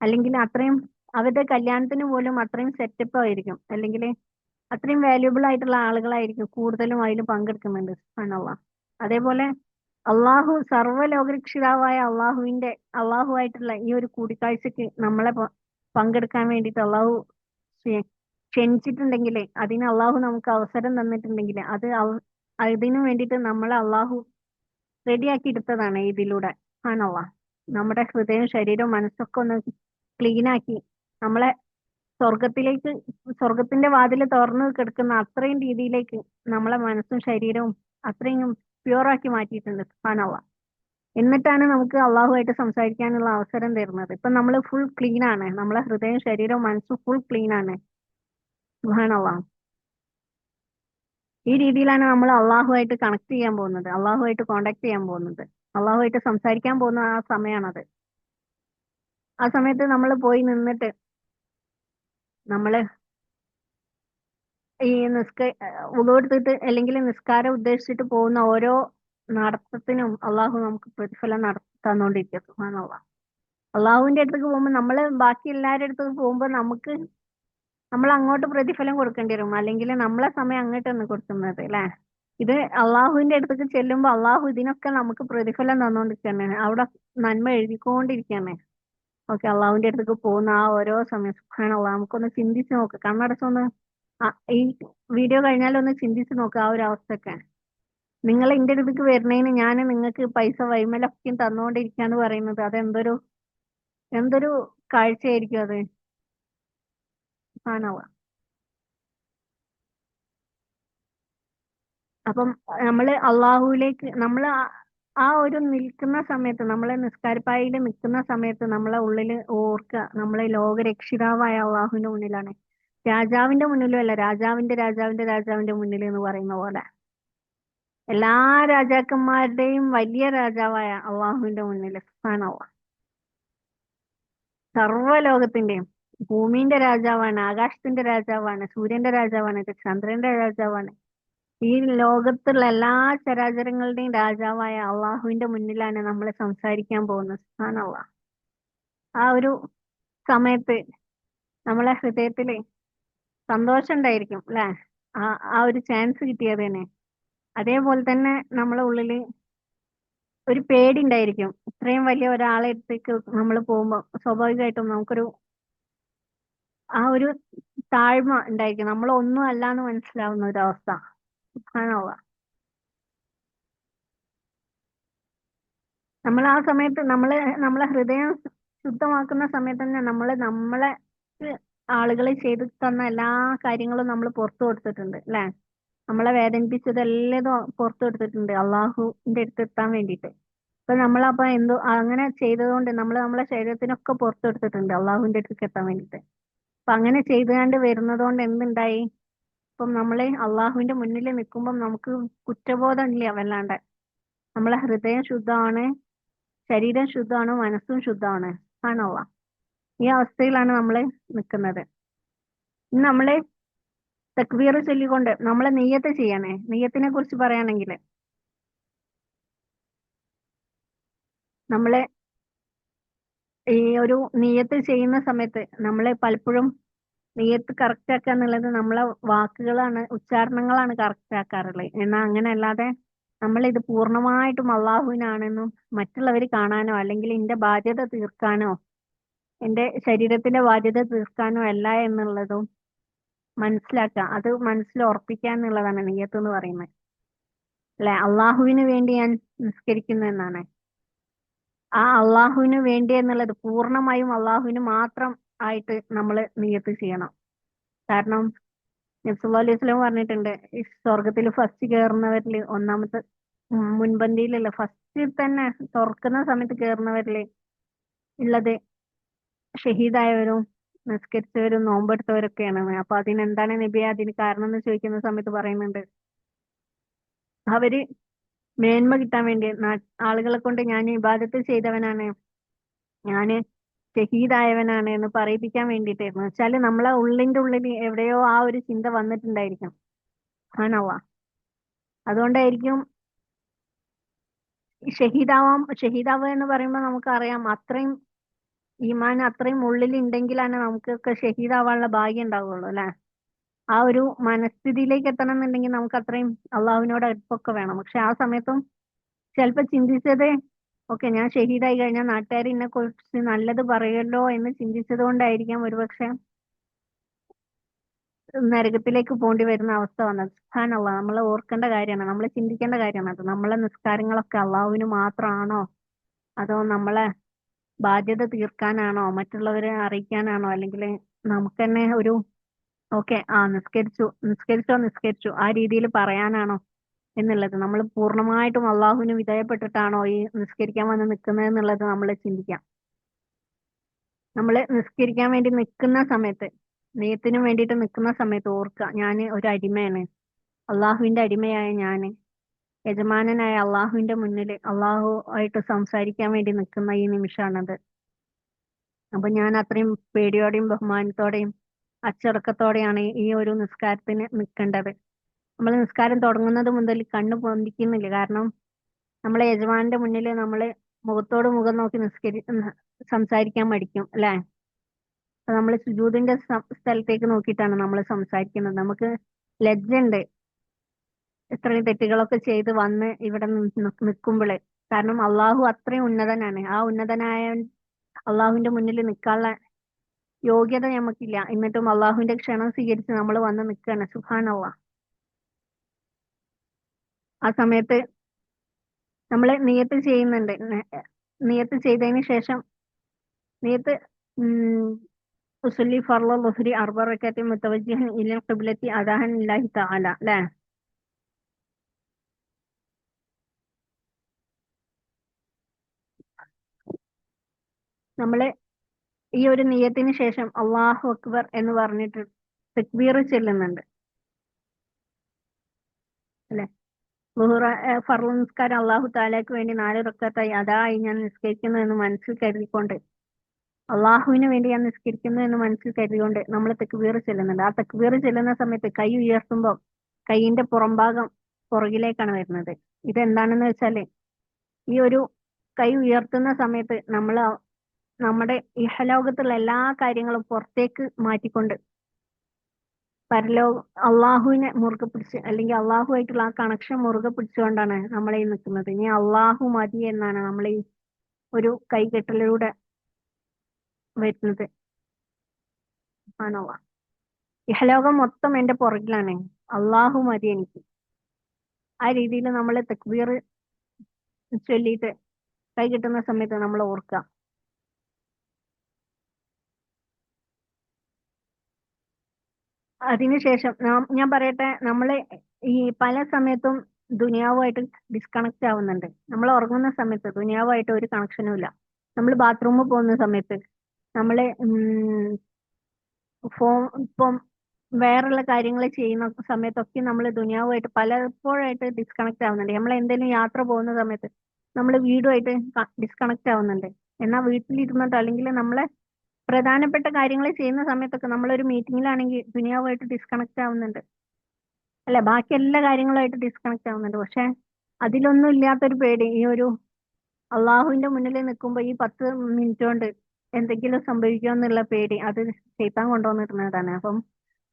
അല്ലെങ്കിൽ അത്രയും അവരുടെ കല്യാണത്തിന് പോലും അത്രയും സെറ്റപ്പ് ആയിരിക്കും, അല്ലെങ്കിൽ അത്രയും വാല്യുബിൾ ആയിട്ടുള്ള ആളുകളായിരിക്കും കൂടുതലും അതിൽ പങ്കെടുക്കുന്നുണ്ട്. ആണവ അതേപോലെ അള്ളാഹു സർവ്വലോകരക്ഷിതാവായ അള്ളാഹുവായിട്ടുള്ള ഈ ഒരു കൂടിക്കാഴ്ചക്ക് നമ്മളെ പങ്കെടുക്കാൻ വേണ്ടിയിട്ട് അള്ളാഹു ക്ഷണിച്ചിട്ടുണ്ടെങ്കിൽ, അതിന് അള്ളാഹു നമുക്ക് അവസരം തന്നിട്ടുണ്ടെങ്കിൽ അതിനു വേണ്ടിയിട്ട് നമ്മളെ അള്ളാഹു റെഡിയാക്കി എടുത്തതാണ് ഇതിലൂടെ. ആണല്ല നമ്മുടെ ഹൃദയവും ശരീരവും മനസ്സൊക്കെ ഒന്ന് ക്ലീൻ ആക്കി നമ്മളെ സ്വർഗത്തിലേക്ക്, സ്വർഗത്തിന്റെ വാതിൽ തുറന്നു കിടക്കുന്ന അത്രയും രീതിയിലേക്ക് നമ്മളെ മനസ്സും ശരീരവും അത്രയും പ്യുവറാക്കി മാറ്റിയിട്ടുണ്ട്. സുബ്ഹാനല്ലാ. എന്നിട്ടാണ് നമുക്ക് അള്ളാഹുമായിട്ട് സംസാരിക്കാനുള്ള അവസരം തരുന്നത്. ഇപ്പൊ നമ്മൾ ഫുൾ ക്ലീൻ ആണ്, നമ്മളെ ഹൃദയവും ശരീരവും മനസ്സും ഫുൾ ക്ലീൻ ആണ്. സുബ്ഹാനല്ലാ. ഈ രീതിയിലാണ് നമ്മൾ അള്ളാഹുമായിട്ട് കണക്ട് ചെയ്യാൻ പോകുന്നത്, അള്ളാഹുമായിട്ട് കോണ്ടാക്ട് ചെയ്യാൻ പോകുന്നത്, അള്ളാഹുമായിട്ട് സംസാരിക്കാൻ പോകുന്ന ആ സമയമാണത്. ആ സമയത്ത് നമ്മൾ പോയി നിന്നിട്ട് നമ്മള് ഈ വുളു എടുത്തിട്ട് അല്ലെങ്കിൽ നിസ്കാരം ഉദ്ദേശിച്ചിട്ട് പോകുന്ന ഓരോ നടത്തത്തിനും അള്ളാഹു നമുക്ക് പ്രതിഫലം തന്നുകൊണ്ടിരിക്കും. സുബ്ഹാനല്ലാഹ്. അള്ളാഹുവിന്റെ അടുത്തേക്ക് പോകുമ്പോൾ ബാക്കി എല്ലാവരുടെ അടുത്തേക്ക് പോകുമ്പോൾ നമ്മൾ അങ്ങോട്ട് പ്രതിഫലം കൊടുക്കേണ്ടി വരും, അല്ലെങ്കിൽ നമ്മളെ സമയം അങ്ങോട്ടാണ് കൊടുക്കുന്നത് അല്ലെ. ഇത് അള്ളാഹുവിന്റെ അടുത്തേക്ക് ചെല്ലുമ്പോൾ അള്ളാഹു ഇതിനൊക്കെ നമുക്ക് പ്രതിഫലം തന്നുകൊണ്ടിരിക്കുകയാണ്, അവിടെ നന്മ എഴുതിക്കൊണ്ടിരിക്കുകയാണ്. ഓക്കെ, അള്ളാഹുവിന്റെ അടുത്തേക്ക് പോകുന്ന ആ ഓരോ സമയം സുബ്ഹാനല്ലാഹ്, നമുക്കൊന്ന് ചിന്തിച്ച് നോക്ക്, കണ്ണടച്ചൊന്ന് ഈ വീഡിയോ കഴിഞ്ഞാലൊന്ന് ചിന്തിച്ച് നോക്ക് ആ ഒരു അവസ്ഥയൊക്കെ. നിങ്ങൾ എന്റെ അടുത്തേക്ക് വരുന്നതിന് ഞാൻ നിങ്ങൾക്ക് പൈസ വൈമലൊക്കെയും തന്നുകൊണ്ടിരിക്കാന്ന് പറയുന്നത് എന്തൊരു കാഴ്ചയായിരിക്കും അത്. സുബ്ഹാനല്ലാഹ്. അപ്പം നമ്മള് അള്ളാഹുവിലേക്ക് ആ ഒരു നിൽക്കുന്ന സമയത്ത്, നമ്മളെ നിസ്കാരപ്പായിൽ നിൽക്കുന്ന സമയത്ത് നമ്മളെ ഉള്ളില് ഓർക്കുക, നമ്മളെ ലോകരക്ഷിതാവായ അള്ളാഹുവിന്റെ മുന്നിലാണ്. രാജാവിന്റെ മുന്നിലും അല്ല, രാജാവിന്റെ രാജാവിന്റെ രാജാവിന്റെ മുന്നിൽ എന്ന് പറയുന്ന പോലെ എല്ലാ രാജാക്കന്മാരുടെയും വലിയ രാജാവായ അള്ളാഹുവിന്റെ മുന്നിൽ. സുബ്ഹാനല്ലാഹ്. സർവ്വലോകത്തിന്റെയും, ഭൂമിന്റെ രാജാവാണ്, ആകാശത്തിന്റെ രാജാവാണ്, സൂര്യന്റെ രാജാവാണ്, ചന്ദ്രന്റെ രാജാവാണ്, ഈ ലോകത്തുള്ള എല്ലാ ചരാചരങ്ങളുടെയും രാജാവായ അള്ളാഹുവിന്റെ മുന്നിലാണ് നമ്മൾ സംസാരിക്കാൻ പോകുന്നത്. സുബ്ഹാനല്ലാഹ്. ആ ഒരു സമയത്ത് നമ്മളെ ഹൃദയത്തില് സന്തോഷം ഉണ്ടായിരിക്കും അല്ലെ, ആ ആ ഒരു ചാൻസ് കിട്ടിയത് തന്നെ. അതേപോലെ തന്നെ നമ്മളെ ഉള്ളില് ഒരു പേടി ഉണ്ടായിരിക്കും. ഇത്രയും വലിയ ഒരാളെ അടുത്തേക്ക് നമ്മൾ പോകുമ്പോൾ സ്വാഭാവികമായിട്ടും ആ ഒരു താഴ്മ ഉണ്ടായിരിക്കും, നമ്മൾ ഒന്നും അല്ലാന്ന് മനസ്സിലാവുന്ന ഒരു അവസ്ഥ. സുബ്ഹാനല്ലാഹ്. നമ്മൾ ആ സമയത്ത് നമ്മളെ ഹൃദയം ശുദ്ധമാക്കുന്ന സമയത്ത് തന്നെ നമ്മളെ ആളുകൾ ചെയ്തു തന്ന എല്ലാ കാര്യങ്ങളും നമ്മൾ പുറത്തു കൊടുത്തിട്ടുണ്ട് അല്ലെ. നമ്മളെ വേദനിപ്പിച്ചതെല്ലാം പുറത്തു കൊടുത്തിട്ടുണ്ട് അള്ളാഹുവിന്റെ അടുത്ത് എത്താൻ വേണ്ടിയിട്ട്. അപ്പൊ നമ്മളപ്പോ അങ്ങനെ ചെയ്തതുകൊണ്ട് നമ്മളെ ശരീരത്തിനൊക്കെ പുറത്തു കൊടുത്തിട്ടുണ്ട് അള്ളാഹുവിന്റെ അടുത്തേക്ക് എത്താൻ വേണ്ടിയിട്ട്. അപ്പൊ അങ്ങനെ ചെയ്തുകൊണ്ട് വരുന്നത് കൊണ്ട് എന്തുണ്ടായി, ഇപ്പം നമ്മളെ അള്ളാഹുവിന്റെ മുന്നിൽ നിൽക്കുമ്പം നമുക്ക് കുറ്റബോധം ഇല്ല വല്ലാണ്ട്. നമ്മളെ ഹൃദയം ശുദ്ധമാണ്, ശരീരം ശുദ്ധമാണ്, മനസ്സും ശുദ്ധമാണ്. ആണോ? ഈ അവസ്ഥയിലാണ് നമ്മൾ നിൽക്കുന്നത്. ഇന്ന് നമ്മള് തക്ബീർ ചൊല്ലിക്കൊണ്ട് നമ്മളെ നിയ്യത്ത് ചെയ്യണേ. നിയ്യത്തിനെ കുറിച്ച് പറയുകയാണെങ്കിൽ നമ്മളെ ഈ ഒരു നിയ്യത്ത് ചെയ്യുന്ന സമയത്ത് നമ്മളെ പലപ്പോഴും നിയ്യത്ത് കറക്റ്റ് ആക്കുക എന്നുള്ളത് നമ്മളെ വാക്കുകളാണ്, ഉച്ചാരണങ്ങളാണ് കറക്റ്റ് ആക്കാറുള്ളത്. എന്നാൽ അങ്ങനെ അല്ലാതെ നമ്മൾ ഇത് പൂർണ്ണമായിട്ടും അള്ളാഹുവിനാണെന്നും മറ്റുള്ളവർ കാണാനോ അല്ലെങ്കിൽ എന്റെ ബാധ്യത തീർക്കാനോ എന്റെ ശരീരത്തിന്റെ ബാധ്യത തീർക്കാനോ അല്ല എന്നുള്ളതും മനസ്സിലാക്കുക. അത് മനസ്സിൽ ഉറപ്പിക്കുക എന്നുള്ളതാണ് നിയ്യത്ത് എന്ന് പറയുന്നത്. അല്ലെ, അള്ളാഹുവിന് വേണ്ടി ഞാൻ നിസ്കരിക്കുന്നു എന്നാണ്. ആ അള്ളാഹുവിന് വേണ്ടി എന്നുള്ളത് പൂർണ്ണമായും അള്ളാഹുവിന് മാത്രം ആയിട്ട് നമ്മൾ നിയ്യത്ത് ചെയ്യണം. കാരണം നബി സല്ലല്ലാഹു അലൈഹി വസല്ലം പറഞ്ഞിട്ടുണ്ട്, ഈ സ്വർഗത്തിൽ ഫസ്റ്റ് കയറുന്നവരിൽ ഒന്നാമത്തെ മുൻപന്തിയിലുള്ള ഫസ്റ്റ് തന്നെ തുറക്കുന്ന സമയത്ത് കയറുന്നവരിൽ ഉള്ളത് ഷഹീദായവരും നിസ്കരിച്ചവരും നോമ്പെടുത്തവരൊക്കെയാണ്. അപ്പൊ അതിനെന്താണ് നബിയെ അതിന് കാരണം എന്ന് ചോദിക്കുന്ന സമയത്ത് പറയുന്നുണ്ട്, അവര് മേന്മ കിട്ടാൻ വേണ്ടി ആളുകളെ കൊണ്ട് ഞാൻ ഇബാദത്ത് ചെയ്തവനാണ്, ഞാന് ഷഹീദായവനാണ് എന്ന് പറയിപ്പിക്കാൻ വേണ്ടിയിട്ടായിരുന്നു. വെച്ചാല് നമ്മളെ ഉള്ളിന്റെ ഉള്ളിൽ എവിടെയോ ആ ഒരു ചിന്ത വന്നിട്ടുണ്ടായിരിക്കും. സുബ്ഹാനല്ലാഹ്. അതുകൊണ്ടായിരിക്കും ഈ ഷഹീദാവുക എന്ന് പറയുമ്പോൾ നമുക്കറിയാം അത്രയും ഈമാൻ അത്രയും ഉള്ളിൽ ഉണ്ടെങ്കിലാണ് നമുക്കൊക്കെ ഷഹീദാവാനുള്ള ഭാഗ്യം ഉണ്ടാവുള്ളൂ അല്ലെ. ആ ഒരു മനസ്ഥിതിയിലേക്ക് എത്തണം എന്നുണ്ടെങ്കിൽ നമുക്ക് അത്രയും അള്ളാഹുവിനോട് അടുപ്പൊക്കെ വേണം. പക്ഷെ ആ സമയത്തും ചിലപ്പോ ചിന്തിച്ചത് ഓക്കെ ഞാൻ ഷഹീദായി കഴിഞ്ഞാൽ നാട്ടുകാർ എന്നെ കുറിച്ച് നല്ലത് പറയുമല്ലോ എന്ന് ചിന്തിച്ചത് കൊണ്ടായിരിക്കാം ഒരുപക്ഷെ നരകത്തിലേക്ക് പോണ്ടി വരുന്ന അവസ്ഥ വന്നത്. സുബ്ഹാനല്ലാഹ്. നമ്മൾ ഓർക്കേണ്ട കാര്യമാണ്, നമ്മൾ ചിന്തിക്കേണ്ട കാര്യമാണ് അത്. നമ്മളെ നിസ്കാരങ്ങളൊക്കെ അള്ളാഹുവിന് മാത്രമാണോ അതോ നമ്മളെ ബാധ്യത തീർക്കാനാണോ മറ്റുള്ളവരെ അറിയിക്കാനാണോ അല്ലെങ്കിൽ നമുക്ക് തന്നെ ഒരു ഓക്കെ നിസ്കരിച്ചോ ആ രീതിയിൽ പറയാനാണോ എന്നുള്ളത് നമ്മൾ പൂർണ്ണമായിട്ടും അള്ളാഹുവിന് വിധേയപ്പെട്ടിട്ടാണോ ഈ നിസ്കരിക്കാൻ വന്ന് നിൽക്കുന്നത് എന്നുള്ളത് നമ്മൾ ചിന്തിക്കാം. നമ്മൾ നിസ്കരിക്കാൻ വേണ്ടി നിൽക്കുന്ന സമയത്ത് നെയ്യത്തിന് വേണ്ടിയിട്ട് നിൽക്കുന്ന സമയത്ത് ഓർക്കുക, ഞാൻ ഒരു അടിമയാണ്, അള്ളാഹുവിന്റെ അടിമയായ ഞാൻ യജമാനനായ അള്ളാഹുവിന്റെ മുന്നിൽ അള്ളാഹു ആയിട്ട് സംസാരിക്കാൻ വേണ്ടി നിൽക്കുന്ന ഈ നിമിഷമാണത്. അപ്പൊ ഞാൻ അത്രയും പേടിയോടെയും ബഹുമാനത്തോടെയും അച്ചടക്കത്തോടെയാണ് ഈ ഒരു നിസ്കാരത്തിന് നിൽക്കേണ്ടത്. നമ്മൾ നിസ്കാരം തുടങ്ങുന്നത് മുതൽ കണ്ണു പൊന്തിക്കുന്നില്ല. കാരണം നമ്മളെ യജമാനന്റെ മുന്നിൽ നമ്മൾ മുഖത്തോട് മുഖം നോക്കി സംസാരിക്കാൻ മടിക്കും അല്ലെ. അപ്പൊ നമ്മൾ സുജൂദിന്റെ സ്ഥലത്തേക്ക് നോക്കിയിട്ടാണ് നമ്മൾ സംസാരിക്കുന്നത്. നമുക്ക് ലജ്ജയുണ്ട് ഇത്രയും തെറ്റുകളൊക്കെ ചെയ്ത് വന്ന് ഇവിടെ നിൽക്കുമ്പോള്. കാരണം അള്ളാഹു അത്രയും ഉന്നതനാണ്. ആ ഉന്നതനായ അള്ളാഹുവിന്റെ മുന്നിൽ നിൽക്കാനുള്ള യോഗ്യത നമുക്കില്ല. എന്നിട്ടും അള്ളാഹുവിന്റെ ക്ഷണം സ്വീകരിച്ച് നമ്മൾ വന്ന് നിൽക്കുകയാണ്. സുബ്ഹാനല്ലാഹ്. ആ സമയത്ത് നമ്മൾ നിയത്ത് ചെയ്യുന്നുണ്ട്. നിയത്ത് ചെയ്തതിന് ശേഷം നിയത്ത് ഉസുല്ലി ഫർള ളുഹ്രി അർബ റകഅത്തിൻ മുതവജ്ജിഹൻ ഇലൽ ഖിബ്ലത്തി അദാഹൻ ലില്ലാഹി തആല അല്ലേ. നമ്മള് ഈ ഒരു നിയത്തിന് ശേഷം അള്ളാഹു അക്ബർ എന്ന് പറഞ്ഞിട്ട് തക്ബീർ ചെല്ലുന്നുണ്ട് അല്ലെ. ഫർള് നിസ്കാരം അള്ളാഹു താലാക്ക് വേണ്ടി 4 റക്അത്തായി അതായി ഞാൻ നിസ്കരിക്കുന്നു എന്ന് മനസ്സിൽ കരുതിക്കൊണ്ട്, അള്ളാഹുവിന് വേണ്ടി ഞാൻ നിസ്കരിക്കുന്നു എന്ന് മനസ്സിൽ കരുതിക്കൊണ്ട് നമ്മൾ തക്ബീർ ചെല്ലുന്നുണ്ട്. ആ തക്ബീർ ചെല്ലുന്ന സമയത്ത് കൈ ഉയർത്തുമ്പോൾ കൈയിന്റെ പുറംഭാഗം പുറകിലേക്കാണ് വരുന്നത്. ഇതെന്താണെന്ന് വെച്ചാല് ഈ ഒരു കൈ ഉയർത്തുന്ന സമയത്ത് നമ്മൾ നമ്മുടെ ഇഹലോകത്തുള്ള എല്ലാ കാര്യങ്ങളും പുറത്തേക്ക് മാറ്റിക്കൊണ്ട് പരലോക അള്ളാഹുവിനെ മുറുകെ പിടിച്ച് അല്ലെങ്കിൽ അള്ളാഹുമായിട്ടുള്ള ആ കണക്ഷൻ മുറുകെ പിടിച്ചുകൊണ്ടാണ് നമ്മൾ ഈ നിൽക്കുന്നത്. ഇനി അള്ളാഹു മതി എന്നാണ് നമ്മൾ ഈ ഒരു കൈകെട്ടലിലൂടെ വരുന്നത്. സുബ്ഹാനല്ലാഹ്. ഇഹലോകം മൊത്തം എന്റെ പുറകിലാണ്, അള്ളാഹു മതി എനിക്ക്. ആ രീതിയിൽ നമ്മൾ തക്ബീർ ചൊല്ലിയിട്ട് കൈ കിട്ടുന്ന സമയത്ത് നമ്മൾ ഓർക്കുക. അതിനുശേഷം ഞാൻ പറയട്ടെ, നമ്മള് ഈ പല സമയത്തും ദുനിയാവുമായിട്ട് ഡിസ്കണക്ട് ആവുന്നുണ്ട്. നമ്മൾ ഉറങ്ങുന്ന സമയത്ത് ദുനിയാവുമായിട്ട് ഒരു കണക്ഷനും ഇല്ല. നമ്മൾ ബാത്റൂമിൽ പോകുന്ന സമയത്ത് നമ്മള് ഇപ്പം വേറെയുള്ള കാര്യങ്ങൾ ചെയ്യുന്ന സമയത്തൊക്കെ നമ്മൾ ദുനിയാവുമായിട്ട് പലപ്പോഴായിട്ട് ഡിസ്കണക്ട് ആവുന്നുണ്ട്. നമ്മൾ എന്തെങ്കിലും യാത്ര പോകുന്ന സമയത്ത് നമ്മൾ വീടുമായിട്ട് ഡിസ്കണക്ട് ആവുന്നുണ്ട്. എന്നാൽ വീട്ടിലിരുന്നിട്ട് അല്ലെങ്കിൽ നമ്മളെ പ്രധാനപ്പെട്ട കാര്യങ്ങൾ ചെയ്യുന്ന സമയത്തൊക്കെ നമ്മളൊരു മീറ്റിങ്ങിലാണെങ്കിൽ ദുനിയാവുമായിട്ട് ഡിസ്കണക്ട് ആവുന്നുണ്ട് അല്ലെ. ബാക്കി എല്ലാ കാര്യങ്ങളുമായിട്ട് ഡിസ്കണക്ട് ആവുന്നുണ്ട്. പക്ഷെ അതിലൊന്നും ഇല്ലാത്തൊരു പേടി ഈ ഒരു അള്ളാഹുവിന്റെ മുന്നിൽ നിൽക്കുമ്പോൾ ഈ 10 മിനിറ്റ് കൊണ്ട് എന്തെങ്കിലും സംഭവിക്കുമോ എന്നുള്ള പേടി, അത് ശൈത്താൻ കൊണ്ടുവന്നിരുന്നതാണ്. അപ്പം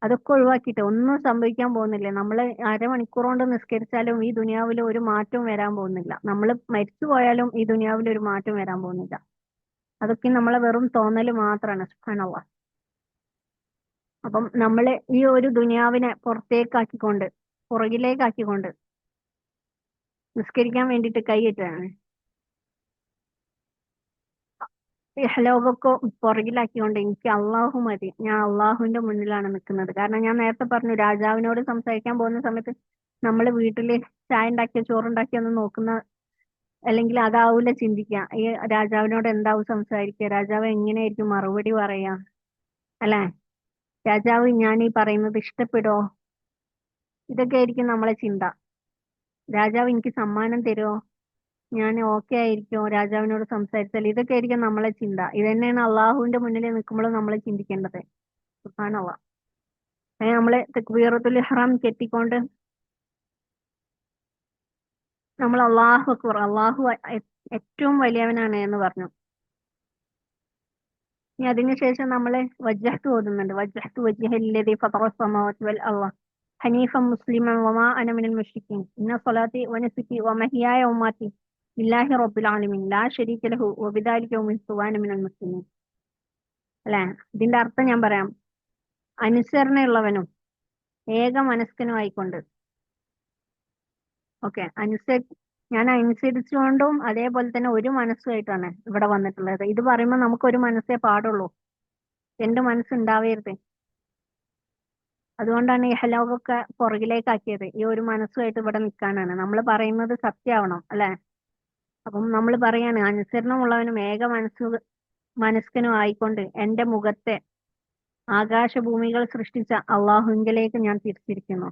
അതൊക്കെ ഒഴിവാക്കിയിട്ട് ഒന്നും സംഭവിക്കാൻ പോകുന്നില്ല. നമ്മൾ അരമണിക്കൂർ കൊണ്ട് നിസ്കരിച്ചാലും ഈ ദുനിയാവിൽ ഒരു മാറ്റവും വരാൻ പോകുന്നില്ല. നമ്മൾ മരിച്ചു പോയാലും ഈ ദുനിയാവിൽ ഒരു മാറ്റവും വരാൻ പോകുന്നില്ല. അതൊക്കെ നമ്മളെ വെറും തോന്നൽ മാത്രമാണ്. സുബ്ഹാനല്ലാഹ്. അപ്പം നമ്മൾ ഈ ഒരു ദുനിയാവിനെ പുറത്തേക്കാക്കിക്കൊണ്ട് പുറകിലേക്കാക്കിക്കൊണ്ട് നിസ്കരിക്കാൻ വേണ്ടിയിട്ട് കൈയിട്ടാണ് ഇഹലോകമൊക്കെ പുറകിലാക്കിക്കൊണ്ട് എനിക്ക് അള്ളാഹു മതി, ഞാൻ അള്ളാഹുവിന്റെ മുന്നിലാണ് നിൽക്കുന്നത്. കാരണം ഞാൻ നേരത്തെ പറഞ്ഞു, രാജാവിനോട് സംസാരിക്കാൻ പോകുന്ന സമയത്ത് നമ്മൾ വീട്ടില് ചായ ഉണ്ടാക്കിയ ചോറുണ്ടാക്കിയ ഒന്നും നോക്കുന്ന, അല്ലെങ്കിൽ അതാവൂല ചിന്തിക്കുക, ഈ രാജാവിനോട് എന്താവും സംസാരിക്കുക, രാജാവ് എങ്ങനെയായിരിക്കും മറുപടി പറയാ, അല്ലെ, രാജാവ് ഞാൻ ഈ പറയുന്നത് ഇഷ്ടപ്പെടോ, ഇതൊക്കെ ആയിരിക്കും നമ്മളെ ചിന്ത. രാജാവ് എനിക്ക് സമ്മാനം തരുമോ, ഞാൻ ഓക്കെ ആയിരിക്കും രാജാവിനോട് സംസാരിച്ചാൽ, ഇതൊക്കെ ആയിരിക്കും നമ്മളെ ചിന്ത. ഇത് തന്നെയാണ് അള്ളാഹുവിന്റെ മുന്നിൽ നിൽക്കുമ്പോൾ നമ്മൾ ചിന്തിക്കേണ്ടത്. സുബ്ഹാനല്ലാഹ്. അങ്ങനെ നമ്മള് തക്ബീറത്തുൽ ഇഹ്റാം കെട്ടിക്കൊണ്ട് നമ്മൾ അള്ളാഹു അക്ബർ, അള്ളാഹു ഏറ്റവും വലിയവനാണ് എന്ന് പറഞ്ഞു. ഇനി അതിനുശേഷം നമ്മള് വജ്ജഹ്തു ഓതുന്നുണ്ട്. വജ്ജഹ്തു വജ്ഹല്ലദീ ഫതറ സ്സമാവാതി വൽ അർള ഹനീഫൻ മുസ്ലിമൻ വമാ അന മിനൽ മുശ്രിക്കീൻ ഇന്ന സ്വലാത്തി വനുസുകി വമഹ്യായ വമമാതി ലില്ലാഹി റബ്ബിൽ ആലമീൻ ലാ ശരീക ലഹു വബിദാലിക ഉമിർതു വഅന മിനൽ മുസ്ലിമീൻ. അല്ലെ, ഇതിന്റെ അർത്ഥം ഞാൻ പറയാം. അനുസരണയുള്ളവനും ഏക മനസ്കനുമായിക്കൊണ്ട്, ഓക്കെ, ഞാൻ അനുസരിച്ചുകൊണ്ടും അതേപോലെ തന്നെ ഒരു മനസ്സുമായിട്ടാണ് ഇവിടെ വന്നിട്ടുള്ളത്. ഇത് പറയുമ്പോൾ നമുക്ക് ഒരു മനസ്സേ പാടുള്ളൂ, രണ്ട് മനസ്സുണ്ടാവരുത്. അതുകൊണ്ടാണ് ഈ ഹലോകൊക്കെ പുറകിലേക്കാക്കിയത്. ഈ ഒരു മനസ്സുമായിട്ട് ഇവിടെ നിൽക്കാനാണ്. നമ്മൾ പറയുന്നത് സത്യമാവണം, അല്ലെ. അപ്പം നമ്മൾ പറയാണ്, അനുസരണമുള്ളവനും ഏക മനസ്കനും ആയിക്കൊണ്ട് എന്റെ മുഖത്തെ ആകാശഭൂമികൾ സൃഷ്ടിച്ച അള്ളാഹുവിലേക്ക് ഞാൻ തിരിച്ചിരിക്കുന്നു.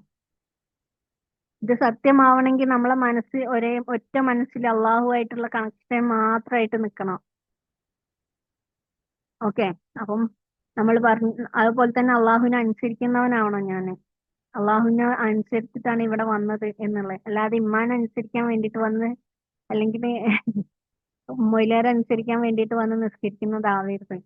ഇത് സത്യമാവണമെങ്കിൽ നമ്മളെ മനസ്സ് ഒറ്റ മനസ്സിൽ അള്ളാഹുവായിട്ടുള്ള കണക്ഷൻ മാത്രമായിട്ട് നിൽക്കണം. ഓക്കെ, അപ്പം നമ്മൾ പറഞ്ഞു അതുപോലെ തന്നെ അള്ളാഹുവിനെ അനുസരിക്കുന്നവനാവണം ഞാൻ. അള്ളാഹുവിനെ അനുസരിച്ചിട്ടാണ് ഇവിടെ വന്നത് എന്നുള്ളത്, അല്ലാതെ ഇമ്മാനെ അനുസരിക്കാൻ വേണ്ടിയിട്ട് വന്ന്, അല്ലെങ്കിൽ മൊയിലാരെ അനുസരിക്കാൻ വേണ്ടിയിട്ട് വന്ന് നിസ്കരിക്കുന്നതാവരുത്.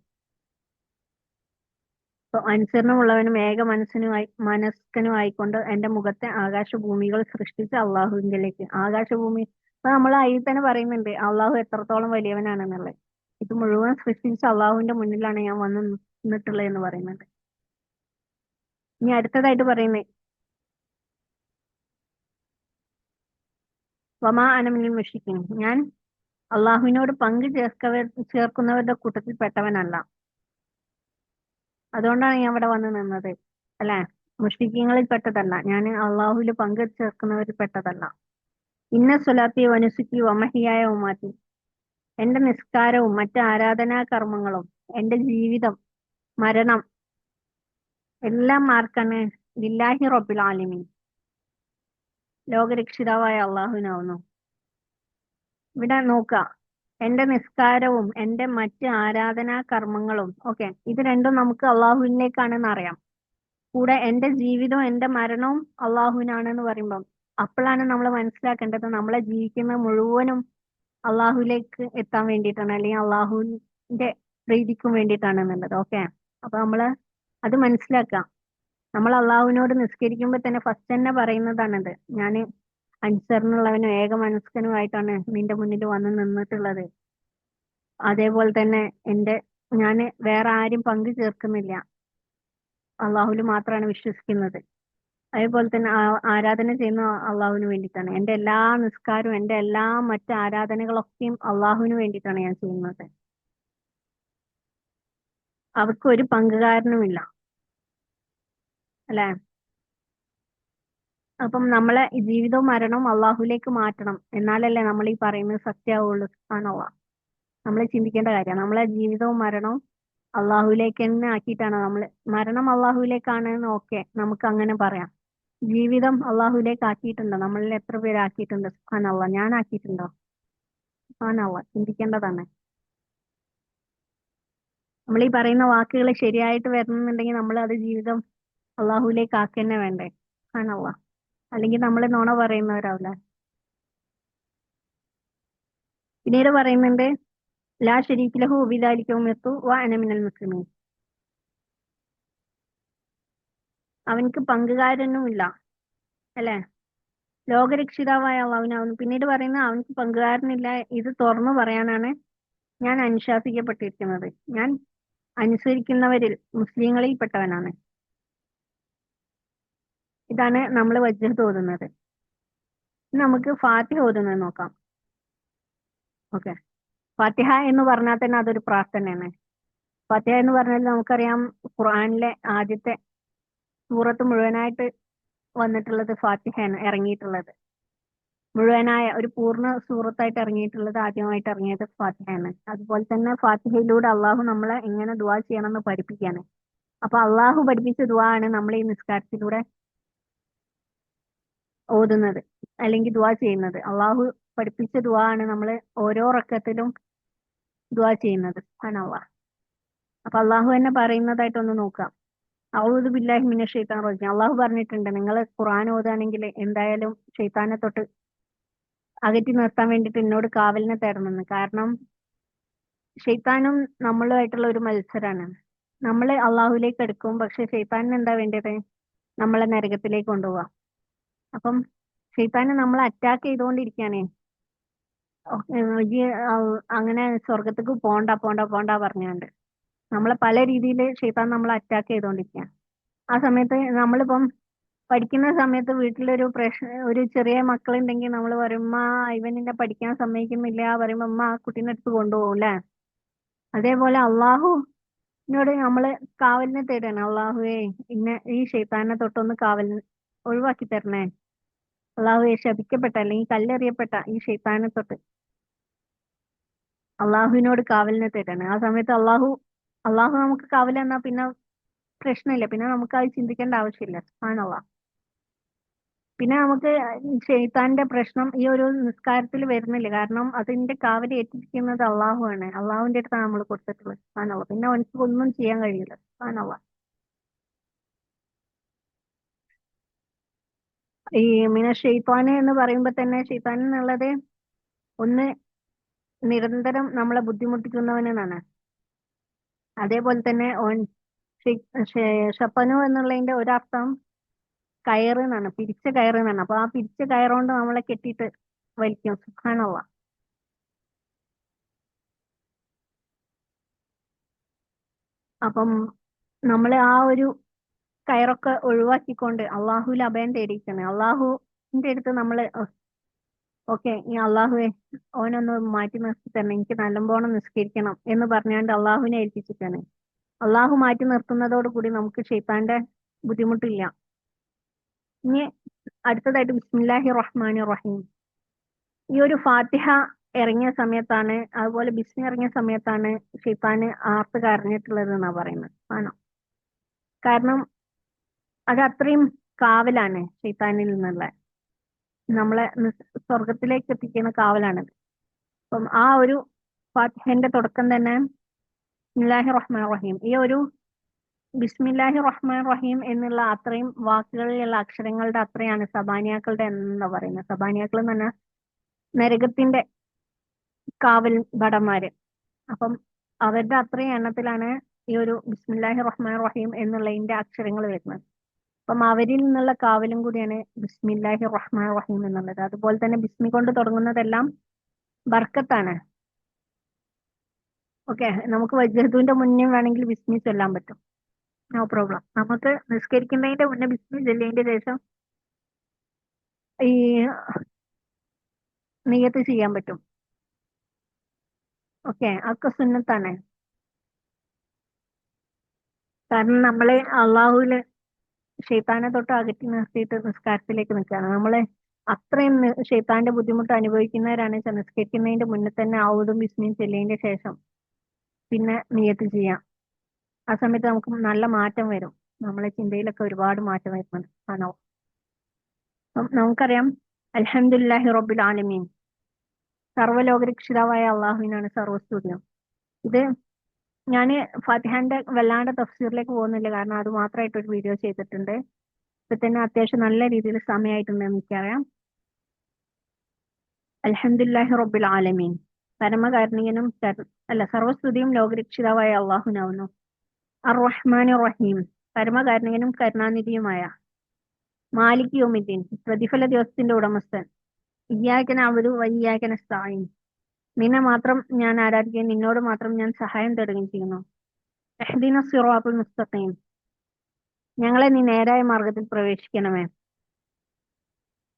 അപ്പൊ അനുസരണമുള്ളവനും ഏക മനസ്കനും ആയിക്കൊണ്ട് എന്റെ മുഖത്തെ ആകാശഭൂമികൾ സൃഷ്ടിച്ച അള്ളാഹുവിലേക്ക്. ആകാശഭൂമി അപ്പൊ നമ്മൾ അതിൽ തന്നെ പറയുന്നുണ്ട് അള്ളാഹു എത്രത്തോളം വലിയവനാണെന്നുള്ളത്. ഇത് മുഴുവൻ സൃഷ്ടിച്ച അള്ളാഹുവിന്റെ മുന്നിലാണ് ഞാൻ വന്ന് നിന്നിട്ടുള്ളത് എന്ന് പറയുന്നുണ്ട്. ഇനി അടുത്തതായിട്ട് പറയുന്നത് വമാ അനമിനിൽ മുശ്രിക്കീൻ, ഞാൻ അള്ളാഹുവിനോട് പങ്കു ചേർക്കുന്നവരുടെ കൂട്ടത്തിൽ പെട്ടവനല്ല. അതുകൊണ്ടാണ് ഞാൻ ഇവിടെ വന്ന് നിന്നത്, അല്ലെ. മുശ്രിക്കീങ്ങളിൽ പെട്ടതല്ല, ഞാൻ അള്ളാഹുവിൽ പങ്കു ചേർക്കുന്നവരിൽ പെട്ടതല്ല. ഇന്ന സ്വലാത്തി വനുസുക്കി വമഹിയായ ഉമാറ്റി, എന്റെ നിസ്കാരവും മറ്റ് ആരാധനാ കർമ്മങ്ങളും എന്റെ ജീവിതം മരണം എല്ലാം ആർക്കാണ്? ലില്ലാഹി റബ്ബിൽ ആലമീൻ, ലോകരക്ഷിതാവായ അള്ളാഹുവിനാവുന്നു. ഇവിടെ നോക്കുക, എന്റെ നിസ്കാരവും എന്റെ മറ്റ് ആരാധനാ കർമ്മങ്ങളും, ഓക്കെ, ഇത് രണ്ടും നമുക്ക് അള്ളാഹുവിലേക്കാണെന്ന് അറിയാം. കൂടെ എന്റെ ജീവിതവും എന്റെ മരണവും അള്ളാഹുവിനാണെന്ന് പറയുമ്പം അപ്പോഴാണ് നമ്മൾ മനസ്സിലാക്കേണ്ടത് നമ്മളെ ജീവിക്കുന്ന മുഴുവനും അള്ളാഹുലേക്ക് എത്താൻ വേണ്ടിയിട്ടാണ്, അല്ലെങ്കിൽ അള്ളാഹുവിന്റെ പ്രീതിക്കും വേണ്ടിയിട്ടാണ് എന്നുള്ളത്. ഓക്കെ, അപ്പൊ നമ്മള് അത് മനസ്സിലാക്കാം. നമ്മൾ അള്ളാഹുവിനോട് നിസ്കരിക്കുമ്പോൾ തന്നെ ഫസ്റ്റ് തന്നെ പറയുന്നതാണത്, ഞാൻ അനുസരണുള്ളവനും ഏക മനസ്കനുമായിട്ടാണ് നിന്റെ മുന്നിൽ വന്ന് നിന്നിട്ടുള്ളത്. അതേപോലെ തന്നെ ഞാൻ വേറെ ആരും പങ്കു ചേർക്കുന്നില്ല, അള്ളാഹുവിൽ മാത്രമാണ് വിശ്വസിക്കുന്നത്. അതേപോലെ തന്നെ ആരാധന ചെയ്യുന്ന അള്ളാഹുവിന് വേണ്ടിയിട്ടാണ്. എന്റെ എല്ലാ നിസ്കാരവും എന്റെ എല്ലാ മറ്റ് ആരാധനകളൊക്കെയും അള്ളാഹുവിന് വേണ്ടിയിട്ടാണ് ഞാൻ ചെയ്യുന്നത്. അവർക്ക് ഒരു പങ്കുകാരനുമില്ല, അല്ലെ. അപ്പം നമ്മളെ ഈ ജീവിതവും മരണവും അള്ളാഹുലേക്ക് മാറ്റണം, എന്നാലല്ലേ നമ്മൾ ഈ പറയുന്നത് സത്യമാവുള്ളൂ. സുബ്ഹാനല്ലാഹ്. നമ്മൾ ചിന്തിക്കേണ്ട കാര്യമാണ്, നമ്മളെ ജീവിതവും മരണവും അള്ളാഹുലേക്ക് തന്നെ ആക്കിയിട്ടാണ് നമ്മൾ. മരണം അള്ളാഹുലേക്കാണ്, ഓക്കെ, നമുക്ക് അങ്ങനെ പറയാം. ജീവിതം അള്ളാഹുലേക്ക് ആക്കിയിട്ടുണ്ടോ? നമ്മളിൽ എത്ര പേര് ആക്കിയിട്ടുണ്ട്? സുബ്ഹാനല്ലാഹ്. ഞാൻ ആക്കിയിട്ടുണ്ടോ? സുബ്ഹാനല്ലാഹ്. ചിന്തിക്കേണ്ടതാണ്. നമ്മൾ ഈ പറയുന്ന വാക്കുകൾ ശരിയായിട്ട് വരണമെന്നുണ്ടെങ്കിൽ നമ്മൾ അത് ജീവിതം അള്ളാഹുലേക്ക് ആക്കി തന്നെ വേണ്ടേ? സുബ്ഹാനല്ലാഹ്. അല്ലെങ്കിൽ നമ്മൾ നുണ പറയുന്നവരാവില്ല. പിന്നീട് പറയുന്നുണ്ട് ലാ ശരീക ലഹു വബിദാലിക ഉമിർതു വഅന മിനൽ മുസ്ലിമീൻ. അവൻക്ക് പങ്കുകാരനുമില്ല, അല്ലെ? ലോകരക്ഷിതാവായ അള്ളാഹുവിനാവുന്നു. പിന്നീട് പറയുന്ന അവൻക്ക് പങ്കുകാരനില്ല. ഇത് തുറന്നു പറയാനാണ് ഞാൻ അനുശാസിക്കപ്പെട്ടിരിക്കുന്നത്. ഞാൻ അനുസരിക്കുന്നവരിൽ മുസ്ലിങ്ങളിൽപ്പെട്ടവനാണ്. ഇതാണ് നമ്മൾ വജ്ജഹത്ത് ഓതുന്നത്. നമുക്ക് ഫാത്തിഹ ഓതുന്നത് നോക്കാം. ഓക്കെ, ഫാത്തിഹ എന്ന് പറഞ്ഞാൽ തന്നെ അതൊരു പ്രാർത്ഥനയാണ്. ഫാത്തിഹ എന്ന് പറഞ്ഞാൽ നമുക്കറിയാം, ഖുർആനിലെ ആദ്യത്തെ സൂറത്ത് മുഴുവനായിട്ട് വന്നിട്ടുള്ളത് ഫാത്തിഹയാണ്, ഇറങ്ങിയിട്ടുള്ളത് മുഴുവനായ ഒരു പൂർണ്ണ സൂറത്തായിട്ട് ഇറങ്ങിയിട്ടുള്ളത്, ആദ്യമായിട്ട് ഇറങ്ങിയത് ഫാത്തിഹയാണ്. അതുപോലെ തന്നെ ഫാത്തിഹയിലൂടെ അള്ളാഹു നമ്മളെ എങ്ങനെ ദുആ ചെയ്യണമെന്ന് പഠിപ്പിക്കുകയാണ്. അപ്പൊ അള്ളാഹു പഠിപ്പിച്ച ദുആ ആണ് നമ്മൾ ഈ നിസ്കാരത്തിലൂടെ ഓതുന്നത് അല്ലെങ്കിൽ ദുആ ചെയ്യുന്നത്. അള്ളാഹു പഠിപ്പിച്ച ദുആ ആണ് നമ്മൾ ഓരോ റക്കത്തിലും ദുആ ചെയ്യുന്നത്. സുബ്ഹാനല്ലാഹ്. അപ്പൊ അള്ളാഹു തന്നെ പറയുന്നതായിട്ടൊന്ന് നോക്കാം. ഔദു ബില്ലാഹി മിനശ് ശൈത്താനിർ റജീം. അള്ളാഹു പറഞ്ഞിട്ടുണ്ട്, നിങ്ങൾ ഖുർആൻ ഓതുകയാണെങ്കിൽ എന്തായാലും ശൈത്താനെ തൊട്ട് അകറ്റി നിർത്താൻ വേണ്ടിയിട്ട് എന്നോട് കാവലിനെ തേടണമെന്ന്. കാരണം ഷെയ്ത്താനും നമ്മളുമായിട്ടുള്ള ഒരു മത്സരമാണ്. നമ്മൾ അള്ളാഹുലേക്ക് എടുക്കും, പക്ഷെ ഷെയ്ത്താനിന് എന്താ വേണ്ടത്? നമ്മളെ നരകത്തിലേക്ക് കൊണ്ടുപോവാം. അപ്പം ഷെയ്ത്താന് നമ്മളെ അറ്റാക്ക് ചെയ്തുകൊണ്ടിരിക്കുകയാണേ. അങ്ങനെ സ്വർഗത്തേക്ക് പോണ്ട പോണ്ട പോണ്ട പറഞ്ഞുകൊണ്ട് നമ്മളെ പല രീതിയിൽ ഷെയ്ത്താൻ നമ്മളെ അറ്റാക്ക് ചെയ്തുകൊണ്ടിരിക്കുക. ആ സമയത്ത് നമ്മളിപ്പം പഠിക്കുന്ന സമയത്ത് വീട്ടിലൊരു ഒരു ചെറിയ മക്കളുണ്ടെങ്കിൽ നമ്മൾ പറയും, ഉമ്മ ഇവൻ എന്നെ പഠിക്കാൻ സമ്മതിക്കുന്നില്ല പറയുമ്പോ ഉമ്മ ആ കുട്ടീനെ അടുത്ത് കൊണ്ടുപോകും അല്ലേ? അതേപോലെ അള്ളാഹുവിനോട് നമ്മള് കാവലിനെ തേടാണ്. അള്ളാഹുവേ ഇന്ന ഈ ഷെയ്ത്താനെ തൊട്ടൊന്ന് കാവലിന് ഒഴിവാക്കി തരണേ. അള്ളാഹുവെ ശപിക്കപ്പെട്ട അല്ലെങ്കിൽ കല്ലെറിയപ്പെട്ട ഈ ഷെയ്ത്താനെ തൊട്ട് അള്ളാഹുവിനോട് കാവലിനെ തേടാണ്. ആ സമയത്ത് അള്ളാഹു നമുക്ക് കാവൽ എന്നാ പിന്നെ പ്രശ്നമില്ല, പിന്നെ നമുക്ക് അത് ചിന്തിക്കേണ്ട ആവശ്യമില്ല. സുബ്ഹാനല്ലാഹ്. പിന്നെ നമുക്ക് ഷെയ്ത്താന്റെ പ്രശ്നം ഈ ഒരു നിസ്കാരത്തിൽ വരുന്നില്ല. കാരണം അതിന്റെ കാവൽ ഏറ്റിരിക്കുന്നത് അള്ളാഹു ആണ്. അള്ളാഹുവിന്റെ അടുത്താണ് നമ്മൾ കൊടുത്തിട്ടുള്ളത്. സുബ്ഹാനല്ലാഹ്. പിന്നെ അവനക്ക് ഒന്നും ചെയ്യാൻ കഴിയില്ല. സുബ്ഹാനല്ലാഹ്. ഈ ഷെയ്ത്താന് എന്ന് പറയുമ്പോ തന്നെ ഷെയ്ത്താൻ എന്നുള്ളത് ഒന്ന് നിരന്തരം നമ്മളെ ബുദ്ധിമുട്ടിക്കുന്നവനാണ്. അതേപോലെ തന്നെ ഷപ്പനു എന്നുള്ളതിന്റെ ഒരർത്ഥം കയറ് എന്നാണ്, പിരിച്ച കയറ് എന്നാണ്. അപ്പൊ ആ പിരിച്ച കയറുകൊണ്ട് നമ്മളെ കെട്ടിയിട്ട് വലിക്കും. സുബ്ഹാനല്ലാഹ്. അപ്പം നമ്മൾ ആ ഒരു കയറൊക്കെ ഒഴിവാക്കിക്കൊണ്ട് അള്ളാഹുവിൽ അഭയം തേടിയിരിക്കണം. അള്ളാഹുവിന്റെ അടുത്ത് നമ്മൾ ഓക്കെ ഈ അള്ളാഹുവെ ഓനൊന്ന് മാറ്റി നിർത്തി തന്നെ, എനിക്ക് നല്ലപോലെ നിസ്കരിക്കണം എന്ന് പറഞ്ഞാണ്ട് അള്ളാഹുവിനെ ഏൽപ്പിച്ചിട്ടാണ്. അള്ളാഹു മാറ്റി നിർത്തുന്നതോടുകൂടി നമുക്ക് ഷെയ്ത്താന്റെ ബുദ്ധിമുട്ടില്ല. ഇനി അടുത്തതായിട്ട് ബിസ്മില്ലാഹി റഹ്മാനി റഹീം. ഈ ഒരു ഫാത്തിഹ ഇറങ്ങിയ സമയത്താണ്, അതുപോലെ ബിസ്മി ഇറങ്ങിയ സമയത്താണ് ഷെയ്ത്താന് ആർത്ത് കരഞ്ഞിട്ടുള്ളത് എന്നാ പറയുന്നത്. ആണോ? കാരണം അത് അത്രയും കാവലാണ് ഷെയ്ത്താനിൽ നിന്നുള്ള, നമ്മളെ സ്വർഗത്തിലേക്ക് എത്തിക്കുന്ന കാവലാണത്. അപ്പം ആ ഒരു ഫാത്തിഹന്റെ തുടക്കം തന്നെ ബിസ്മില്ലാഹി റഹ്മാൻ റഹീം. ഈ ഒരു ബിസ്മില്ലാഹി റഹ്മാൻ റഹീം എന്നുള്ള അത്രയും വാക്കുകളിലുള്ള അക്ഷരങ്ങളുടെ അത്രയാണ് സബാനിയാക്കളുടെ എന്താ പറയുന്നത്. സബാനിയാക്കൾ എന്ന് പറഞ്ഞാൽ നരകത്തിന്റെ കാവൽ ഭടന്മാര്. അപ്പം അവരുടെ അത്രയും എണ്ണത്തിലാണ് ഈ ഒരു ബിസ്മില്ലാഹി റഹ്മാൻ റഹീം എന്നുള്ളതിന്റെ അക്ഷരങ്ങൾ വരുന്നത്. അപ്പം അവരിൽ നിന്നുള്ള കാവലും കൂടിയാണ് ബിസ്മില്ലാഹി റഹ്മാൻ റഹീം എന്നുള്ളത്. അതുപോലെ തന്നെ ബിസ്മി കൊണ്ട് തുടങ്ങുന്നതെല്ലാം ബർക്കത്താണ്. ഓക്കെ, നമുക്ക് വജ്ജഹത്തുവിന്റെ മുന്നേ വേണമെങ്കിൽ ബിസ്മി ചൊല്ലാൻ പറ്റും, നോ പ്രോബ്ലം. നമുക്ക് നിസ്കരിക്കുന്നതിന്റെ മുന്നേ ബിസ്മി ചൊല്ലിയതിന്റെ ശേഷം ഈ നിയ്യത്ത് ചെയ്യാൻ പറ്റും. ഓക്കെ, അതൊക്കെ സുന്നത്താണ്. കാരണം നമ്മളെ അള്ളാഹുവില് ഷെയ്ത്താനെ തൊട്ട് അകറ്റി നിർത്തിയിട്ട് നിസ്കാരത്തിലേക്ക് നിൽക്കുകയാണ്. നമ്മളെ അത്രയും ഷെയ്ത്താന്റെ ബുദ്ധിമുട്ട് അനുഭവിക്കുന്നവരാണ് നിസ്കരിക്കുന്നതിന്റെ മുന്നേ തന്നെ ഔദും ബിസ്മിയും ചൊല്ലിയതിന്റെ ശേഷം പിന്നെ നിയ്യത്ത് ചെയ്യാം. ആ സമയത്ത് നമുക്ക് നല്ല മാറ്റം വരും. നമ്മളെ ചിന്തയിലൊക്കെ ഒരുപാട് മാറ്റം വരുന്നുണ്ട്. ആണോ? അപ്പം നമുക്കറിയാം, അൽഹംദുലില്ലാഹി റബ്ബിൽ ആലമീൻ, സർവ്വലോകരക്ഷിതാവായ അള്ളാഹുവിനാണ് സർവ്വസ്തുതിയും. ഇത് ഞാന് ഫാത്തിഹാന്റെ വല്ലാണ്ട് തഫ്സീറിലേക്ക് പോകുന്നില്ല, കാരണം അത് മാത്രമായിട്ട് ഒരു വീഡിയോ ചെയ്തിട്ടുണ്ട്. ഇപ്പൊ തന്നെ അത്യാവശ്യം നല്ല രീതിയിൽ സമയമായിട്ടുണ്ട് എനിക്കറിയാം. അൽഹംദുലില്ലാഹി റബ്ബിൽ ആലമീൻ, പരമകാരുണികനും സർവ്വസ്തുതിയും ലോകരക്ഷിതാവായ അള്ളാഹുനാവുന്നു. അർ റഹ്മാൻ റഹീം, പരമകാരുണികനും കരുണാനിധിയുമായ മാലിക് യൗമിദ്ദീൻ, പ്രതിഫല ദിവസത്തിന്റെ ഉടമസ്ഥൻ. ഇയ്യാക നഅ്ബുദു വ ഇയ്യാക നസ്തഈൻ, നിന്നെ മാത്രം ഞാൻ ആരാധിക്കുകയും നിന്നോട് മാത്രം ഞാൻ സഹായം തേടുകയും ചെയ്യുന്നു. ഇഹ്ദിന സിറാത്തുൽ മുസ്തഖീം, ഞങ്ങളെ നീ നേരായ മാർഗത്തിൽ പ്രവേശിക്കണമേ.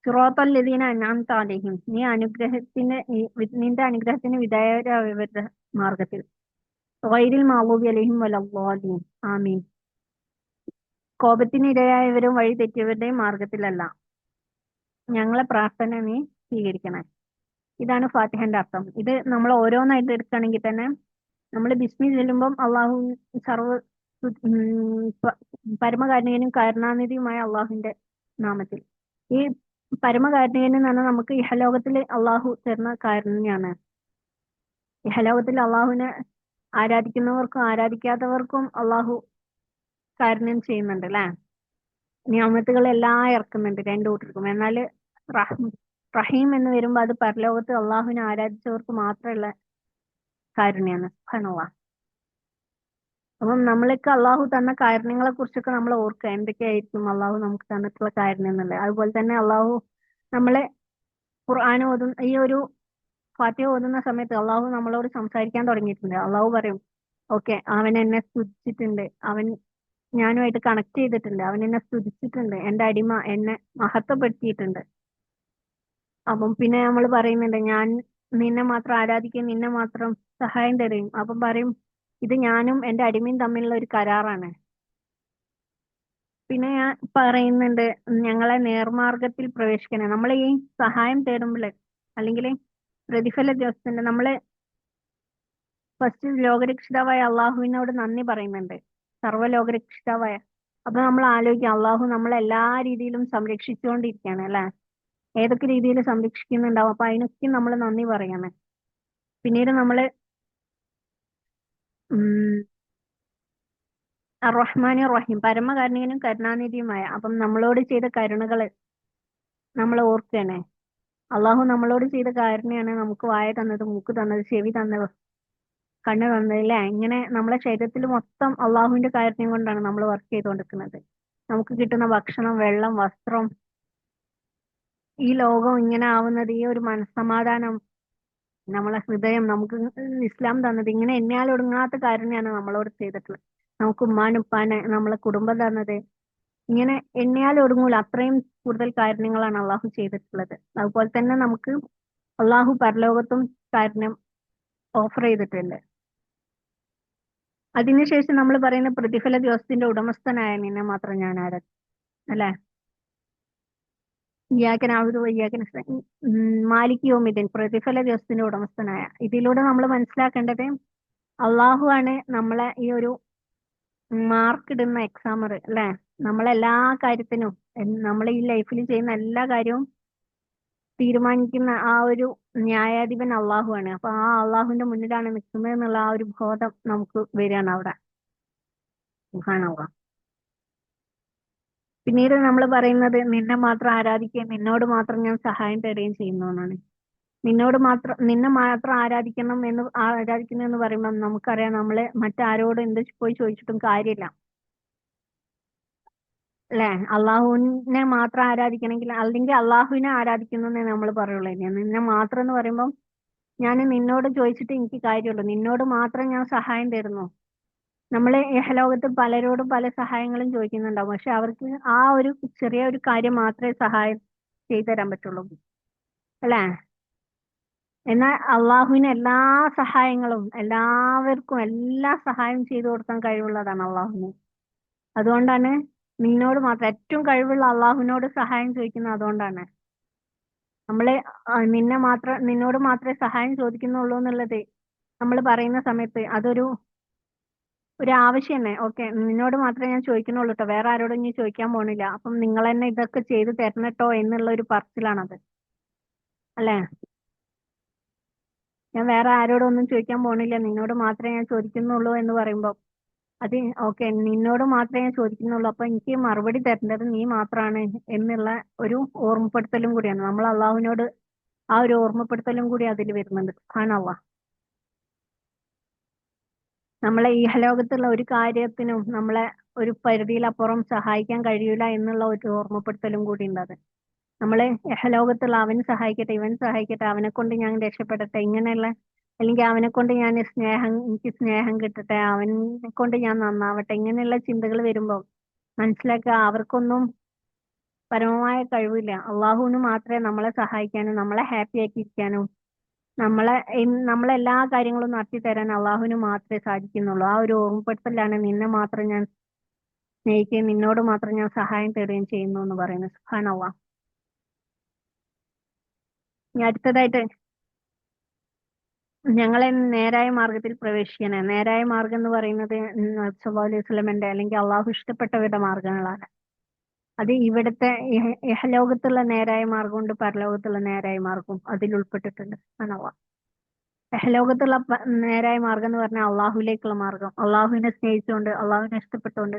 സിറാത്തൽ ലദീന അൻഅംത അലൈഹിം, നിന്റെ അനുഗ്രഹത്തിന് വിധേയരായവരുടെ മാർഗത്തിൽ. ഗൈരിൽ മഗ്ദൂബി അലൈഹിം വലദ്ദാലിൻ, ആമീൻ. കോപത്തിന് ഇരയായവരും വഴി തെറ്റിയവരുടെയും മാർഗത്തിലല്ല. ഞങ്ങളെ പ്രാർത്ഥന നീ സ്വീകരിക്കണേ. ഇതാണ് ഫാത്തിഹന്റെ അർത്ഥം. ഇത് നമ്മൾ ഓരോന്നായിട്ട് എടുക്കുകയാണെങ്കിൽ തന്നെ നമ്മൾ ബിസ്മി ചൊല്ലുമ്പം അള്ളാഹു സർവ പരമകാരുണികനും കരുണാനിധിയുമായ അള്ളാഹുവിന്റെ നാമത്തിൽ. ഈ പരമകാരുണികൻ എന്ന് പറഞ്ഞാൽ നമുക്ക് ഇഹലോകത്തിൽ അള്ളാഹു തരുന്ന കാരുണ്യാണ്. ഇഹലോകത്തിൽ അള്ളാഹുവിനെ ആരാധിക്കുന്നവർക്കും ആരാധിക്കാത്തവർക്കും അള്ളാഹു കാരുണ്യം ചെയ്യുന്നുണ്ട് അല്ലെ. നിയമത്തുകളെല്ലാം ഇറക്കുന്നുണ്ട് രണ്ടു കൂട്ടർക്കും. എന്നാൽ റഹീം എന്ന് വരുമ്പോൾ അത് പരലോകത്ത് അള്ളാഹുവിനെ ആരാധിച്ചവർക്ക് മാത്രമുള്ള കാരുണ്യാണ്. സുബ്ഹാനല്ലാഹ്. അപ്പം നമ്മളൊക്കെ അള്ളാഹു തന്ന കാരുണ്യങ്ങളെ കുറിച്ചൊക്കെ നമ്മൾ ഓർക്കുക, എന്തൊക്കെയായിരിക്കും അള്ളാഹു നമുക്ക് തന്നിട്ടുള്ള കാരുണ്യം എന്നുള്ളത്. അതുപോലെ തന്നെ അള്ളാഹു നമ്മളെ ഖുർആൻ ഈ ഒരു ഫാത്തിഹ ഓതുന്ന സമയത്ത് അള്ളാഹു നമ്മളോട് സംസാരിക്കാൻ തുടങ്ങിയിട്ടുണ്ട്. അള്ളാഹു പറയും, ഓക്കെ, അവൻ എന്നെ സ്തുതിച്ചിട്ടുണ്ട്, ഞാനുമായിട്ട് കണക്ട് ചെയ്തിട്ടുണ്ട്, അവൻ എന്നെ സ്തുതിച്ചിട്ടുണ്ട്, എന്റെ അടിമ എന്നെ മഹത്വപ്പെടുത്തിയിട്ടുണ്ട്. അപ്പം പിന്നെ നമ്മൾ പറയുന്നുണ്ട്, ഞാൻ നിന്നെ മാത്രം ആരാധിക്കുകയും നിന്നെ മാത്രം സഹായം തരും. അപ്പം പറയും, ഇത് ഞാനും എന്റെ അടിമയും തമ്മിലുള്ള ഒരു കരാറാണ്. പിന്നെ ഞാൻ പറയുന്നുണ്ട്, ഞങ്ങളെ നേർമാർഗത്തിൽ പ്രവേശിക്കണേ. നമ്മൾ ഈ സഹായം തേടുമ്പോൾ അല്ലെങ്കിൽ പ്രതിഫല ദിവസത്തിന്റെ നമ്മള് ഫസ്റ്റ് ലോകരക്ഷിതാവായ അള്ളാഹുവിനോട് നന്ദി പറയുന്നുണ്ട്, സർവ്വലോകരക്ഷിതാവായ. അപ്പൊ നമ്മൾ ആലോചിക്കാം, അള്ളാഹു നമ്മളെ എല്ലാ രീതിയിലും സംരക്ഷിച്ചുകൊണ്ടിരിക്കുകയാണ് അല്ലെ. ഏതൊക്കെ രീതിയിൽ സംരക്ഷിക്കുന്നുണ്ടാവും. അപ്പൊ അതിനൊക്കെ നമ്മൾ നന്ദി പറയണം. പിന്നീട് നമ്മള് റഹ്മാൻ റഹീം, പരമകാരുണികനും കരുണാനിധിയുമായ. അപ്പം നമ്മളോട് ചെയ്ത കരുണകള് നമ്മൾ ഓർക്കുകയാണ്. അള്ളാഹു നമ്മളോട് ചെയ്ത കാരുണ്യാണ് നമുക്ക് വായ തന്നത്, മൂക്ക് തന്നത്, ചെവി തന്നത്, കണ്ണ് തന്നത് അല്ലെ. ഇങ്ങനെ നമ്മളെ ശരീരത്തിൽ മൊത്തം അള്ളാഹുവിന്റെ കാരുണ്യം കൊണ്ടാണ് നമ്മൾ വർക്ക് ചെയ്തുകൊണ്ടിരിക്കുന്നത്. നമുക്ക് കിട്ടുന്ന ഭക്ഷണം, വെള്ളം, വസ്ത്രം, ഈ ലോകം ഇങ്ങനെ ആവുന്നത്, ഈ ഒരു മനസ്സമാധാനം, നമ്മളെ ഹൃദയം, നമുക്ക് ഇസ്ലാം തന്നത്, ഇങ്ങനെ എണ്ണയാൽ ഒടുങ്ങാത്ത കാരുണ്യാണ് നമ്മളോട് ചെയ്തിട്ടുള്ളത്. നമുക്ക് ഉമ്മാനും ഉപ്പാനെ നമ്മളെ കുടുംബം തന്നത്, ഇങ്ങനെ എണ്ണയാൽ ഒടുങ്ങൂല അത്രയും കൂടുതൽ കാരുണ്യങ്ങളാണ് അള്ളാഹു ചെയ്തിട്ടുള്ളത്. അതുപോലെ തന്നെ നമുക്ക് അള്ളാഹു പരലോകത്തും കാരുണ്യം ഓഫർ ചെയ്തിട്ടുണ്ട്. അതിനുശേഷം നമ്മൾ പറയുന്ന പ്രതിഫല ദിവസത്തിന്റെ ഉടമസ്ഥനായ നിന്നെ മാത്രം ഞാൻ ആരാധിക്കും അല്ലെ. മാലിക് യൗമിദ്ദീൻ, പ്രതിഫല ദിവസത്തിന്റെ ഉടമസ്ഥനായ. ഇതിലൂടെ നമ്മൾ മനസ്സിലാക്കേണ്ടത് അള്ളാഹു ആണ് നമ്മളെ ഈ ഒരു മാർക്ക് ഇടുന്ന എക്സാമർ അല്ലെ. നമ്മളെല്ലാ കാര്യത്തിനും നമ്മൾ ഈ ലൈഫിൽ ചെയ്യുന്ന എല്ലാ കാര്യവും തീരുമാനിക്കുന്ന ആ ഒരു ന്യായാധിപൻ അള്ളാഹു ആണ്. അപ്പൊ ആ അള്ളാഹുവിന്റെ മുന്നിലാണ് നിൽക്കുന്നത് എന്നുള്ള ആ ഒരു ബോധം നമുക്ക് വരികയാണ് അവിടെ. സുബ്ഹാനല്ലാഹ്. പിന്നീട് നമ്മൾ പറയുന്നത് നിന്നെ മാത്രം ആരാധിക്കുകയും നിന്നോട് മാത്രം ഞാൻ സഹായം തേടുകയും ചെയ്യുന്നു എന്നാണ്. നിന്നെ മാത്രം ആരാധിക്കുന്നു എന്ന് പറയുമ്പോൾ നമുക്കറിയാം, നമ്മള് മറ്റാരോടും എന്ത് പോയി ചോദിച്ചിട്ടും കാര്യമില്ല അല്ലെ. അള്ളാഹുവിനെ മാത്രം ആരാധിക്കണമെങ്കിൽ, അല്ലെങ്കിൽ അള്ളാഹുവിനെ ആരാധിക്കുന്നു എന്നേ നമ്മൾ പറയുള്ളൂ. നിന്നെ മാത്രം എന്ന് പറയുമ്പോൾ ഞാൻ നിന്നോട് ചോദിച്ചിട്ട് എനിക്ക് കാര്യമുള്ളൂ, നിന്നോട് മാത്രം ഞാൻ സഹായം തരുന്നു. നമ്മള് ഇഹലോകത്ത് പലരോടും പല സഹായങ്ങളും ചോദിക്കുന്നുണ്ടാവും. പക്ഷെ അവർക്ക് ആ ഒരു ചെറിയ ഒരു കാര്യം മാത്രമേ സഹായം ചെയ്തു തരാൻ പറ്റുള്ളൂ അല്ലേ. എന്നാൽ അള്ളാഹുവിന് എല്ലാ സഹായങ്ങളും എല്ലാവർക്കും എല്ലാ സഹായം ചെയ്തു കൊടുക്കാൻ കഴിവുള്ളതാണ് അള്ളാഹുവിന്. അതുകൊണ്ടാണ് നിന്നോട് മാത്രം, ഏറ്റവും കഴിവുള്ള അള്ളാഹുവിനോട് സഹായം ചോദിക്കുന്നത്. അതുകൊണ്ടാണ് നമ്മള് നിന്നോട് മാത്രമേ സഹായം ചോദിക്കുന്നുള്ളൂ എന്നുള്ളത് നമ്മൾ പറയുന്ന സമയത്ത് അതൊരു ആവശ്യം തന്നെ. ഓക്കെ, നിന്നോട് മാത്രമേ ഞാൻ ചോദിക്കുന്നുള്ളൂ കേട്ടോ, വേറെ ആരോടും ഇനി ചോദിക്കാൻ പോണില്ല, അപ്പം നിങ്ങൾ തന്നെ ഇതൊക്കെ ചെയ്ത് തരണട്ടോ എന്നുള്ള ഒരു പറച്ചിലാണത് അല്ലേ. ഞാൻ വേറെ ആരോടും ഒന്നും ചോദിക്കാൻ പോണില്ല, നിന്നോട് മാത്രമേ ഞാൻ ചോദിക്കുന്നുള്ളൂ എന്ന് പറയുമ്പോൾ അത് ഓക്കെ, നിന്നോട് മാത്രമേ ഞാൻ ചോദിക്കുന്നുള്ളൂ, അപ്പൊ എനിക്ക് മറുപടി തരേണ്ടത് നീ മാത്രമാണ് എന്നുള്ള ഒരു ഓർമ്മപ്പെടുത്തലും കൂടിയാണ്. നമ്മൾ അള്ളാഹുവിനോട് ആ ഒരു ഓർമ്മപ്പെടുത്തലും കൂടി അതിൽ വരുന്നുണ്ട്. സുബ്ഹാനല്ലാഹ്. നമ്മളെ ഇഹലോകത്തുള്ള ഒരു കാര്യത്തിനും നമ്മളെ ഒരു പരിധിയിലപ്പുറം സഹായിക്കാൻ കഴിയൂല എന്നുള്ള ഒരു ഓർമ്മപ്പെടുത്തലും കൂടി ഉണ്ട് അത്. നമ്മള് ഇഹലോകത്തുള്ള അവൻ സഹായിക്കട്ടെ, ഇവൻ സഹായിക്കട്ടെ, അവനെ കൊണ്ട് ഞാൻ രക്ഷപ്പെടട്ടെ, ഇങ്ങനെയുള്ള അല്ലെങ്കിൽ അവനെ കൊണ്ട് ഞാൻ എനിക്ക് സ്നേഹം കിട്ടട്ടെ, അവനെ കൊണ്ട് ഞാൻ നന്നാവട്ടെ, ഇങ്ങനെയുള്ള ചിന്തകൾ വരുമ്പോൾ മനസ്സിലാക്കുക അവർക്കൊന്നും പരമമായ കഴിവില്ല. അള്ളാഹുവിന് മാത്രമേ നമ്മളെ സഹായിക്കാനും നമ്മളെ ഹാപ്പി ആക്കിയിരിക്കാനും നമ്മളെല്ലാ കാര്യങ്ങളും നടത്തി തരാൻ അള്ളാഹുവിന് മാത്രമേ സാധിക്കുന്നുള്ളൂ. ആ ഒരു ഓർമ്മപ്പെടുത്തലാണ് നിന്നെ മാത്രം ഞാൻ സ്നേഹിക്കുകയും നിന്നോട് മാത്രം ഞാൻ സഹായം തേടുകയും ചെയ്യുന്നു എന്ന് പറയുന്നത്. സുബ്ഹാനല്ലാഹ്. ഇനി അടുത്തതായിട്ട് ഞങ്ങളെ നേരായ മാർഗത്തിൽ പ്രവേശിക്കണേ. നേരായ മാർഗം എന്ന് പറയുന്നത് സല്ലല്ലാഹു അലൈഹി വസല്ലമയുടെ അല്ലെങ്കിൽ അള്ളാഹു ഇഷ്ടപ്പെട്ടവരുടെ മാർഗങ്ങളാണ്. അത് ഇവിടുത്തെ ഇഹലോകത്തുള്ള നേരായ മാർഗമുണ്ട്, പരലോകത്തുള്ള നേരായ മാർഗവും അതിൽ ഉൾപ്പെട്ടിട്ടുണ്ട്. സുബ്ഹാനല്ലാഹ്. ഇഹലോകത്തുള്ള നേരായ മാർഗം എന്ന് പറഞ്ഞാൽ അള്ളാഹുലേക്കുള്ള മാർഗം, അള്ളാഹുവിനെ സ്നേഹിച്ചുകൊണ്ട് അള്ളാഹുവിനെ ഇഷ്ടപ്പെട്ടുകൊണ്ട്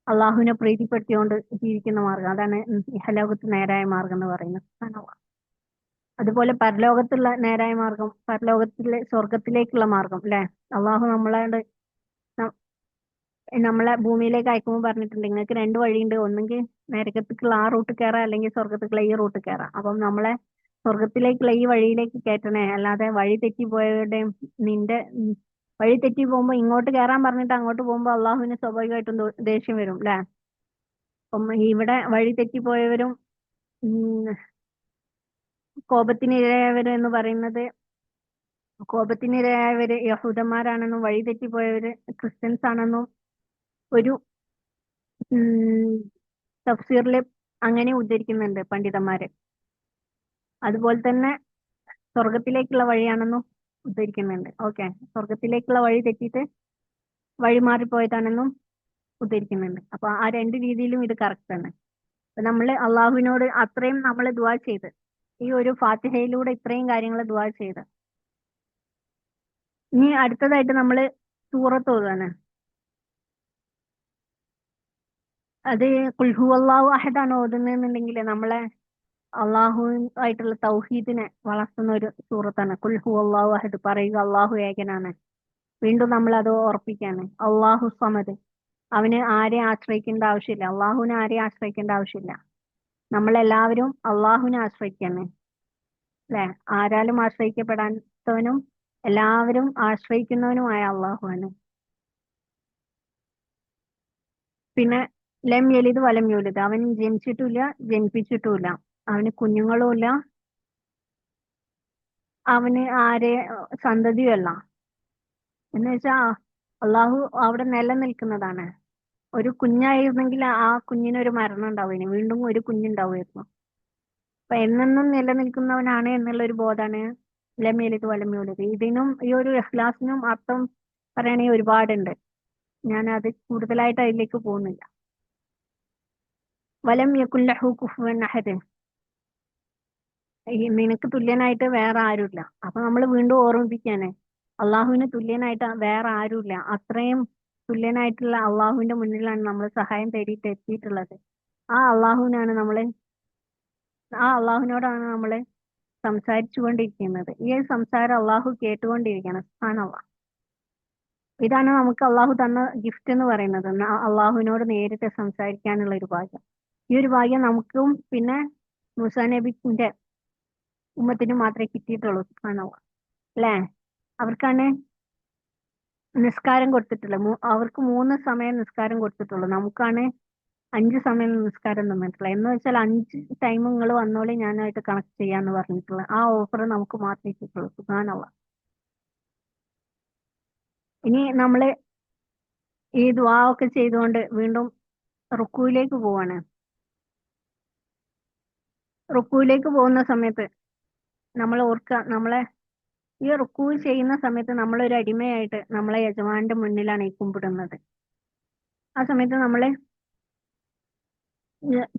അള്ളാഹുവിനെ പ്രീതിപ്പെടുത്തിക്കൊണ്ട് ജീവിക്കുന്ന മാർഗം, അതാണ് ഇഹലോകത്ത് നേരായ മാർഗം എന്ന് പറയുന്നത്. സുബ്ഹാനല്ലാഹ്. അതുപോലെ പരലോകത്തുള്ള നേരായ മാർഗം, പരലോകത്തിലെ സ്വർഗത്തിലേക്കുള്ള മാർഗം അല്ലെ. അള്ളാഹു നമ്മളെ ഭൂമിയിലേക്ക് അയക്കുമ്പോൾ പറഞ്ഞിട്ടുണ്ട് നിങ്ങൾക്ക് രണ്ട് വഴിയുണ്ട്, ഒന്നെങ്കിൽ നരകത്തേക്കുള്ള ആ റൂട്ട് കയറാം, അല്ലെങ്കിൽ സ്വർഗത്തേക്കുള്ള ഈ റൂട്ട് കയറാം. അപ്പം നമ്മളെ സ്വർഗത്തിലേക്കുള്ള ഈ വഴിയിലേക്ക് കയറ്റണേ, അല്ലാതെ വഴി തെറ്റിപ്പോയവരുടെയും വഴി തെറ്റി പോകുമ്പോൾ ഇങ്ങോട്ട് കയറാൻ പറഞ്ഞിട്ട് അങ്ങോട്ട് പോകുമ്പോൾ അള്ളാഹുവിന് സ്വാഭാവികമായിട്ടും ദേഷ്യം വരും അല്ലെ. അപ്പം ഇവിടെ വഴി തെറ്റിപ്പോയവരും ഉം, കോപത്തിനിരയായവരും എന്ന് പറയുന്നത്, കോപത്തിനിരയായവര് യഹൂദന്മാരാണെന്നും വഴി തെറ്റിപ്പോയവര് ക്രിസ്ത്യൻസ് ആണെന്നും ഒരു തഫ്സീറില് അങ്ങനെ ഉദ്ധരിക്കുന്നുണ്ട് പണ്ഡിതന്മാര്. അതുപോലെ തന്നെ സ്വർഗത്തിലേക്കുള്ള വഴിയാണെന്നും ഉദ്ധരിക്കുന്നുണ്ട്. ഓക്കെ, സ്വർഗത്തിലേക്കുള്ള വഴി തെറ്റിയിട്ട് വഴി മാറിപ്പോയതാണെന്നും ഉദ്ധരിക്കുന്നുണ്ട്. അപ്പൊ ആ രണ്ട് രീതിയിലും ഇത് കറക്റ്റ് ആണ്. അപ്പൊ നമ്മള് അള്ളാഹുവിനോട് അത്രയും നമ്മൾ ദുആ ചെയ്ത്, ഈ ഒരു ഫാത്തിഹയിലൂടെ ഇത്രയും കാര്യങ്ങൾ ദുആ ചെയ്ത്, ഇനി അടുത്തതായിട്ട് നമ്മള് സൂറത്ത് ഓതുകയാണ്. അത് ഖുൽ ഹുവല്ലാഹു അഹദാണ് ഓതുന്നതെന്നുണ്ടെങ്കിൽ നമ്മളെ അള്ളാഹു ആയിട്ടുള്ള തൗഹീദിനെ വളർത്തുന്ന ഒരു സൂറത്താണ് ഖുൽ ഹുവല്ലാഹു അഹദ്. പറയുക അള്ളാഹു ഏകനാണ്. വീണ്ടും നമ്മൾ അത് ഓർപ്പിക്കാണ്. അള്ളാഹു സമദ്, അവന് ആരെയും ആശ്രയിക്കേണ്ട ആവശ്യമില്ല. അള്ളാഹുവിനെ ആരെയും ആശ്രയിക്കേണ്ട ആവശ്യമില്ല. നമ്മളെല്ലാവരും അള്ളാഹുവിനെ ആശ്രയിക്കാണ് അല്ലെ. ആരാലും ആശ്രയിക്കപ്പെടാത്തവനും എല്ലാവരും ആശ്രയിക്കുന്നവനുമായ അള്ളാഹുവാണ്. പിന്നെ ലം യലിദ് വലം യൂലിദ്, അവൻ ജനിച്ചിട്ടുമില്ല ജനിപ്പിച്ചിട്ടുമില്ല, അവന് കുഞ്ഞുങ്ങളുമില്ല, അവന് ആരെ സന്തതിയുമല്ല. എന്ന് വെച്ചാ അള്ളാഹു അവിടെ നിലനിൽക്കുന്നതാണ്. ഒരു കുഞ്ഞായിരുന്നെങ്കിൽ ആ കുഞ്ഞിനൊരു മരണം ഉണ്ടാവുമായിരുന്നു, വീണ്ടും ഒരു കുഞ്ഞുണ്ടാവുമായിരുന്നു. അപ്പൊ എന്നെന്നും നിലനിൽക്കുന്നവനാണ് എന്നുള്ള ഒരു ബോധാണ് ലം യലിദ് വലം യൂലിദ്. ഇതിനും ഈ ഒരു ഇഖ്ലാസിനും അർത്ഥം പറയണെങ്കിൽ ഒരുപാടുണ്ട്. ഞാൻ അത് കൂടുതലായിട്ട് അതിലേക്ക് പോകുന്നില്ല. വലം യകുൻ ലഹു കുഫുവൻ അഹദ്, നിനക്ക് തുല്യനായിട്ട് വേറെ ആരുമില്ല. അപ്പൊ നമ്മൾ വീണ്ടും ഓർമ്മിപ്പിക്കാണ് അള്ളാഹുവിന് തുല്യനായിട്ട് വേറെ ആരുമില്ല. അത്രയും തുല്യനായിട്ടുള്ള അള്ളാഹുവിന്റെ മുന്നിലാണ് നമ്മൾ സഹായം തേടിയിട്ട് എത്തിയിട്ടുള്ളത്. ആ അള്ളാഹുവിനാണ് നമ്മള് ആ അള്ളാഹുവിനോടാണ് നമ്മള് സംസാരിച്ചു കൊണ്ടിരിക്കുന്നത്. ഈ ഒരു സംസാരം അള്ളാഹു കേട്ടുകൊണ്ടിരിക്കണം. സുബ്ഹാനല്ലാഹ്. ഇതാണ് നമുക്ക് അള്ളാഹു തന്ന ഗിഫ്റ്റ് എന്ന് പറയുന്നത്, അള്ളാഹുവിനോട് നേരിട്ട് സംസാരിക്കാനുള്ള ഒരു ഭാഗ്യം. ഈ ഒരു ഭാഗ്യം നമുക്കും പിന്നെ മൂസാ നബിന്റെ ഉമ്മത്തിനും മാത്രമേ കിട്ടിയിട്ടുള്ളൂ. സുബ്ഹാനല്ലാഹ് അല്ലേ. അവർക്കാണ് നിസ്കാരം കൊടുത്തിട്ടുള്ളത്. അവർക്ക് 3 സമയം നിസ്കാരം കൊടുത്തിട്ടുള്ളൂ. നമുക്കാണ് 5 സമയം നിസ്കാരം തന്നിട്ടുള്ളത്. എന്ന് വെച്ചാൽ 5 ടൈം നിങ്ങൾ വന്നോളി ഞാനായിട്ട് കണക്ട് ചെയ്യാന്ന് പറഞ്ഞിട്ടുള്ളത്. ആ ഓഫർ നമുക്ക് മാത്രമേ കിട്ടുള്ളൂ. സുബ്ഹാനല്ലാഹ്. ഇനി നമ്മള് ഈ ദുആ ഒക്കെ ചെയ്തുകൊണ്ട് വീണ്ടും റുക്കൂയിലേക്ക് പോവാണ്. റുക്കൂയിലേക്ക് പോകുന്ന സമയത്ത് നമ്മൾ ഓർക്കുക, നമ്മളെ ഈ റുക്കൂ ചെയ്യുന്ന സമയത്ത് നമ്മളൊരു അടിമയായിട്ട് നമ്മളെ യജമാന്റെ മുന്നിലാണ് ഈ കുമ്പിടുന്നത്. ആ സമയത്ത് നമ്മള്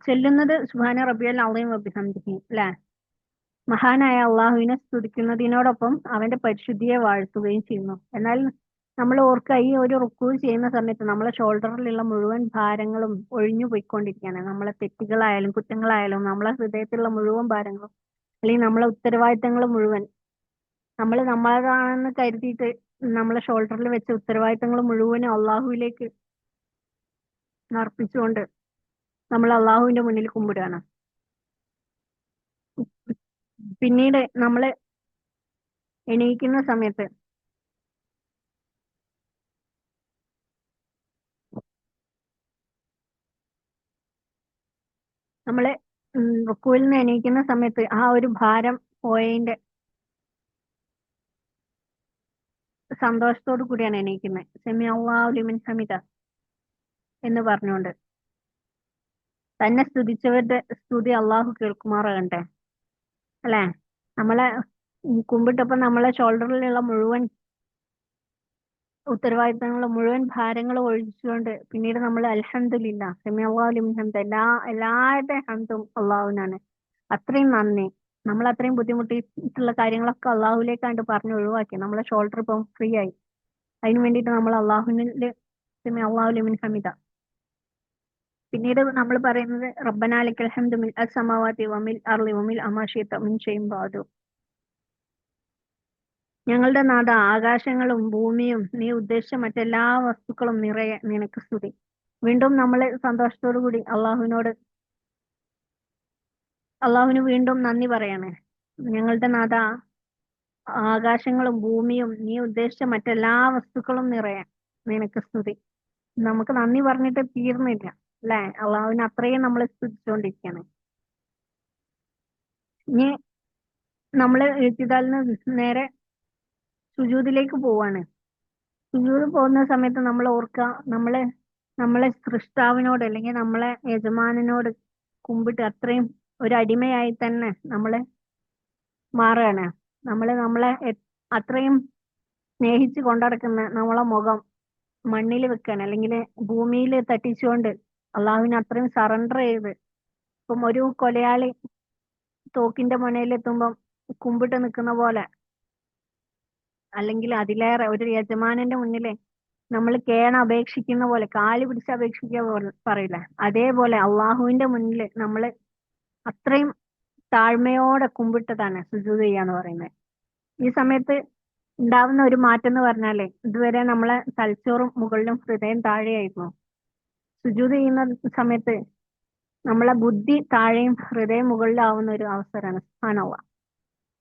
ചെല്ലുന്നത് സുബ്ഹാന റബ്ബിയൽ അളീം വബിഹംദിഹി അല്ലെ. മഹാനായ അള്ളാഹുവിനെ സ്തുതിക്കുന്നതിനോടൊപ്പം അവന്റെ പരിശുദ്ധിയെ വാഴ്ത്തുകയും ചെയ്യുന്നു. എന്നാൽ നമ്മൾ ഓർക്കുക, ഈ ഒരു റുക്കൂ ചെയ്യുന്ന സമയത്ത് നമ്മളെ ഷോൾഡറിലുള്ള മുഴുവൻ ഭാരങ്ങളും ഒഴിഞ്ഞു പോയിക്കൊണ്ടിരിക്കുകയാണ്. നമ്മളെ തെറ്റുകളായാലും കുറ്റങ്ങളായാലും നമ്മളെ ഹൃദയത്തിലുള്ള മുഴുവൻ ഭാരങ്ങളും അല്ലെങ്കിൽ നമ്മളെ ഉത്തരവാദിത്തങ്ങൾ മുഴുവൻ നമ്മൾ നമ്മളതാണെന്ന് കരുതിയിട്ട് നമ്മളെ ഷോൾഡറിൽ വെച്ച ഉത്തരവാദിത്തങ്ങൾ മുഴുവനും അള്ളാഹുവിലേക്ക് അർപ്പിച്ചുകൊണ്ട് നമ്മൾ അള്ളാഹുവിന്റെ മുന്നിൽ കുമ്പിടുകയാണ്. പിന്നീട് നമ്മൾ എണീക്കുന്ന സമയത്ത് നമ്മള് റുക്കുവിൽ നിന്ന് എണീക്കുന്ന സമയത്ത് ആ ഒരു ഭാരം പോയതിന്റെ സന്തോഷത്തോടു കൂടിയാണ് എണീക്കുന്നത്. സെമി അള്ളാഹു ലിമൻ ഹമിദ എന്ന് പറഞ്ഞുകൊണ്ട് തന്നെ സ്തുതിച്ചവരുടെ സ്തുതി അള്ളാഹു കേൾക്കുമാറാകട്ടെ. അല്ലെ? നമ്മളെ കുമ്പിട്ടപ്പോ നമ്മളെ ഷോൾഡറിലുള്ള മുഴുവൻ ഉത്തരവാദിത്തങ്ങളും മുഴുവൻ ഭാരങ്ങളും ഒഴിച്ചുകൊണ്ട് പിന്നീട് നമ്മൾ അൽഹംദുലില്ലാ സെമി അള്ളാഹു ലിമൻ ഹമിദ എല്ലാവരുടെ ഹംദും അള്ളാഹുവിനാണ്. അത്രയും നന്ദി. നമ്മൾ അത്രയും ബുദ്ധിമുട്ടിയിട്ടുള്ള കാര്യങ്ങളൊക്കെ അള്ളാഹുലേക്കാണ്ട് പറഞ്ഞ് ഒഴിവാക്കി. നമ്മളെ ഷോൾഡർ ഇപ്പം ഫ്രീ ആയി. അതിന് വേണ്ടിയിട്ട് നമ്മൾ അള്ളാഹുവിന്റെ സെമി അള്ളാഹു ലിമൻ ഹമിദ. പിന്നീട് നമ്മൾ പറയുന്നത് റബ്ബനാ ലക്കൽ ഹംദു മിൽ അസ്സമാവാതി വമിൽ അർളി വമിൽ അമാ ശിഅത മിൻ ഷൈഇൻ ബഅദു. ഞങ്ങളുടെ നാഥ, ആകാശങ്ങളും ഭൂമിയും നീ ഉദ്ദേശിച്ച മറ്റെല്ലാ വസ്തുക്കളും നിറയെ നിനക്ക് സ്തുതി. വീണ്ടും നമ്മൾ സന്തോഷത്തോടു കൂടി അള്ളാഹുവിന് വീണ്ടും നന്ദി പറയാണ്. ഞങ്ങളുടെ നാഥ, ആകാശങ്ങളും ഭൂമിയും നീ ഉദ്ദേശിച്ച മറ്റെല്ലാ വസ്തുക്കളും നിറയെ നിനക്ക് സ്തുതി. നമുക്ക് നന്ദി പറഞ്ഞിട്ട് തീർന്നില്ല അല്ലെ? അള്ളാഹുവിന് അത്രയും നമ്മൾ സ്തുതിച്ചുകൊണ്ടിരിക്കുകയാണ്. ഇനി നമ്മള് എഴുത്തിതാലിന് നേരെ സുജൂദിലേക്ക് പോവാണ്. സുജൂദ് പോകുന്ന സമയത്ത് നമ്മൾ ഓർക്കുക, നമ്മളെ സൃഷ്ടാവിനോട് അല്ലെങ്കിൽ നമ്മളെ യജമാനനോട് കുമ്പിട്ട് അത്രയും ഒരു അടിമയായി തന്നെ നമ്മളെ മാറുകയാണ്. നമ്മളെ അത്രയും സ്നേഹിച്ച് കൊണ്ടടക്കുന്ന നമ്മളെ മുഖം മണ്ണിൽ വെക്കുകയാണ്, അല്ലെങ്കിൽ ഭൂമിയിൽ തട്ടിച്ചുകൊണ്ട് അള്ളാഹുവിന് അത്രയും സറണ്ടർ ചെയ്ത്. ഇപ്പം ഒരു കൊലയാളി തോക്കിന്റെ മുനയിലെത്തുമ്പം കുമ്പിട്ട് നിൽക്കുന്ന പോലെ, അല്ലെങ്കിൽ അതിലേറെ ഒരു യജമാനന്റെ മുന്നില് നമ്മൾ അപേക്ഷിക്കുന്ന പോലെ, കാല് പിടിച്ച് അപേക്ഷിക്കുക പറയില്ല, അതേപോലെ അള്ളാഹുവിന്റെ മുന്നിൽ നമ്മൾ അത്രയും താഴ്മയോടെ കുമ്പിട്ടതാണ് സുജൂദ് ചെയ്യാന്ന് പറയുന്നത്. ഈ സമയത്ത് ഉണ്ടാവുന്ന ഒരു മാറ്റം എന്ന് പറഞ്ഞാലേ, ഇതുവരെ നമ്മളെ തലച്ചോറും മുകളിലും ഹൃദയം താഴെയായിരുന്നു. സുജൂദ് ചെയ്യുന്ന സമയത്ത് നമ്മളെ ബുദ്ധി താഴെയും ഹൃദയം മുകളിലാവുന്ന ഒരു അവസരമാണ് സുബ്ഹാനല്ലാഹ്.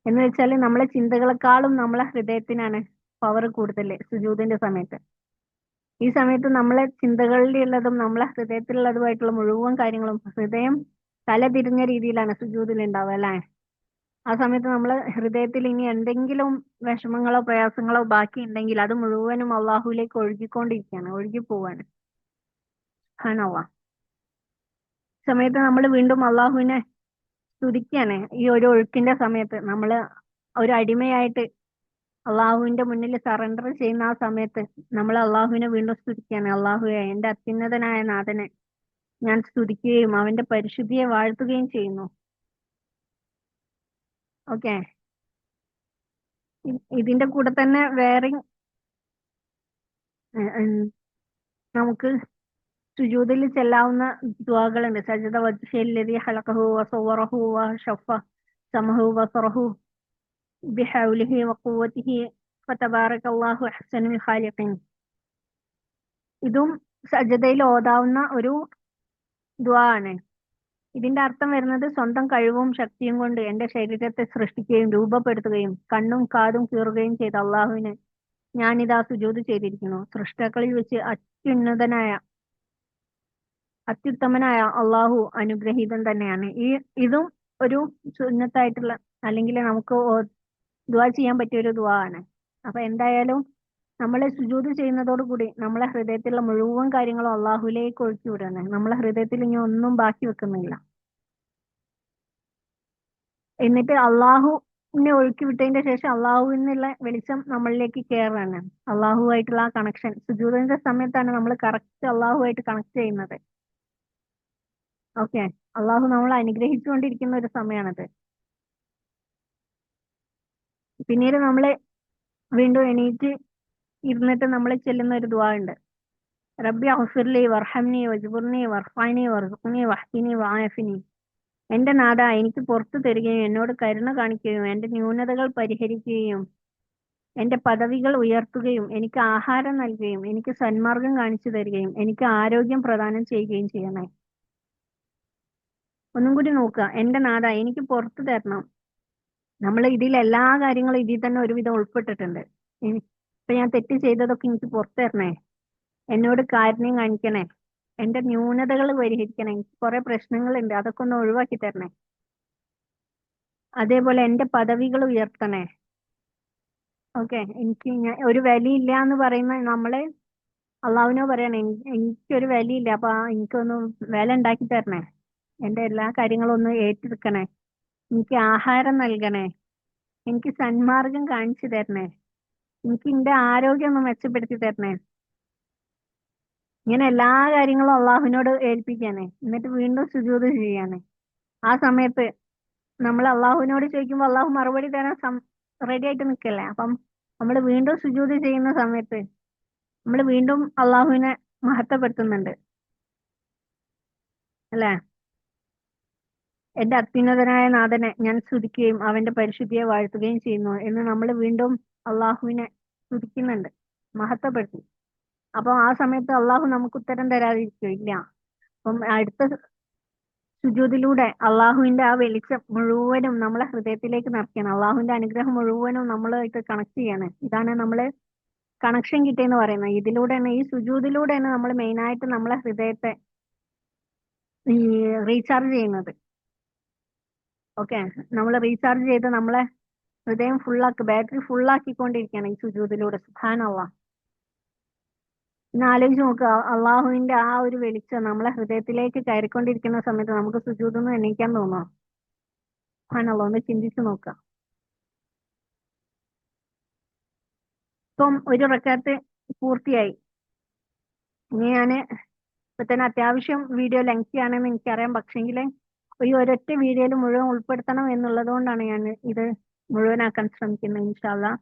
എന്ന് വെച്ചാൽ നമ്മളെ ചിന്തകളെക്കാളും നമ്മളെ ഹൃദയത്തിനാണ് പവർ കൂടുതൽ സുജൂദിന്റെ സമയത്ത്. ഈ സമയത്ത് നമ്മളെ ചിന്തകളിലുള്ളതും നമ്മളെ ഹൃദയത്തിലുള്ളതുമായിട്ടുള്ള മുഴുവൻ കാര്യങ്ങളും, ഹൃദയം തല തിരിഞ്ഞ രീതിയിലാണ് സുജൂദിൽ ഉണ്ടാവുക അല്ലെ? ആ സമയത്ത് നമ്മളെ ഹൃദയത്തിൽ ഇനി എന്തെങ്കിലും വിഷമങ്ങളോ പ്രയാസങ്ങളോ ബാക്കി ഉണ്ടെങ്കിൽ അത് മുഴുവനും അള്ളാഹുലേക്ക് ഒഴുകിക്കൊണ്ടിരിക്കുകയാണ്, ഒഴുകി പോവാണ്. സുബ്ഹാനല്ലാഹ്. സമയത്ത് നമ്മൾ വീണ്ടും അള്ളാഹുവിനെ സ്തുതിക്കുകയാണ്. ഈ ഒരു ഒഴുക്കിന്റെ സമയത്ത് നമ്മൾ ഒരു അടിമയായിട്ട് അള്ളാഹുവിന്റെ മുന്നിൽ സറണ്ടർ ചെയ്യുന്ന ആ സമയത്ത് നമ്മൾ അള്ളാഹുവിനെ വീണ്ടും സ്തുതിക്കുകയാണ്. അള്ളാഹുവെ, എന്റെ അത്യുന്നതനായ നാഥനെ ഞാൻ സ്തുതിക്കുകയും അവന്റെ പരിശുദ്ധിയെ വാഴ്ത്തുകയും ചെയ്യുന്നു. ഓക്കെ, ഇതിന്റെ കൂടെ തന്നെ വേറെ നമുക്ക് സുജൂദിൽ ചെല്ലാവുന്ന ദുആകളുണ്ട്. സജദ വജ്ഹില്ലദി ഖലഖഹു വസവ്വറഹു വശഫ സമഹു ബസറഹു ബിഹൗലിഹി വഖുവ്വതിഹി ഫതബാറകല്ലാഹു അഹ്സനുൽ ഖാലിഖീൻ. ഇതും സജദയിൽ ഓതാവുന്ന ഒരു ദുആ ആണ്. ഇതിന്റെ അർത്ഥം വരുന്നത്, സ്വന്തം കഴിവും ശക്തിയും കൊണ്ട് എന്റെ ശരീരത്തെ സൃഷ്ടിക്കുകയും രൂപപ്പെടുത്തുകയും കണ്ണും കാതും കീറുകയും ചെയ്ത അള്ളാഹുവിന് ഞാനിതാ സുജൂദ് ചെയ്തിരിക്കുന്നു. സൃഷ്ടാക്കളിൽ വെച്ച് അത്യുത്തമനായ അള്ളാഹു അനുഗ്രഹീതൻ തന്നെയാണ്. ഇതും ഒരു സുന്നത്തായിട്ടുള്ള, അല്ലെങ്കിൽ നമുക്ക് ദുആ ചെയ്യാൻ പറ്റിയ ഒരു ദുആ ആണ്. അപ്പൊ എന്തായാലും നമ്മളെ സുജൂദ് ചെയ്യുന്നതോടു കൂടി നമ്മളെ ഹൃദയത്തിലുള്ള മുഴുവൻ കാര്യങ്ങളും അള്ളാഹുലേക്ക് ഒഴുക്കി വിടുന്നത്. നമ്മളെ ഹൃദയത്തിൽ ഇനി ഒന്നും ബാക്കി വെക്കുന്നില്ല. എന്നിട്ട് അള്ളാഹുവിനെ ഒഴുക്കി വിട്ടതിന്റെ ശേഷം അള്ളാഹുവിൽ നിന്നുള്ള വെളിച്ചം നമ്മളിലേക്ക് കയറാണ്. അള്ളാഹുവായിട്ടുള്ള ആ കണക്ഷൻ സുജൂദിന്റെ സമയത്താണ് നമ്മൾ കറക്റ്റ് അള്ളാഹുവായിട്ട് കണക്ട് ചെയ്യുന്നത്. ഓക്കെ, അള്ളാഹു നമ്മളെ അനുഗ്രഹിച്ചുകൊണ്ടിരിക്കുന്ന ഒരു സമയമാണത്. പിന്നീട് നമ്മള് വീണ്ടും എണീറ്റ് ഇരുന്നിട്ട് നമ്മൾ ചെല്ലുന്ന ഒരു ദുആ ഉണ്ട്. റബ്ബി അഗ്ഫിർലി വർഹംനി വജ്ബുർനി വർഫഅനി വർസുഖ്നി വഹ്ദിനി വആഫിനി. എന്റെ നാഥ, എനിക്ക് പുറത്തു തരികയും എന്നോട് കരുണ കാണിക്കുകയും എന്റെ ന്യൂനതകൾ പരിഹരിക്കുകയും എന്റെ പദവികൾ ഉയർത്തുകയും എനിക്ക് ആഹാരം നൽകുകയും എനിക്ക് സന്മാർഗം കാണിച്ചു തരികയും എനിക്ക് ആരോഗ്യം പ്രദാനം ചെയ്യുകയും ചെയ്യണേ. ഒന്നും കൂടി നോക്കുക, എന്റെ നാഥ എനിക്ക് പുറത്തു തരണം. നമ്മൾ ഇതിൽ എല്ലാ കാര്യങ്ങളും ഇതിൽ തന്നെ ഒരുവിധം ഉൾപ്പെട്ടിട്ടുണ്ട്. ഇപ്പൊ ഞാൻ തെറ്റ് ചെയ്തതൊക്കെ എനിക്ക് പുറത്തു തരണേ. എന്നോട് കാരുണ്യം കാണിക്കണേ. എന്റെ ന്യൂനതകൾ പരിഹരിക്കണേ. എനിക്ക് കുറെ പ്രശ്നങ്ങളുണ്ട്, അതൊക്കെ ഒന്ന് ഒഴിവാക്കി തരണേ. അതേപോലെ എന്റെ പദവികൾ ഉയർത്തണേ. ഓക്കെ, ഒരു വിലയില്ല എന്ന് പറയുന്ന നമ്മള് അള്ളാഹുവിനോ പറയണേ, എനിക്കൊരു വിലയില്ല, അപ്പൊ എനിക്കൊന്ന് വില ഉണ്ടാക്കി തരണേ. എന്റെ എല്ലാ കാര്യങ്ങളും ഒന്ന് ഏറ്റെടുക്കണേ. എനിക്ക് ആഹാരം നൽകണേ. എനിക്ക് സന്മാർഗം കാണിച്ചു തരണേ. എനിക്ക് എന്റെ ആരോഗ്യം ഒന്ന് മെച്ചപ്പെടുത്തി തരണേ. ഇങ്ങനെ എല്ലാ കാര്യങ്ങളും അള്ളാഹുവിനോട് ഏൽപ്പിക്കാനേ. എന്നിട്ട് വീണ്ടും സുജൂദ് ചെയ്യാനേ. ആ സമയത്ത് നമ്മൾ അള്ളാഹുവിനോട് ചോദിക്കുമ്പോൾ അള്ളാഹു മറുപടി തരാൻ റെഡി ആയിട്ട് നിൽക്കല്ലേ. അപ്പം നമ്മൾ വീണ്ടും സുജൂദ് ചെയ്യുന്ന സമയത്ത് നമ്മൾ വീണ്ടും അള്ളാഹുവിനെ മഹത്വപ്പെടുത്തുന്നുണ്ട് അല്ലേ. എന്റെ അത്യുന്നതനായ നാഥനെ ഞാൻ സ്തുതിക്കുകയും അവന്റെ പരിശുദ്ധിയെ വാഴ്ത്തുകയും ചെയ്യുന്നു എന്ന് നമ്മൾ വീണ്ടും അള്ളാഹുവിനെ സ്തുതിക്കുന്നുണ്ട്, മഹത്വപ്പെടുത്തി. അപ്പൊ ആ സമയത്ത് അള്ളാഹു നമുക്ക് ഉത്തരം തരാതിരിക്കില്ല. അപ്പം അടുത്ത സുജൂദിലൂടെ അള്ളാഹുവിന്റെ ആ വെളിച്ചം മുഴുവനും നമ്മളെ ഹൃദയത്തിലേക്ക് നിറയ്ക്കണം. അള്ളാഹുവിന്റെ അനുഗ്രഹം മുഴുവനും നമ്മളായിട്ട് കണക്ട് ചെയ്യാണ്. ഇതാണ് നമ്മള് കണക്ഷൻ കിട്ടിയെന്ന് പറയുന്നത്. ഇതിലൂടെയാണ്, ഈ സുജൂദിലൂടെയാണ് നമ്മൾ മെയിനായിട്ട് നമ്മളെ ഹൃദയത്തെ ഈ റീചാർജ് ചെയ്യുന്നത്. ഓക്കെ, നമ്മൾ റീചാർജ് ചെയ്ത് നമ്മളെ ഹൃദയം ഫുള്ളാക്കി, ബാറ്ററി ഫുള്ളാക്കിക്കൊണ്ടിരിക്കുകയാണ് ഈ സുജൂദിലൂടെ. സുബ്ഹാനല്ലാഹ്. ഇന്ന് ആലോചിച്ച് നോക്കുക, അള്ളാഹുവിന്റെ ആ ഒരു വെളിച്ചം നമ്മളെ ഹൃദയത്തിലേക്ക് കയറിക്കൊണ്ടിരിക്കുന്ന സമയത്ത് നമുക്ക് സുജൂദൊന്നും എണീക്കാൻ തോന്നുമോ? സുബ്ഹാനല്ലാഹ്, ഒന്ന് ചിന്തിച്ചു നോക്കുക. ഇപ്പം ഒരു റക്അത്ത് പൂർത്തിയായി. ഇനി ഞാന് ഇപ്പൊ തന്നെ അത്യാവശ്യം വീഡിയോ ലെങ്തി ആണെന്ന് എനിക്കറിയാം. പക്ഷെങ്കിൽ ഈ ഒരൊറ്റ വീഡിയോയിൽ മുഴുവൻ ഉൾപ്പെടുത്തണം എന്നുള്ളത് കൊണ്ടാണ് ഞാൻ ഇത് മുഴുവനാക്കാൻ ശ്രമിക്കുന്നത്. ഇൻഷാ അല്ലാഹ്.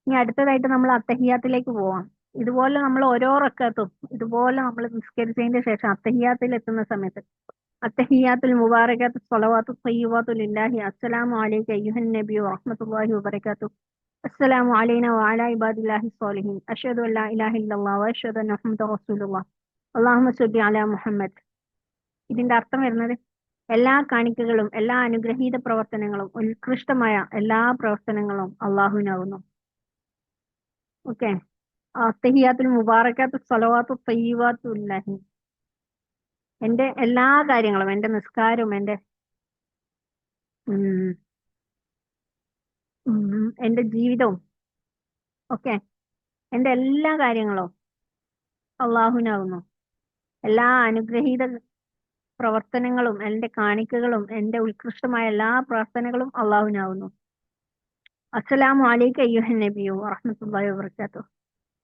ഇനി അടുത്തതായിട്ട് നമ്മൾ അത്തഹിയാത്തിലേക്ക് പോവാം. ഇതുപോലെ നമ്മൾ ഓരോ റക്അത്തും ഇതുപോലെ നമ്മൾ നിസ്കരിച്ചതിന്റെ ശേഷം അത്തഹിയാത്തിൽ എത്തുന്ന സമയത്ത് അത്തഹിയാത്തുൽ മുബാറകാത്തു സ്വലവാത്തു തയ്യിബാത്തു ലില്ലാഹി അസ്സലാമു അലൈക അയ്യുഹൻ നബി വറഹ്മത്തുള്ളാഹി വബറകാതുഹു അസ്സലാമു അലൈനാ വഅലാ ഇബാദില്ലാഹി സ്വാലിഹീൻ അഷ്ഹദു അല്ലാ ഇലാഹ ഇല്ലല്ലാഹ് വഅഷ്ഹദു അന്ന മുഹമ്മദൻ റസൂലുള്ളാഹ് അല്ലാഹുമ്മ സ്വല്ലി അലാ മുഹമ്മദ്. ഇതിന്റെ അർത്ഥം വരുന്നത് എല്ലാ കാണിക്കകളും എല്ലാ അനുഗ്രഹീത പ്രവർത്തനങ്ങളും ഉത്കൃഷ്ടമായ എല്ലാ പ്രവർത്തനങ്ങളും അള്ളാഹുവിനാകുന്നു. ഓക്കെ, അത്തഹിയാത്തുൽ മുബാറകാത്തു സ്വലവാത്തു തയ്യിബാത്തു ലില്ലാഹി. എന്റെ എല്ലാ കാര്യങ്ങളും, എന്റെ നിസ്കാരവും ഉം, എന്റെ ജീവിതവും, ഓക്കെ, എന്റെ എല്ലാ കാര്യങ്ങളും അള്ളാഹുവിനാകുന്നു. എല്ലാ അനുഗ്രഹീത പ്രവർത്തനങ്ങളും എന്റെ കാണിക്കകളും എന്റെ ഉത്കൃഷ്ടമായ എല്ലാ പ്രാർത്ഥനകളും അള്ളാഹുവിനാകുന്നു. അസ്സലാമു അലൈക അയ്യുഹൻ നബിയു വറഹ്മത്തുള്ളാഹി വബറകാതുഹു.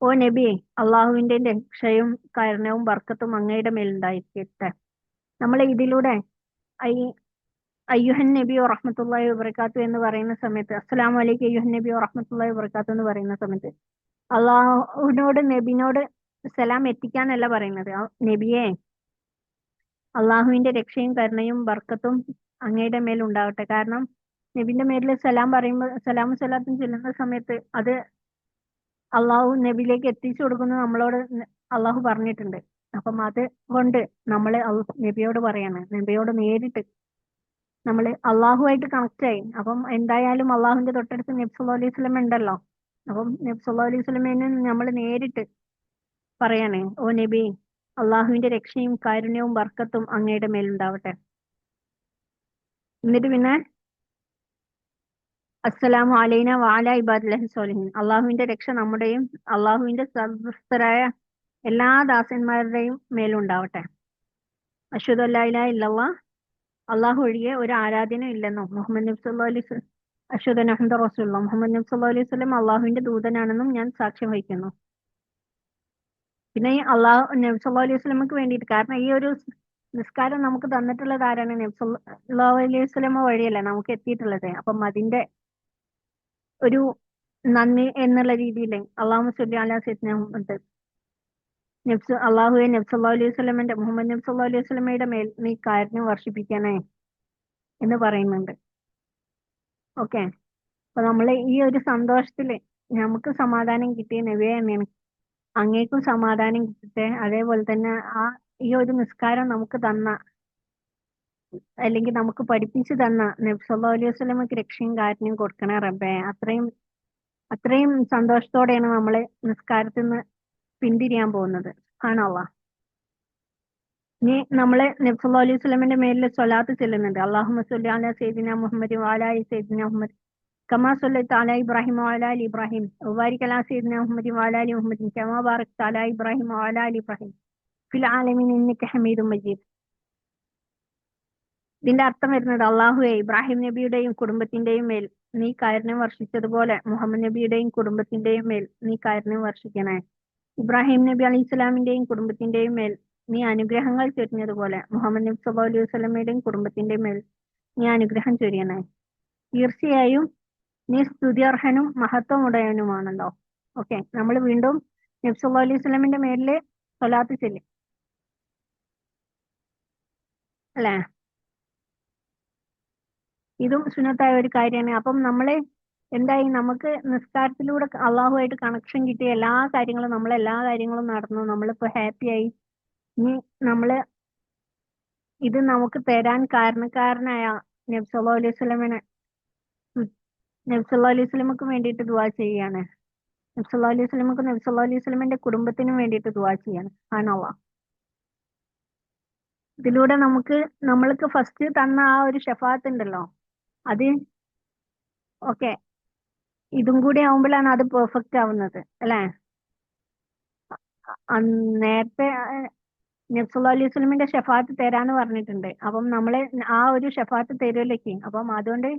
ഓ നബിയെ, അള്ളാഹുവിന്റെ രക്ഷയും കരുണയും ബർക്കത്തും അങ്ങയുടെ മേലുണ്ടായിരിക്കട്ടെ. നമ്മൾ ഇതിലൂടെ അയ്യുഹൻ നബി റഹ്മത്തുള്ളാഹി വബറകാത്തു എന്ന് പറയുന്ന സമയത്ത്, അസ്സലാമു അലൈക്കും അയ്യുഹൻ നബി റഹ്മത്തുള്ളാഹി വബറകാത്തു എന്ന് പറയുന്ന സമയത്ത് അള്ളാഹുവിനോട് നബിനോട് സലാം എത്തിക്കാനല്ല പറയുന്നത്. നബിയെ, അള്ളാഹുവിന്റെ രക്ഷയും കരുണയും ബർക്കത്തും അങ്ങയുടെ മേൽ ഉണ്ടാകട്ടെ. കാരണം നബിന്റെ മേലിൽ സലാം പറയുമ്പോൾ, സലാമും സലാത്തും ചെല്ലുന്ന സമയത്ത് അത് അള്ളാഹു നബിയിലേക്ക് എത്തിച്ചു കൊടുക്കുന്നത് നമ്മളോട് അള്ളാഹു പറഞ്ഞിട്ടുണ്ട്. അപ്പം അത് കൊണ്ട് നമ്മള് നബിയോട് പറയാണ്, നബിയോട് നേരിട്ട് നമ്മൾ അള്ളാഹുമായിട്ട് കണക്ട് ആയി. അപ്പം എന്തായാലും അള്ളാഹുവിന്റെ തൊട്ടടുത്ത് നബി സല്ലല്ലാഹു അലൈഹി വസല്ലം ഉണ്ടല്ലോ. അപ്പം നബി സല്ലല്ലാഹു അലൈഹി വസല്ലമേനെ നമ്മൾ നേരിട്ട് പറയാണ്, ഓ നബി, അള്ളാഹുവിന്റെ രക്ഷയും കാരുണ്യവും ബർക്കത്തും അങ്ങയുടെ മേലുണ്ടാവട്ടെ. എന്നിട്ട് പിന്നെ അസ്സലാമു അലൈന വഅലാ ഇബാദില്ലാഹി സ്വാലിഹീൻ. അള്ളാഹുവിന്റെ രക്ഷ നമ്മുടെയും അള്ളാഹുവിന്റെ സർവ്വസ്ഥരായ എല്ലാ ദാസന്മാരുടെയും മേലുണ്ടാവട്ടെ. അഷ്ഹദു അല്ലാ ഇലാഹ ഇല്ലല്ലാഹ്, അള്ളാഹു ഒഴികെ ഒരു ആരാധന ഇല്ലെന്നും മുഹമ്മദ് നബി സല്ലല്ലാഹു അലൈഹി വസല്ലം അഷ്ഹദു അന്ന മുഹമ്മദൻ റസൂലുള്ളാഹ്, മുഹമ്മദ് നബി സല്ലല്ലാഹു അലൈഹി വസല്ലം അള്ളാഹുവിന്റെ ദൂതനാണെന്നും ഞാൻ സാക്ഷ്യം വഹിക്കുന്നു. പിന്നെ ഈ അള്ളാഹു നബി സല്ലല്ലാഹു അലൈഹി വസല്ലമക്ക് വേണ്ടിയിട്ട്, കാരണം ഈ ഒരു നിസ്കാരം നമുക്ക് തന്നിട്ടുള്ളത് ആരാണ്? നബി സല്ലല്ലാഹു അലൈഹി വസല്ലമ വഴിയല്ലേ നമുക്ക് എത്തിയിട്ടുള്ളത്. അപ്പം അതിന്റെ ഒരു നന്ദി എന്നുള്ള രീതിയിൽ അള്ളാഹു സ്വല്ലി അലാ സയ്യിദിനാ മുഹമ്മദ്, അള്ളാഹുവെ നബി സല്ലല്ലാഹു അലൈഹി വസല്ലമയുടെ മുഹമ്മദ് നബി സല്ലല്ലാഹു അലൈഹി വസല്ലമയുടെ മേൽ നീ കാരുണ്യം വർഷിപ്പിക്കണേ എന്ന് പറയുന്നുണ്ട്. ഓക്കെ, അപ്പൊ നമ്മൾ ഈ ഒരു സന്തോഷത്തില് നമുക്ക് സമാധാനം കിട്ടിയ നബിയെ അങ്ങേക്കും സമാധാനം കിട്ടട്ടെ. അതേപോലെ തന്നെ ഈ ഒരു നിസ്കാരം നമുക്ക് തന്ന, അല്ലെങ്കിൽ നമുക്ക് പഠിപ്പിച്ചു തന്ന നബി സല്ലല്ലാഹു അലൈഹി വസല്ലമക്ക് രക്ഷയും കാരുണ്യം കൊടുക്കണേ റബ്ബേ. അത്രയും സന്തോഷത്തോടെയാണ് നമ്മള് നിസ്കാരത്തിൽ നിന്ന് പിന്തിരിയാൻ പോകുന്നത്. ആണല്ലോ. ഇനി നമ്മള് നബി സല്ലല്ലാഹു അലൈഹി വസല്ലമയുടെ മേലിൽ സ്വലാത്ത് ചെല്ലുന്നുണ്ട്. അല്ലാഹുമ്മ സ്വല്ലി അലാ സയ്യിദിന മുഹമ്മദ് വഅലാ ആലി സയ്യിദിന മുഹമ്മദ് കമാ സ്വല്ലൈത അലാ ഇബ്രാഹിം വഅലാ ആലി ഇബ്രാഹിം വബാരിക് അലാ സയ്യിദിന മുഹമ്മദ് വഅലാ ആലി മുഹമ്മദ് കമാ ബാറക്ത അലാ ഇബ്രാഹിം വഅലാ ആലി ഇബ്രാഹിം ഫിൽ ആലമീൻ ഇന്നക ഹമീദും മജീദ്. ഇതിന്റെ അർത്ഥം വരുന്നത്, അള്ളാഹുവെ, ഇബ്രാഹിം നബിയുടെയും കുടുംബത്തിന്റെയും മേൽ നീ കാരുണ്യം വർഷിച്ചതുപോലെ മുഹമ്മദ് നബിയുടെയും കുടുംബത്തിന്റെയും മേൽ നീ കാരുണ്യം വർഷിക്കണേ. ഇബ്രാഹിം നബി അലൈഹി സ്വലാമിന്റെയും കുടുംബത്തിന്റെയും മേൽ നീ അനുഗ്രഹങ്ങൾ ചൊരിഞ്ഞതുപോലെ മുഹമ്മദ് നബി സല്ലല്ലാഹു അലൈഹി വസല്ലമയുടെയും കുടുംബത്തിന്റെയും മേൽ നീ അനുഗ്രഹം ചൊരിയണേ. തീർച്ചയായും നീ സ്തുത്യർഹനും മഹത്വമുടയവനുമാണല്ലോ. ഓക്കെ, നമ്മൾ വീണ്ടും നബി സല്ലല്ലാഹു അലൈഹി വസല്ലമയുടെ മേലില് സ്വലാത്ത് ചൊല്ലി, അല്ലേ? ഇതും സുന്നത്തായ ഒരു കാര്യമാണ്. അപ്പം നമ്മള് എന്തായി, നമുക്ക് നിസ്കാരത്തിലൂടെ അള്ളാഹുമായിട്ട് കണക്ഷൻ കിട്ടിയ എല്ലാ കാര്യങ്ങളും, എല്ലാ കാര്യങ്ങളും നടന്നു, നമ്മളിപ്പോ ഹാപ്പി ആയി. ഇനി നമ്മള് ഇത് നമുക്ക് തരാൻ കാരണക്കാരനായ നബി സല്ലല്ലാഹു അലൈഹി വസല്ലമനെ നബി സല്ലല്ലാഹു അലൈഹി വസല്ലമക്ക് വേണ്ടിയിട്ട് ദുആ ചെയ്യാണ്. നബി സല്ലല്ലാഹു അലൈഹി വസല്ലമക്ക് നബി സല്ലല്ലാഹു അലൈഹി വസല്ലമന്റെ കുടുംബത്തിനും വേണ്ടിയിട്ട് ദുആ ചെയ്യാണ്. ആണല്ലോ. ഇതിലൂടെ നമ്മൾക്ക് ഫസ്റ്റ് തന്ന ആ ഒരു ഷഫാത്ത് ഉണ്ടല്ലോ, അത് ഓക്കെ, ഇതും കൂടി ആവുമ്പോഴാണ് അത് പെർഫെക്റ്റ് ആവുന്നത്, അല്ലെ? നേരത്തെ നബി സല്ലല്ലാഹു അലൈഹി വസല്ലമയുടെ ഷഫാത്ത് തരാന്ന് പറഞ്ഞിട്ടുണ്ട്. അപ്പം നമ്മള് ആ ഒരു ഷഫാത്ത് തരുമല്ലേക്ക്. അപ്പം അതുകൊണ്ട്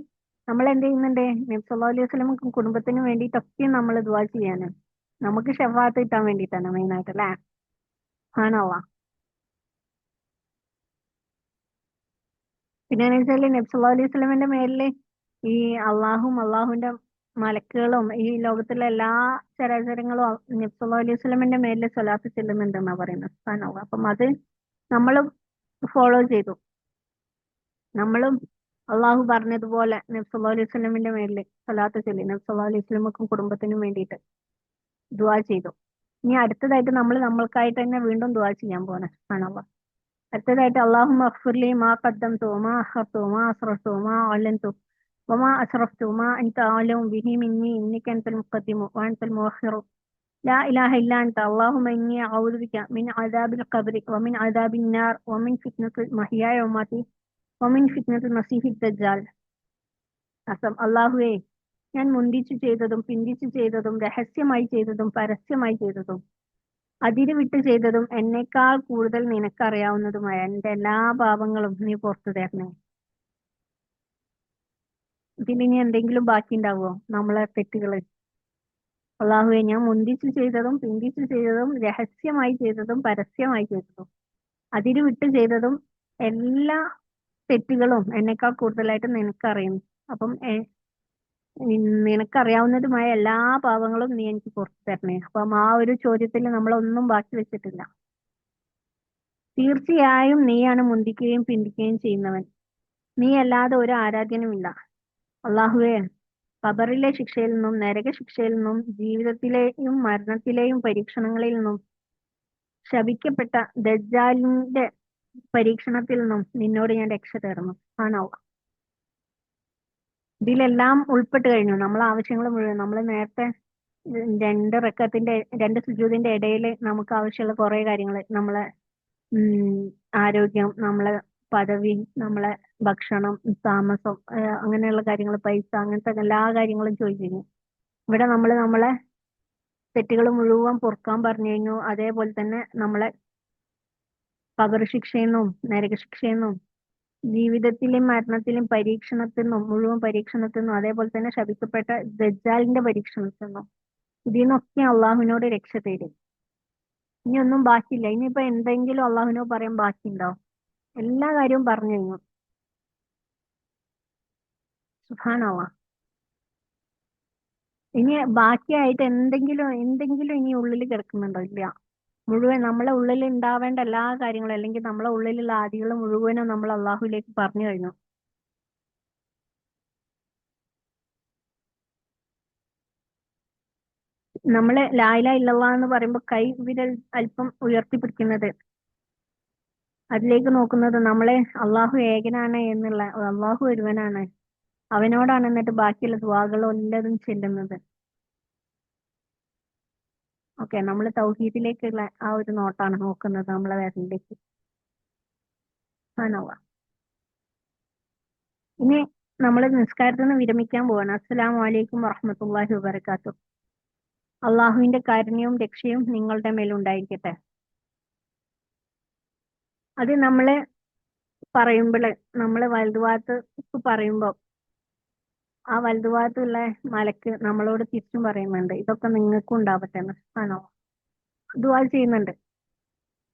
നമ്മൾ എന്ത് ചെയ്യുന്നുണ്ട്, നബി സല്ലല്ലാഹു അലൈഹി വസല്ലമക്കും കുടുംബത്തിനും വേണ്ടിയിട്ടൊക്കെ നമ്മൾ ദുആ ചെയ്യാണ്. നമുക്ക് ഷഫാത്ത് കിട്ടാൻ വേണ്ടിയിട്ടാണ് മെയിൻ ആയിട്ട്, അല്ലേ? ആണോ? പിന്നെ വെച്ചാല് നബി സല്ലല്ലാഹു അലൈഹി വസല്ലമയുടെ മേലില് ഈ അള്ളാഹുവിന്റെ മലക്കുകളും ഈ ലോകത്തിലെ എല്ലാ ചരാചരങ്ങളും നബി സല്ലല്ലാഹു അലൈഹി വസല്ലമയുടെ മേലില് സ്വലാത്ത് ചെല്ലുന്നുണ്ടെന്നാ പറയുന്നത്. സുബ്ഹാനല്ലാഹ്. അപ്പം അത് നമ്മളും ഫോളോ ചെയ്തു. നമ്മളും അള്ളാഹു പറഞ്ഞതുപോലെ നബി സല്ലല്ലാഹു അലൈഹി വസല്ലമയുടെ മേലില് സ്വലാത്ത് ചൊല്ലി, നബി സല്ലല്ലാഹു അലൈഹി വസല്ലമക്കും കുടുംബത്തിനും വേണ്ടിയിട്ട് ദുആ ചെയ്തു. ഇനി അടുത്തതായിട്ട് നമ്മൾ നമ്മൾക്കായിട്ട് തന്നെ വീണ്ടും ദുആ ചെയ്യാൻ പോണേ. സുബ്ഹാനല്ലാഹ്. അടുത്തതായിട്ട് അല്ലാഹുമ്മ അഗ്ഫിർലി മാ ഖദ്ദംതു വമാ അഖർതു വമാ അസ്റർതു വമാ അലൻതു വമാ അസ്റഫ്തു വമാ അൻത അഅലമു ബിഹി മിന്നി ഇന്നക അൻതൽ മുഖദ്ദിമു വഅൻതൽ മുഅഖിറു ലാ ഇലാഹ ഇല്ലാ അൻത അല്ലാഹുമ്മ ഇന്നി അഊദു ബിക മിൻ അദാബിൽ ഖബ്രി വമിൻ അദാബിൻ നാർ വമിൻ ഫിത്നത്തിൽ മഹിയായ വമമാതി വമിൻ ഫിത്നത്തിൽ മസീഹിദ് ദജ്ജാൽ. അല്ലാഹുവേ, ഞാൻ മുന്തിച്ചു ചെയ്തതും പിന്തിച്ചു ചെയ്തതും രഹസ്യമായി ചെയ്തതും പരസ്യമായി ചെയ്തതും അതിര് വിട്ട് ചെയ്തതും എന്നേക്കാൾ കൂടുതൽ നിനക്കറിയാവുന്നതുമായ എന്റെ എല്ലാ പാപങ്ങളും നീ പുറത്തു തരണേ. ഇതിലിനി എന്തെങ്കിലും ബാക്കി ഉണ്ടാവുമോ നമ്മളെ തെറ്റുകള്? അള്ളാഹുവെ, ഞാൻ മുന്തിച്ചു ചെയ്തതും പിന്തിച്ചു ചെയ്തതും രഹസ്യമായി ചെയ്തതും പരസ്യമായി ചെയ്തതും അതിര് വിട്ട് ചെയ്തതും എല്ലാ തെറ്റുകളും എന്നേക്കാൾ കൂടുതലായിട്ട് നിനക്കറിയും. അപ്പം നിനക്കറിയാവുന്നതുമായ എല്ലാ പാപങ്ങളും നീ എനിക്ക് പുറത്തു തരണേ. അപ്പം ആ ഒരു ചോദ്യത്തിൽ നമ്മളൊന്നും ബാക്കി വെച്ചിട്ടില്ല. തീർച്ചയായും നീയാണ് മുന്തിക്കുകയും പിന്തിക്കുകയും ചെയ്യുന്നവൻ. നീ അല്ലാതെ ഒരു ആരാധ്യനുമില്ല. അള്ളാഹുവേ, ഖബറിലെ ശിക്ഷയിൽ നിന്നും നരക ശിക്ഷയിൽ നിന്നും ജീവിതത്തിലെയും മരണത്തിലെയും പരീക്ഷണങ്ങളിൽ നിന്നും ശപിക്കപ്പെട്ട ദജ്ജാലിന്റെ പരീക്ഷണത്തിൽ നിന്നും നിന്നോട് ഞാൻ രക്ഷ തേടുന്നു. ആണോ? ഇതിലെല്ലാം ഉൾപ്പെട്ട് കഴിഞ്ഞു നമ്മളെ ആവശ്യങ്ങൾ മുഴുവൻ. നമ്മൾ നേരത്തെ രണ്ട് സുജൂദിന്റെ ഇടയിൽ നമുക്ക് ആവശ്യമുള്ള കുറെ കാര്യങ്ങൾ, നമ്മളെ ആരോഗ്യം, നമ്മളെ പദവി, നമ്മളെ ഭക്ഷണം, താമസം, അങ്ങനെയുള്ള കാര്യങ്ങൾ, പൈസ, അങ്ങനത്തെ എല്ലാ കാര്യങ്ങളും ചോദിച്ചിരുന്നു. ഇവിടെ നമ്മളെ തെറ്റുകൾ മുഴുവൻ പൊറുക്കാൻ പറഞ്ഞു കഴിഞ്ഞു. അതേപോലെ തന്നെ നമ്മളെ ഖബർ ശിക്ഷയെന്നും നരകശിക്ഷയെന്നും ജീവിതത്തിലും മരണത്തിലും മുഴുവൻ പരീക്ഷണത്തിൽ നിന്നും അതേപോലെ തന്നെ ശപിക്കപ്പെട്ട ദജ്ജാലിന്റെ പരീക്ഷണത്തിൽ നിന്നും ഇതിൽ നിന്നൊക്കെ അള്ളാഹുവിനോട് രക്ഷ തേടി. ഇനി ഒന്നും ബാക്കിയില്ല. ഇനിയിപ്പോ എന്തെങ്കിലും അള്ളാഹുവിനോട് പറയാൻ ബാക്കിയുണ്ടോ? എല്ലാ കാര്യവും പറഞ്ഞു കഴിഞ്ഞു. സുബ്ഹാനല്ലാഹ്. ഇനി ബാക്കിയായിട്ട് എന്തെങ്കിലും ഇനി ഉള്ളിൽ കിടക്കുന്നുണ്ടോ? ഇല്ല. മുഴുവൻ നമ്മളെ ഉള്ളിൽ ഉണ്ടാവേണ്ട എല്ലാ കാര്യങ്ങളും, അല്ലെങ്കിൽ നമ്മളെ ഉള്ളിലുള്ള ആദികൾ മുഴുവനും നമ്മൾ അള്ളാഹുവിലേക്ക് പറഞ്ഞു കഴിഞ്ഞു. നമ്മള് ലാ ഇലാഹ ഇല്ലല്ലാഹ് എന്ന് പറയുമ്പോൾ കൈ വിരൽ അല്പം ഉയർത്തിപ്പിടിക്കുന്നത്, അതിലേക്ക് നോക്കുന്നത് നമ്മളെ അള്ളാഹു ഏകനാണ് എന്നുള്ള, അള്ളാഹു ഒരുവനാണ്, അവനോടാണ് എന്നിട്ട് ബാക്കിയുള്ള ദുആകളെല്ലതും ചെല്ലുന്നത്. ഓക്കെ, നമ്മൾ തൗഹീദിലേക്കുള്ള ആ ഒരു നോട്ടാണ് നോക്കുന്നത് നമ്മളെ വിരലിലേക്ക്. ആണോ? ഇനി നമ്മൾ നിസ്കാരത്തിൽ നിന്ന് വിരമിക്കാൻ പോവാണ്. അസ്സലാമു അലൈക്കും വറഹ്മത്തുള്ളാഹി വബറകാതുഹു. അള്ളാഹുവിന്റെ കാരുണ്യവും രക്ഷയും നിങ്ങളുടെ മേലുണ്ടായിരിക്കട്ടെ. അത് നമ്മള് പറയുമ്പോൾ, നമ്മള് വലതുഭാഗത്ത് പറയുമ്പോൾ ആ വലതുഭാഗത്തുള്ള മലക്ക് നമ്മളോട് തിരിച്ചും പറയുന്നുണ്ട്, ഇതൊക്കെ നിങ്ങൾക്കും ഉണ്ടാവട്ടെ എന്ന്. ആണോ? ദുആ ചെയ്യുന്നുണ്ട്.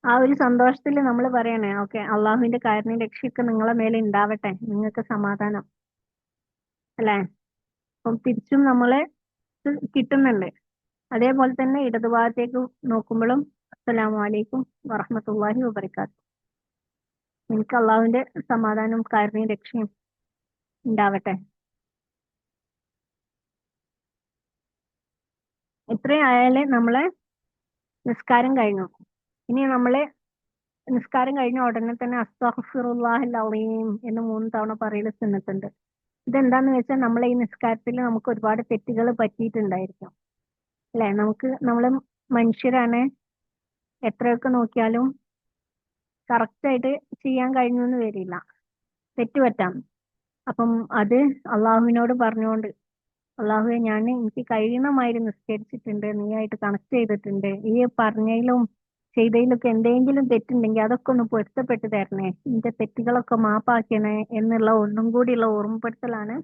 ആ ഒരു സന്തോഷത്തിൽ നമ്മൾ പറയണേ, ഓക്കെ, അള്ളാഹുവിന്റെ കാരുണ്യം രക്ഷയൊക്കെ നിങ്ങളെ മേലെ ഉണ്ടാവട്ടെ, നിങ്ങൾക്ക് സമാധാനം, അല്ലേ? അപ്പം തിരിച്ചും നമ്മളെ കിട്ടുന്നുണ്ട്. അതേപോലെ തന്നെ ഇടതുഭാഗത്തേക്ക് നോക്കുമ്പോഴും അസ്സലാമു അലൈക്കും വറഹ്മത്തുള്ളാഹി വബറകാതുഹു, എനിക്ക് അള്ളാഹുവിന്റെ സമാധാനവും കാരുണ്യം രക്ഷയും ഉണ്ടാവട്ടെ. ഇത്രയും ആയാലേ നമ്മളെ നിസ്കാരം കഴിഞ്ഞു. ഇനി നമ്മള് നിസ്കാരം കഴിഞ്ഞ ഉടനെ തന്നെ അസ്തഗ്ഫിറുല്ലാഹൽ അളീം എന്ന് 3 തവണ പറയൽ സുന്നത്തുണ്ട്. ഇതെന്താന്ന് വെച്ചാൽ നമ്മളെ ഈ നിസ്കാരത്തിൽ നമുക്ക് ഒരുപാട് തെറ്റുകൾ പറ്റിയിട്ടുണ്ടായിരിക്കും, അല്ലെ? നമ്മള് മനുഷ്യരാണ്, എത്രയൊക്കെ നോക്കിയാലും കറക്റ്റ് ആയിട്ട് ചെയ്യാൻ കഴിഞ്ഞു എന്ന് വരില്ല, തെറ്റുപറ്റാം. അപ്പം അത് അള്ളാഹുവിനോട് പറഞ്ഞുകൊണ്ട്, അള്ളാഹുവെ, എനിക്ക് കഴിയുന്ന മാതിരി നിസ്കരിച്ചിട്ടുണ്ട്, നീയായിട്ട് കണക്ട് ചെയ്തിട്ടുണ്ട്, ഈ പറഞ്ഞതിലും ചെയ്തതിലൊക്കെ എന്തെങ്കിലും തെറ്റുണ്ടെങ്കിൽ അതൊക്കെ ഒന്ന് പൊരുത്തപ്പെട്ട് തരണേ, നിന്റെ തെറ്റുകളൊക്കെ മാപ്പാക്കണേ എന്നുള്ള ഒന്നും കൂടിയുള്ള ഓർമ്മപ്പെടുത്തലാണ്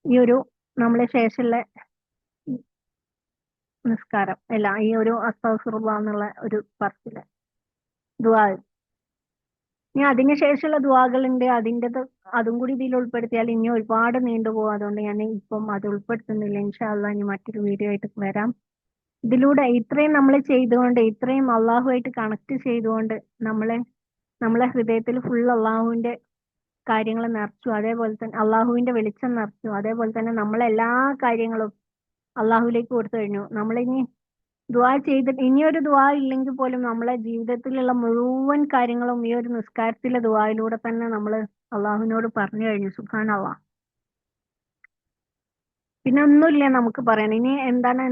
ഈ ഒരു നമ്മളെ ശേഷമുള്ള നിസ്കാരം, അല്ല, ഈ ഒരു അസ്തഗ്ഫിറുല്ലാഹ് എന്നുള്ള ഒരു പറച്ചില് ദുആ. ഇനി അതിനുശേഷമുള്ള ദുആകളുണ്ട്, അതും കൂടി ഇതിൽ ഉൾപ്പെടുത്തിയാൽ ഇനി ഒരുപാട് നീണ്ടുപോകും. അതുകൊണ്ട് ഞാൻ ഇപ്പം അത് ഉൾപ്പെടുത്തുന്നില്ല. ഇൻഷാ അള്ളാഹ് ഇനി മറ്റൊരു വീഡിയോ ആയിട്ട് വരാം. ഇതിലൂടെ ഇത്രയും നമ്മൾ ചെയ്തുകൊണ്ട്, ഇത്രയും അള്ളാഹുമായിട്ട് കണക്ട് ചെയ്തുകൊണ്ട് നമ്മളെ ഹൃദയത്തിൽ ഫുൾ അള്ളാഹുവിന്റെ കാര്യങ്ങൾ നിറച്ചു, അതേപോലെ തന്നെ അള്ളാഹുവിന്റെ വെളിച്ചം നിറച്ചു, അതേപോലെ തന്നെ നമ്മളെല്ലാ കാര്യങ്ങളും അള്ളാഹുലേക്ക് കൊടുത്തു കഴിഞ്ഞു. നമ്മളിനി ദുആ ചെയ്തിട്ട് ഇനിയൊരു ദുആ ഇല്ലെങ്കിൽ പോലും നമ്മളെ ജീവിതത്തിലുള്ള മുഴുവൻ കാര്യങ്ങളും ഈ ഒരു നിസ്കാരത്തിലെ ദുആയിലൂടെ തന്നെ നമ്മൾ അള്ളാഹുവിനോട് പറഞ്ഞു കഴിഞ്ഞു. സുബ്ഹാനല്ലാഹ്. പിന്നെ ഒന്നുമില്ല നമുക്ക് പറയാൻ. ഇനി എന്താണ്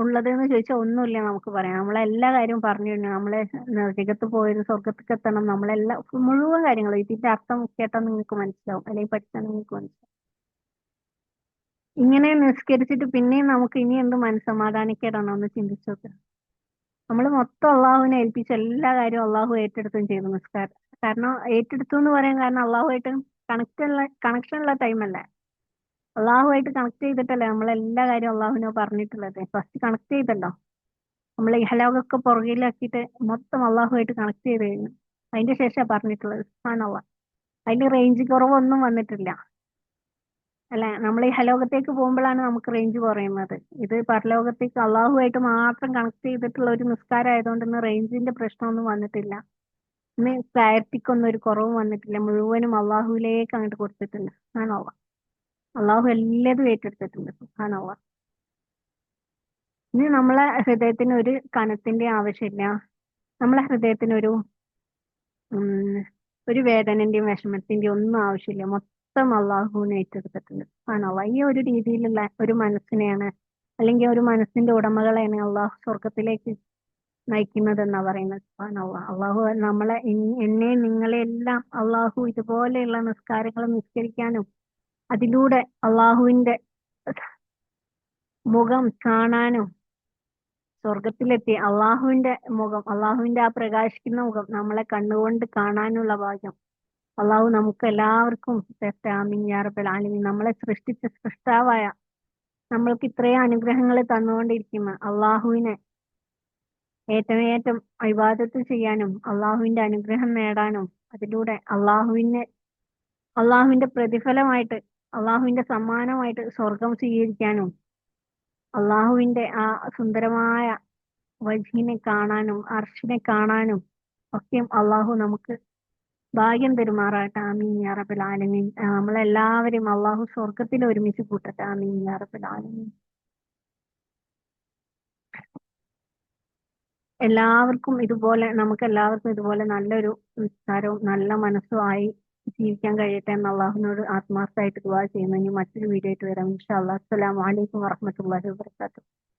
ഉള്ളത് എന്ന് ചോദിച്ചാൽ ഒന്നുമില്ല നമുക്ക് പറയാം. നമ്മളെല്ലാ കാര്യവും പറഞ്ഞു കഴിഞ്ഞു. നമ്മളെ നരകത്ത് പോയത് സ്വർഗത്തേക്ക് എത്തണം, നമ്മളെല്ലാം മുഴുവൻ കാര്യങ്ങളും ഇതിന്റെ അർത്ഥം കേട്ടാൽ നിങ്ങൾക്ക് മനസ്സിലാവും, അല്ലെങ്കിൽ പഠിച്ചാൽ നിങ്ങൾക്ക് മനസ്സിലാവും. ഇങ്ങനെ നിസ്കരിച്ചിട്ട് പിന്നെയും നമുക്ക് ഇനി എന്ത് മനസ്സമാധാനിക്കേടാണോ ഒന്ന് ചിന്തിച്ചു നോക്കുക. നമ്മൾ മൊത്തം അള്ളാഹുവിനെ ഏൽപ്പിച്ച എല്ലാ കാര്യവും അള്ളാഹു ഏറ്റെടുത്തും ചെയ്തു നിസ്കാരം. കാരണം ഏറ്റെടുത്തു എന്ന് പറയാൻ കാരണം അള്ളാഹുമായിട്ട് കണക്ഷനുള്ള ടൈമല്ലേ, അള്ളാഹുമായിട്ട് കണക്ട് ചെയ്തിട്ടല്ലേ നമ്മളെല്ലാ കാര്യവും അള്ളാഹുവിനോ പറഞ്ഞിട്ടുള്ളത്. ഫസ്റ്റ് കണക്ട് ചെയ്തല്ലോ, നമ്മൾ ഇഹലോകമൊക്കെ പുറകിലാക്കിയിട്ട് മൊത്തം അള്ളാഹുമായിട്ട് കണക്ട് ചെയ്ത് കഴിഞ്ഞു. അതിന്റെ ശേഷമാണ് പറഞ്ഞിട്ടുള്ളത്. സുബ്ഹാനല്ലാഹ്. അതിന് റേഞ്ച് കുറവൊന്നും വന്നിട്ടില്ല, അല്ലെ? നമ്മൾ ഈ ഹലോകത്തേക്ക് പോകുമ്പോഴാണ് നമുക്ക് റേഞ്ച് കുറയുന്നത്. ഇത് പരലോകത്തേക്ക് അള്ളാഹുമായിട്ട് മാത്രം കണക്ട് ചെയ്തിട്ടുള്ള ഒരു നിസ്കാരം ആയതുകൊണ്ട് ഇന്ന് റേഞ്ചിന്റെ പ്രശ്നമൊന്നും വന്നിട്ടില്ല. ഇന്ന് ക്ലാരിറ്റിക്കൊന്നും ഒരു കുറവും വന്നിട്ടില്ല. മുഴുവനും അള്ളാഹുവിലേക്ക് അങ്ങോട്ട് കൊടുത്തിട്ടുണ്ട്. സുബ്ഹാനല്ലാഹ്. അള്ളാഹു എല്ലാതും ഏറ്റെടുത്തിട്ടുണ്ട്. സുബ്ഹാനല്ലാഹ്. ഇനി നമ്മളെ ഹൃദയത്തിന് ഒരു കനത്തിന്റെ ആവശ്യമില്ല. നമ്മളെ ഹൃദയത്തിന് ഉം, ഒരു വേദനന്റെയും വിഷമത്തിന്റെയും ഒന്നും ആവശ്യമില്ല. മൊത്തം അള്ളാഹുവിനെ ഏറ്റെടുത്തിട്ടുണ്ട്. സുബ്ഹാനല്ലാഹ്. ഈ ഒരു രീതിയിലുള്ള ഒരു മനസ്സിനെയാണ്, അല്ലെങ്കിൽ ഒരു മനസ്സിന്റെ ഉടമകളെയാണ് അള്ളാഹു സ്വർഗത്തിലേക്ക് നയിക്കുന്നത് എന്നാ പറയുന്നത്. സുബ്ഹാനല്ലാഹ്. അള്ളാഹു എന്നെ നിങ്ങളെ എല്ലാം അള്ളാഹു ഇതുപോലെയുള്ള നിസ്കാരങ്ങൾ നിസ്കരിക്കാനും അതിലൂടെ അള്ളാഹുവിന്റെ മുഖം കാണാനും, സ്വർഗത്തിലെത്തി അള്ളാഹുവിന്റെ മുഖം, അള്ളാഹുവിന്റെ ആ പ്രകാശിക്കുന്ന മുഖം നമ്മളെ കണ്ണുകൊണ്ട് കാണാനുള്ള ഭാഗ്യം അള്ളാഹു നമുക്ക് എല്ലാവർക്കും തരട്ടെ. ആമീൻ യാ റബ്ബൽ ആലമീൻ. നമ്മളെ സൃഷ്ടിച്ച സൃഷ്ടാവായ നമ്മൾക്ക് ഇത്രയും അനുഗ്രഹങ്ങൾ തന്നുകൊണ്ടിരിക്കുന്ന അള്ളാഹുവിനെ ഏറ്റവും ഇബാദത്ത് ചെയ്യാനും അള്ളാഹുവിന്റെ അനുഗ്രഹം നേടാനും അതിലൂടെ അള്ളാഹുവിന്റെ പ്രതിഫലമായിട്ട്, അള്ളാഹുവിന്റെ സമ്മാനമായിട്ട് സ്വർഗം സ്വീകരിക്കാനും അള്ളാഹുവിന്റെ ആ സുന്ദരമായ വജ്ഹിനെ കാണാനും അർഷിനെ കാണാനും ഒക്കെ അള്ളാഹു നമുക്ക് ഭാഗ്യം തരുമാറാട്ടെ. ആമീൻ യാ റബ്ബൽ ആലമീൻ. നമ്മളെല്ലാവരും അള്ളാഹു സ്വർഗത്തിൽ ഒരുമിച്ച് കൂട്ടട്ടെ. ആമീൻ യാ റബ്ബൽ ആലമീൻ. എല്ലാവർക്കും ഇതുപോലെ നമുക്ക് എല്ലാവർക്കും ഇതുപോലെ നല്ലൊരു നിസ്കാരവും നല്ല മനസ്സും ആയി ജീവിക്കാൻ കഴിയട്ടെ എന്ന് അള്ളാഹുവിനോട് ആത്മാർത്ഥമായിട്ട് ദുആ ചെയ്യുന്നു. ഇനി മറ്റൊരു വീഡിയോ ആയിട്ട് വരാം ഇൻഷാ അല്ലാഹ്. അസ്സലാമു അലൈക്കും വറഹ്മത്തുള്ളാഹി വബറകാതുഹു.